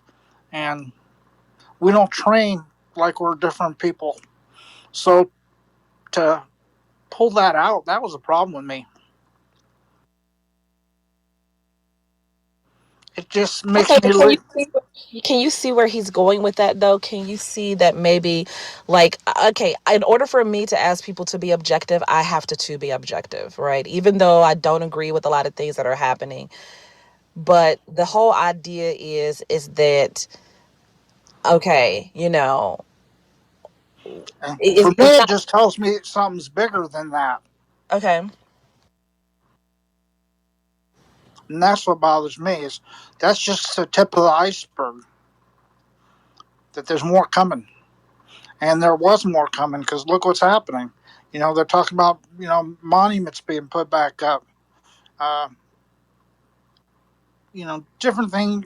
and we don't train like we're different people. So to pull that out, that was a problem with me. It just makes Okay, me but can you see where he's going with that though? Can you see that maybe, like, okay, in order for me to ask people to be objective, I have to too be objective, right? Even though I don't agree with a lot of things that are happening, but the whole idea is that, okay, for it's me, it not just tells me something's bigger than that, okay. and that's what bothers me. Is that's just the tip of the iceberg. That there's more coming, and there was more coming because look what's happening. They're talking about monuments being put back up. Uh, different things,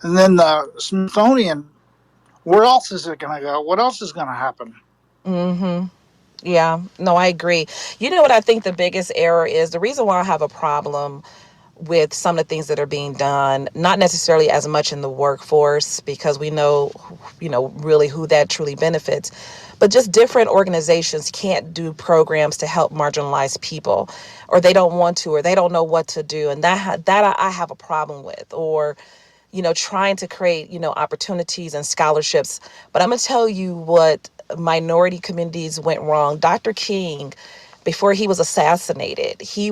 and then the Smithsonian. Where else is it going to go? What else is going to happen? Mm-hmm. Yeah, no, I agree. You know what I think the biggest error is? The reason why I have a problem with some of the things that are being done, not necessarily as much in the workforce, because we know, really who that truly benefits, but just different organizations can't do programs to help marginalized people, or they don't want to, or they don't know what to do. And that I have a problem with. Or trying to create, opportunities and scholarships. But I'm going to tell you what minority communities went wrong. Dr. King, before he was assassinated, he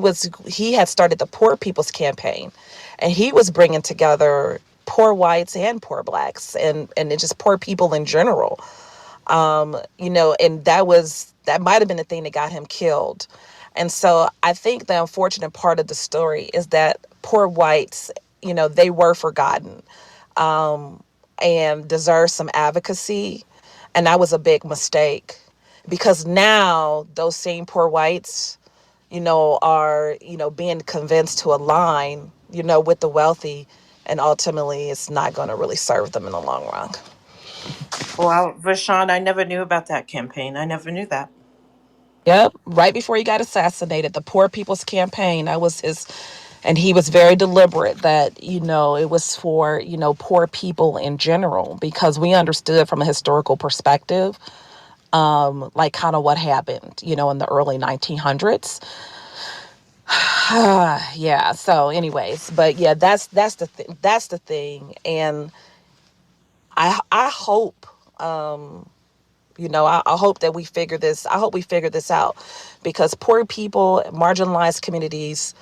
had started the Poor People's Campaign, and he was bringing together poor whites and poor blacks, and just poor people in general. And that might have been the thing that got him killed. And so I think the unfortunate part of the story is that poor whites, they were forgotten, um, and deserve some advocacy. And that was a big mistake, because now those same poor whites, are, being convinced to align, with the wealthy. And ultimately, it's not going to really serve them in the long run. Well, Vashawn, I never knew about that campaign. I never knew that. Yep, right before he got assassinated, the Poor People's Campaign, that was his, and he was very deliberate that, it was for, poor people in general, because we understood from a historical perspective, like kind of what happened, in the early 1900s. Yeah, so anyways, but yeah, that's the thing. And I hope, I hope that I hope we figure this out, because poor people, marginalized communities,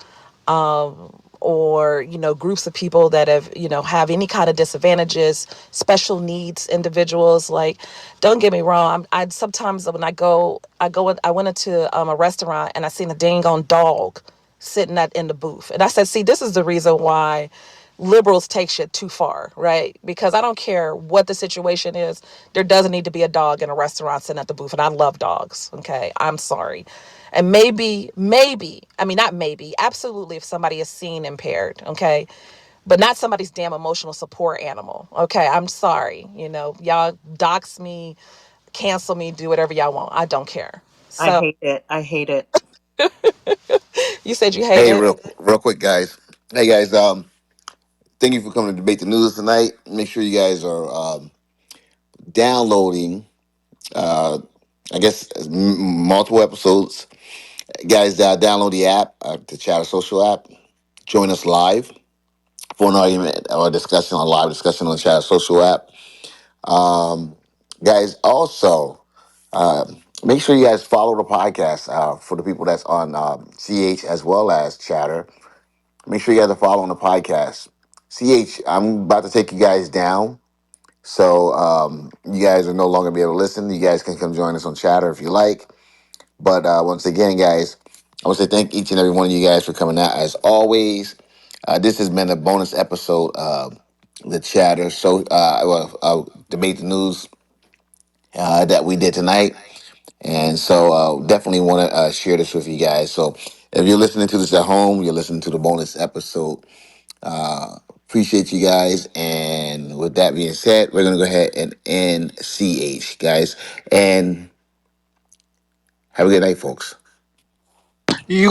or groups of people that have any kind of disadvantages, special needs individuals. Like, don't get me wrong, I sometimes when I went into a restaurant, and I seen a dang on dog sitting in the booth, and I said, see, this is the reason why liberals take shit too far, right? Because I don't care what the situation is, there doesn't need to be a dog in a restaurant sitting at the booth. And I love dogs, okay? I'm sorry. And maybe, I mean, not maybe, absolutely, if somebody is seen impaired, okay? But not somebody's damn emotional support animal, okay? I'm sorry. Y'all dox me, cancel me, do whatever y'all want. I don't care. I So hate it. I hate it. you said you hate Hey, it. real quick, guys. Hey, guys. Thank you for coming to debate the news tonight. Make sure you guys are downloading. Uh, I guess multiple episodes. Guys, download the app, the Chatter Social app. Join us live for an argument or discussion on live discussion on the Chatter Social app. Guys, also make sure you guys follow the podcast for the people that's on CH as well as Chatter. Make sure you guys are following the podcast. CH, I'm about to take you guys down. So you guys are no longer be able to listen. You guys can come join us on Chatter if you like. But once again, guys, I want to say thank each and every one of you guys for coming out. As always, this has been a bonus episode of the Chatter. So, debate the news that we did tonight. And so, definitely want to share this with you guys. So, if you're listening to this at home, you're listening to the bonus episode. Appreciate you guys. And with that being said, we're going to go ahead and end CH, guys. And have a good night, folks. You